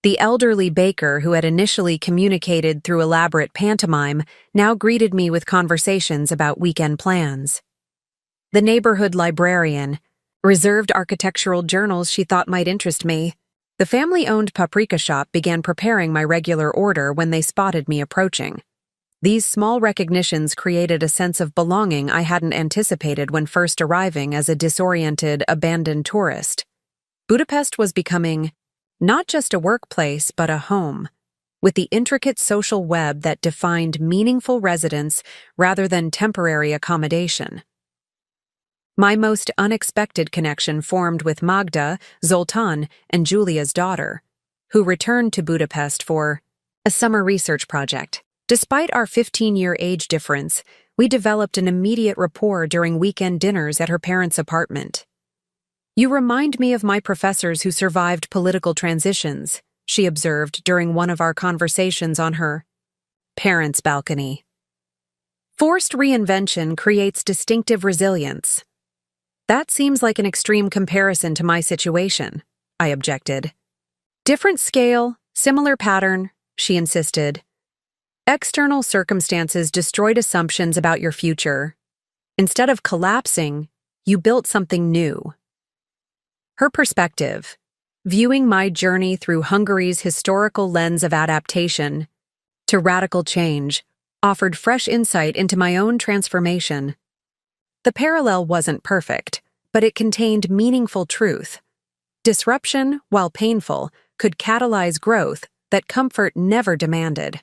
The elderly baker who had initially communicated through elaborate pantomime now greeted me with conversations about weekend plans. The neighborhood librarian reserved architectural journals she thought might interest me. The family-owned paprika shop began preparing my regular order when they spotted me approaching. These small recognitions created a sense of belonging I hadn't anticipated when first arriving as a disoriented, abandoned tourist. Budapest was becoming not just a workplace, but a home, with the intricate social web that defined meaningful residence rather than temporary accommodation. My most unexpected connection formed with Magda, Zoltan, and Julia's daughter, who returned to Budapest for a summer research project. Despite our 15-year age difference, we developed an immediate rapport during weekend dinners at her parents' apartment. "You remind me of my professors who survived political transitions," she observed during one of our conversations on her parents' balcony. "Forced reinvention creates distinctive resilience." That seems like an extreme comparison to my situation, I objected. Different scale, similar pattern, she insisted. External circumstances destroyed assumptions about your future. Instead of collapsing, you built something new. Her perspective, viewing my journey through Hungary's historical lens of adaptation to radical change, offered fresh insight into my own transformation. The parallel wasn't perfect, but it contained meaningful truth. Disruption, while painful, could catalyze growth that comfort never demanded.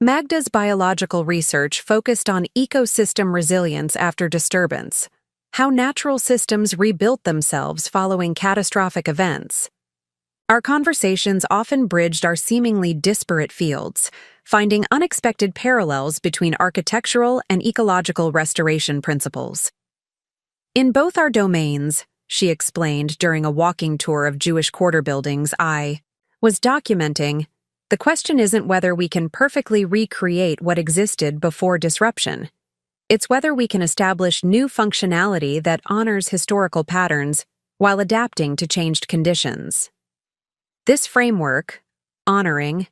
Magda's biological research focused on ecosystem resilience after disturbance, how natural systems rebuilt themselves following catastrophic events. Our conversations often bridged our seemingly disparate fields, finding unexpected parallels between architectural and ecological restoration principles. In both our domains, she explained during a walking tour of Jewish quarter buildings I was documenting, the question isn't whether we can perfectly recreate what existed before disruption. It's whether we can establish new functionality that honors historical patterns while adapting to changed conditions. This framework, honoring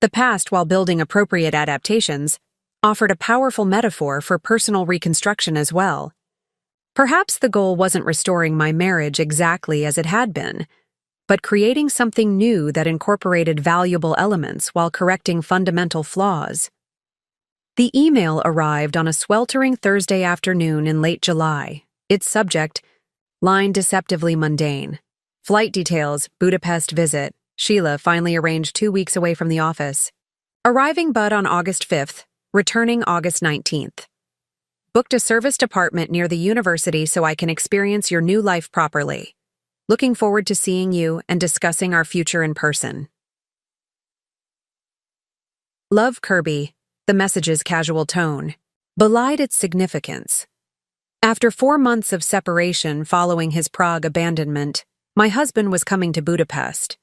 the past while building appropriate adaptations, offered a powerful metaphor for personal reconstruction as well. Perhaps the goal wasn't restoring my marriage exactly as it had been, but creating something new that incorporated valuable elements while correcting fundamental flaws. The email arrived on a sweltering Thursday afternoon in late July. Its subject, line deceptively mundane. Flight details, Budapest visit. Sheila finally arranged 2 weeks away from the office. Arriving Bud on August 5th, returning August 19th. Booked a serviced apartment near the university so I can experience your new life properly. Looking forward to seeing you and discussing our future in person. Love, Kirby. The message's casual tone belied its significance. After 4 months of separation following his Prague abandonment, my husband was coming to Budapest.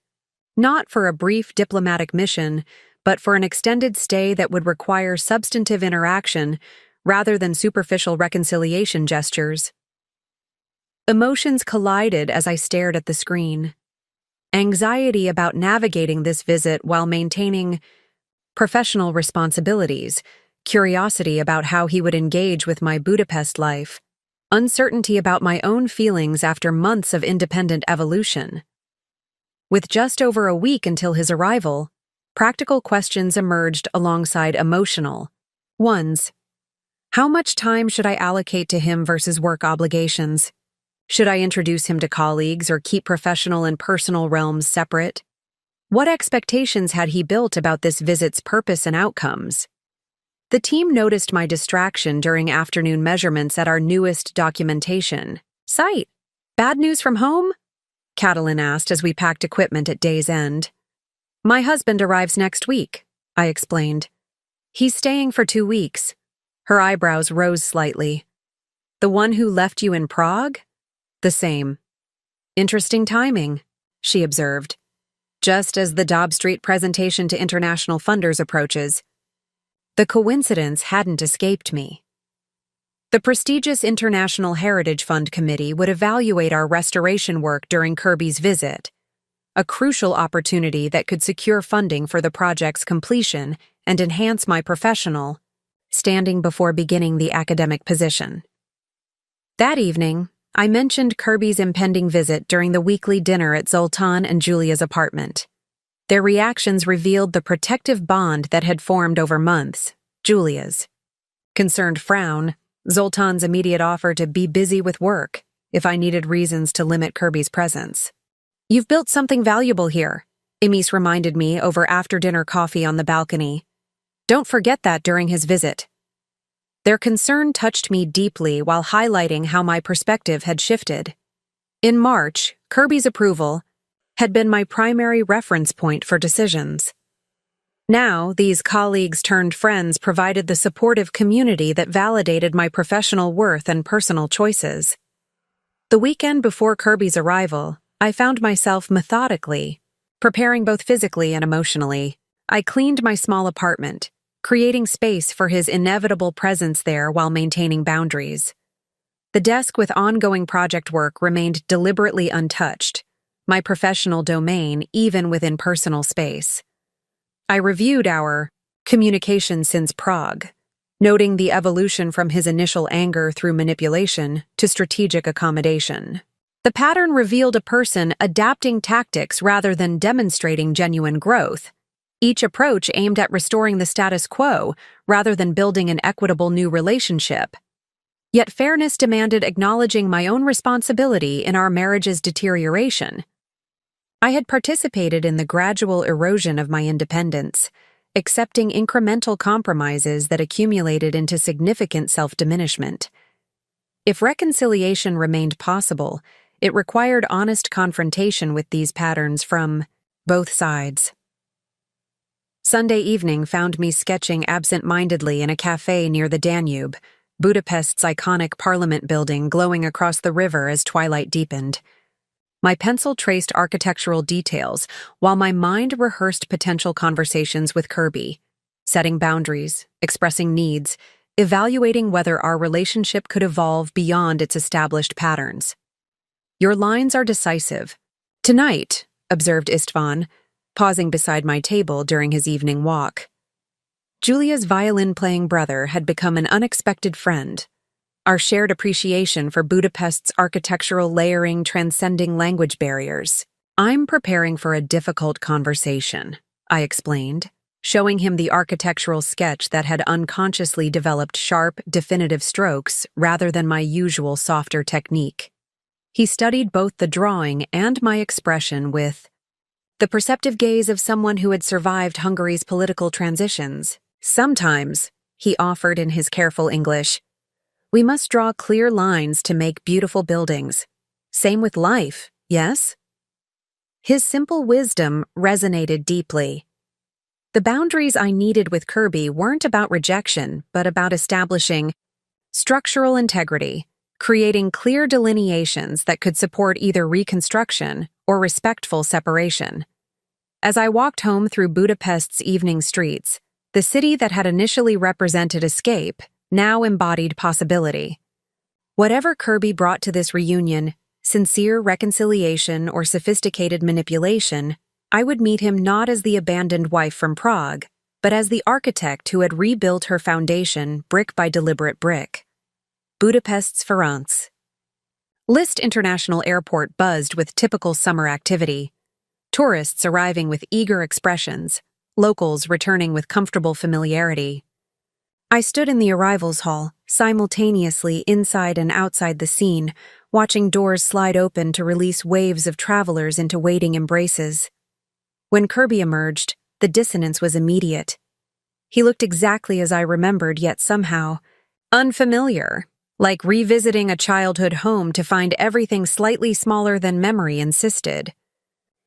Not for a brief diplomatic mission, but for an extended stay that would require substantive interaction rather than superficial reconciliation gestures. Emotions collided as I stared at the screen. Anxiety about navigating this visit while maintaining professional responsibilities, curiosity about how he would engage with my Budapest life, uncertainty about my own feelings after months of independent evolution. With just over a week until his arrival, practical questions emerged alongside emotional ones. How much time should I allocate to him versus work obligations? Should I introduce him to colleagues or keep professional and personal realms separate? What expectations had he built about this visit's purpose and outcomes? The team noticed my distraction during afternoon measurements at our newest documentation site. Bad news from home? Catalin asked as we packed equipment at day's end. My husband arrives next week, I explained. He's staying for 2 weeks. Her eyebrows rose slightly. The one who left you in Prague? The same. Interesting timing, she observed. Just as the Dobb Street presentation to international funders approaches. The coincidence hadn't escaped me. The prestigious International Heritage Fund Committee would evaluate our restoration work during Kirby's visit, a crucial opportunity that could secure funding for the project's completion and enhance my professional standing before beginning the academic position. That evening, I mentioned Kirby's impending visit during the weekly dinner at Zoltan and Julia's apartment. Their reactions revealed the protective bond that had formed over months, Julia's concerned frown, Zoltan's immediate offer to be busy with work if I needed reasons to limit Kirby's presence. You've built something valuable here, Emis reminded me over after-dinner coffee on the balcony. Don't forget that during his visit. Their concern touched me deeply while highlighting how my perspective had shifted. In March, Kirby's approval had been my primary reference point for decisions. Now, these colleagues-turned-friends provided the supportive community that validated my professional worth and personal choices. The weekend before Kirby's arrival, I found myself methodically preparing both physically and emotionally. I cleaned my small apartment, creating space for his inevitable presence there while maintaining boundaries. The desk with ongoing project work remained deliberately untouched, my professional domain even within personal space. I reviewed our communication since Prague, noting the evolution from his initial anger through manipulation to strategic accommodation. The pattern revealed a person adapting tactics rather than demonstrating genuine growth. Each approach aimed at restoring the status quo rather than building an equitable new relationship. Yet fairness demanded acknowledging my own responsibility in our marriage's deterioration. I had participated in the gradual erosion of my independence, accepting incremental compromises that accumulated into significant self-diminishment. If reconciliation remained possible, it required honest confrontation with these patterns from both sides. Sunday evening found me sketching absent-mindedly in a cafe near the Danube, Budapest's iconic parliament building glowing across the river as twilight deepened. My pencil traced architectural details while my mind rehearsed potential conversations with Kirby, setting boundaries, expressing needs, evaluating whether our relationship could evolve beyond its established patterns. Your lines are decisive. Tonight, observed Istvan, pausing beside my table during his evening walk. Julia's violin-playing brother had become an unexpected friend, our shared appreciation for Budapest's architectural layering transcending language barriers. I'm preparing for a difficult conversation, I explained, showing him the architectural sketch that had unconsciously developed sharp, definitive strokes rather than my usual softer technique. He studied both the drawing and my expression with the perceptive gaze of someone who had survived Hungary's political transitions. Sometimes, he offered in his careful English, we must draw clear lines to make beautiful buildings. Same with life, yes? His simple wisdom resonated deeply. The boundaries I needed with Kirby weren't about rejection, but about establishing structural integrity, creating clear delineations that could support either reconstruction or respectful separation. As I walked home through Budapest's evening streets, the city that had initially represented escape now embodied possibility. Whatever Kirby brought to this reunion, sincere reconciliation or sophisticated manipulation, I would meet him not as the abandoned wife from Prague, but as the architect who had rebuilt her foundation brick by deliberate brick. Budapest's Ferenc. Liszt International Airport buzzed with typical summer activity. Tourists arriving with eager expressions, locals returning with comfortable familiarity. I stood in the arrivals hall, simultaneously inside and outside the scene, watching doors slide open to release waves of travelers into waiting embraces. When Kirby emerged, the dissonance was immediate. He looked exactly as I remembered, yet somehow unfamiliar, like revisiting a childhood home to find everything slightly smaller than memory insisted.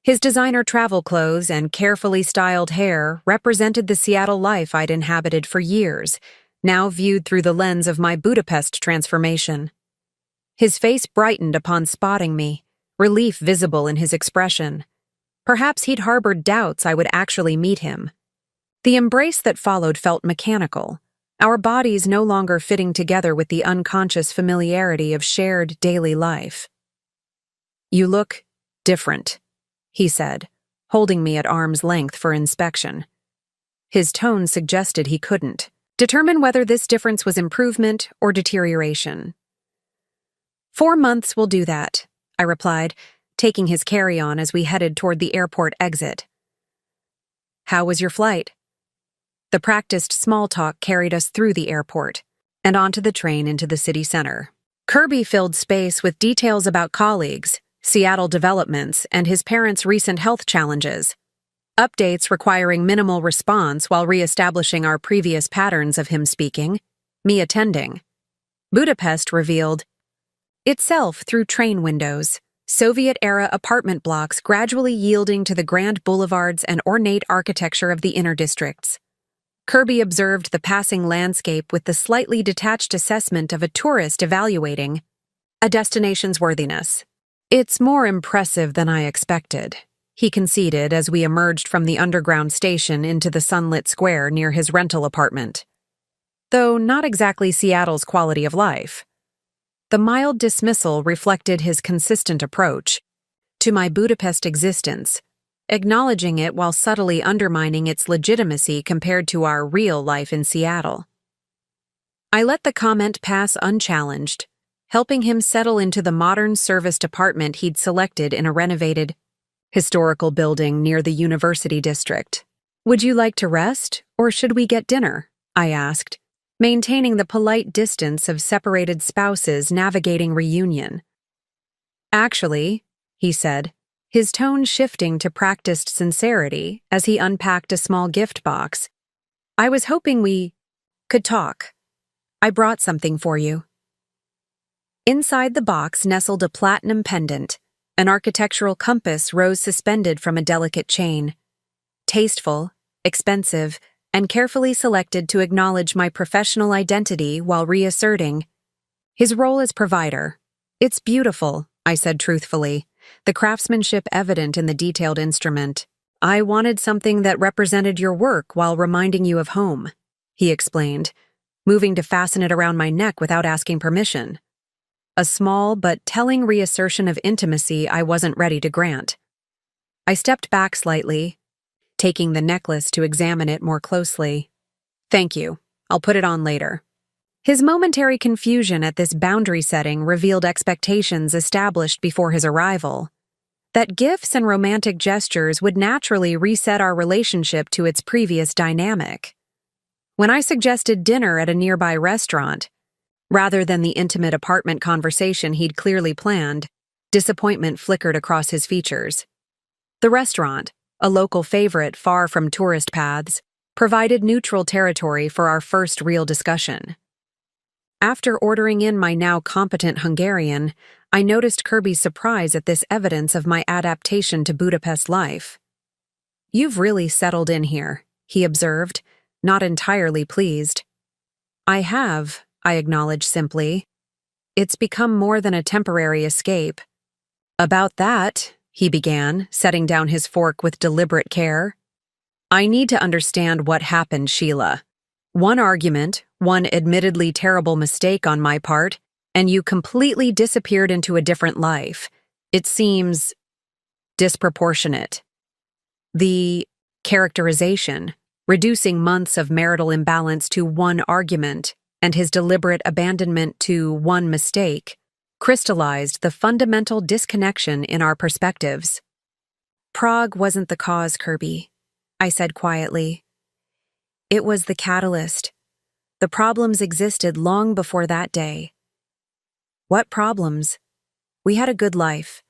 His designer travel clothes and carefully styled hair represented the Seattle life I'd inhabited for years, now viewed through the lens of my Budapest transformation. His face brightened upon spotting me, relief visible in his expression. Perhaps he'd harbored doubts I would actually meet him. The embrace that followed felt mechanical, our bodies no longer fitting together with the unconscious familiarity of shared daily life. "You look different," he said, holding me at arm's length for inspection. His tone suggested he couldn't determine whether this difference was improvement or deterioration. 4 months will do that, I replied, taking his carry-on as we headed toward the airport exit. How was your flight? The practiced small talk carried us through the airport and onto the train into the city center. Kirby filled space with details about colleagues, Seattle developments, and his parents' recent health challenges. Updates requiring minimal response while re-establishing our previous patterns of him speaking, me attending. Budapest revealed itself through train windows, Soviet-era apartment blocks gradually yielding to the grand boulevards and ornate architecture of the inner districts. Kirby observed the passing landscape with the slightly detached assessment of a tourist evaluating a destination's worthiness. It's more impressive than I expected, he conceded as we emerged from the underground station into the sunlit square near his rental apartment. Though not exactly Seattle's quality of life. The mild dismissal reflected his consistent approach to my Budapest existence, acknowledging it while subtly undermining its legitimacy compared to our real life in Seattle. I let the comment pass unchallenged, helping him settle into the modern serviced apartment he'd selected in a renovated, historical building near the University District. "Would you like to rest, or should we get dinner?" I asked, maintaining the polite distance of separated spouses navigating reunion. "Actually," he said, his tone shifting to practiced sincerity as he unpacked a small gift box, "I was hoping we could talk. I brought something for you." Inside the box nestled a platinum pendant. An architectural compass rose suspended from a delicate chain. Tasteful, expensive, and carefully selected to acknowledge my professional identity while reasserting his role as provider. "It's beautiful," I said truthfully, the craftsmanship evident in the detailed instrument. "I wanted something that represented your work while reminding you of home," he explained, moving to fasten it around my neck without asking permission. A small but telling reassertion of intimacy I wasn't ready to grant. I stepped back slightly, taking the necklace to examine it more closely. "Thank you. I'll put it on later." His momentary confusion at this boundary setting revealed expectations established before his arrival. That gifts and romantic gestures would naturally reset our relationship to its previous dynamic. When I suggested dinner at a nearby restaurant, rather than the intimate apartment conversation he'd clearly planned, disappointment flickered across his features. The restaurant, a local favorite far from tourist paths, provided neutral territory for our first real discussion. After ordering in my now competent Hungarian, I noticed Kirby's surprise at this evidence of my adaptation to Budapest life. "You've really settled in here," he observed, not entirely pleased. "I have," I acknowledged simply. "It's become more than a temporary escape." "About that," he began, setting down his fork with deliberate care, "I need to understand what happened, Sheila. One argument, one admittedly terrible mistake on my part, and you completely disappeared into a different life. It seems disproportionate." The characterization, reducing months of marital imbalance to one argument, and his deliberate abandonment to one mistake, crystallized the fundamental disconnection in our perspectives. "Prague wasn't the cause, Kirby," I said quietly. "It was the catalyst. The problems existed long before that day." "What problems?" "We had a good life.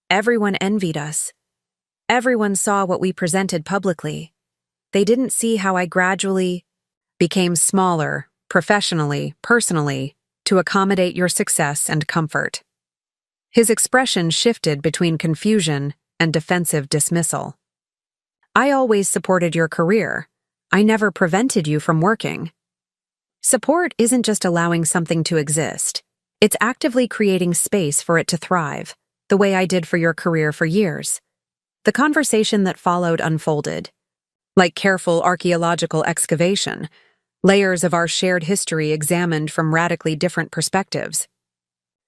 Everyone envied us. Everyone saw what we presented publicly. They didn't see how I gradually became smaller, professionally, personally, to accommodate your success and comfort." His expression shifted between confusion and defensive dismissal. "I always supported your career. I never prevented you from working." Support isn't just allowing something to exist. It's actively creating space for it to thrive, the way I did for your career for years. The conversation that followed unfolded. Like careful archaeological excavation, layers of our shared history examined from radically different perspectives.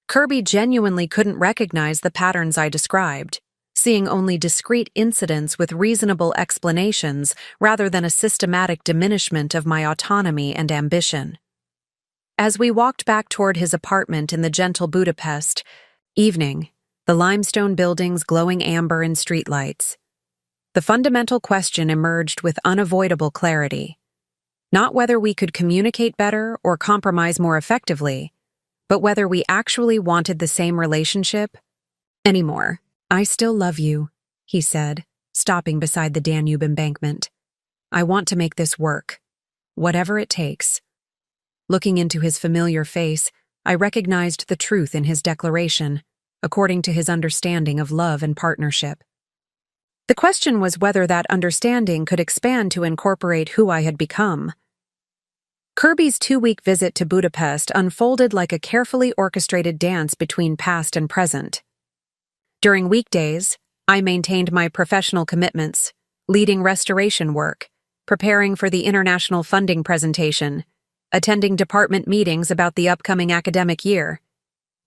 Kirby genuinely couldn't recognize the patterns I described, seeing only discrete incidents with reasonable explanations rather than a systematic diminishment of my autonomy and ambition. As we walked back toward his apartment in the gentle Budapest evening, the limestone buildings glowing amber in streetlights, the fundamental question emerged with unavoidable clarity. Not whether we could communicate better or compromise more effectively, but whether we actually wanted the same relationship anymore. "I still love you," he said, stopping beside the Danube embankment. "I want to make this work, whatever it takes." Looking into his familiar face, I recognized the truth in his declaration, according to his understanding of love and partnership. The question was whether that understanding could expand to incorporate who I had become. Kirby's 2-week visit to Budapest unfolded like a carefully orchestrated dance between past and present. During weekdays, I maintained my professional commitments, leading restoration work, preparing for the international funding presentation, attending department meetings about the upcoming academic year.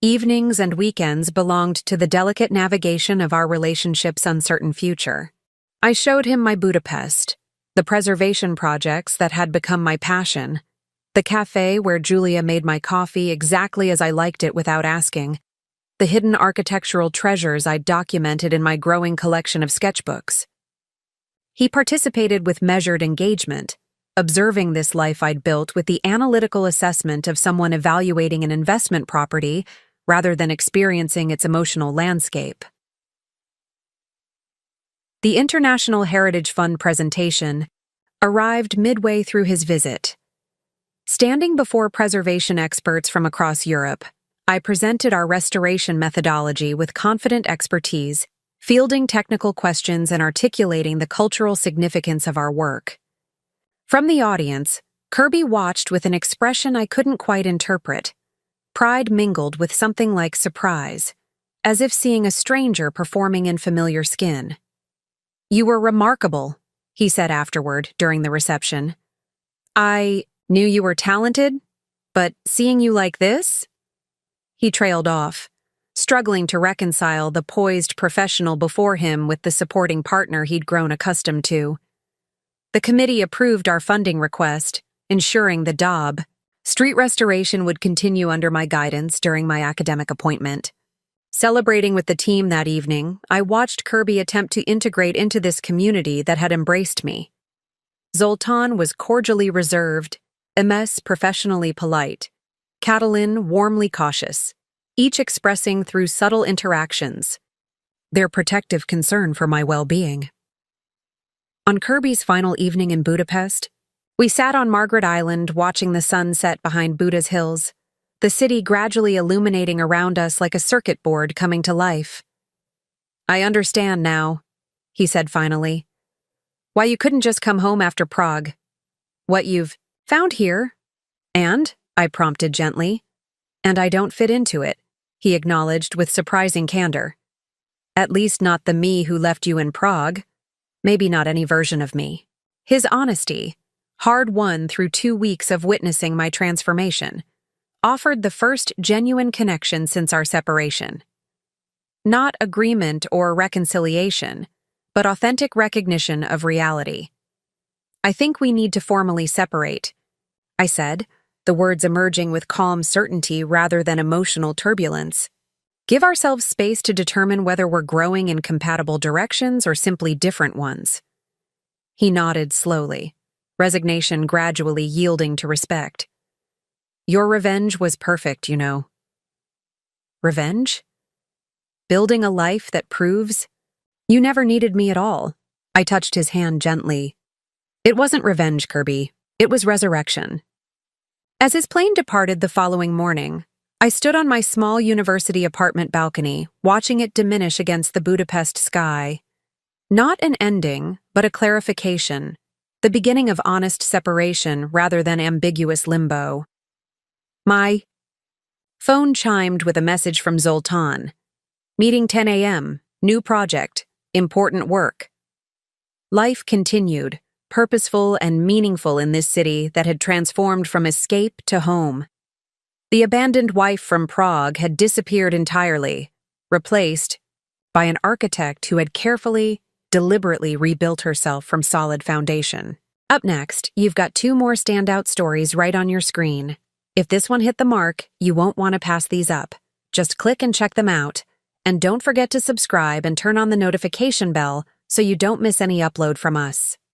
Evenings and weekends belonged to the delicate navigation of our relationship's uncertain future. I showed him my Budapest, the preservation projects that had become my passion, the cafe where Julia made my coffee exactly as I liked it without asking, the hidden architectural treasures I'd documented in my growing collection of sketchbooks. He participated with measured engagement, observing this life I'd built with the analytical assessment of someone evaluating an investment property rather than experiencing its emotional landscape. The International Heritage Fund presentation arrived midway through his visit. Standing before preservation experts from across Europe, I presented our restoration methodology with confident expertise, fielding technical questions and articulating the cultural significance of our work. From the audience, Kirby watched with an expression I couldn't quite interpret. Pride mingled with something like surprise, as if seeing a stranger performing in familiar skin. "You were remarkable," he said afterward during the reception. "I knew you were talented, but seeing you like this?" He trailed off, struggling to reconcile the poised professional before him with the supporting partner he'd grown accustomed to. The committee approved our funding request, ensuring the DAB, street restoration, would continue under my guidance during my academic appointment. Celebrating with the team that evening, I watched Kirby attempt to integrate into this community that had embraced me. Zoltan was cordially reserved, Emes professionally polite, Catalin warmly cautious, each expressing through subtle interactions their protective concern for my well-being. On Kirby's final evening in Budapest, we sat on Margaret Island watching the sun set behind Buda's hills, the city gradually illuminating around us like a circuit board coming to life. "I understand now," he said finally, "why you couldn't just come home after Prague. What you've found here." "And?" I prompted gently. "And I don't fit into it," he acknowledged with surprising candor. "At least not the me who left you in Prague. Maybe not any version of me." His honesty, hard-won through 2 weeks of witnessing my transformation, offered the first genuine connection since our separation. Not agreement or reconciliation, but authentic recognition of reality. "I think we need to formally separate," I said, the words emerging with calm certainty rather than emotional turbulence. "Give ourselves space to determine whether we're growing in compatible directions or simply different ones." He nodded slowly, resignation gradually yielding to respect. "Your revenge was perfect, you know." "Revenge? Building a life that proves you never needed me at all." I touched his hand gently. "It wasn't revenge, Kirby. It was resurrection." As his plane departed the following morning, I stood on my small university apartment balcony, watching it diminish against the Budapest sky. Not an ending, but a clarification, the beginning of honest separation rather than ambiguous limbo. My phone chimed with a message from Zoltan. "Meeting 10 a.m., new project, important work." Life continued, purposeful and meaningful in this city that had transformed from escape to home. The abandoned wife from Prague had disappeared entirely, replaced by an architect who had carefully, deliberately rebuilt herself from solid foundation. Up next, you've got 2 more standout stories right on your screen. If this one hit the mark, you won't want to pass these up. Just click and check them out. And don't forget to subscribe and turn on the notification bell so you don't miss any upload from us.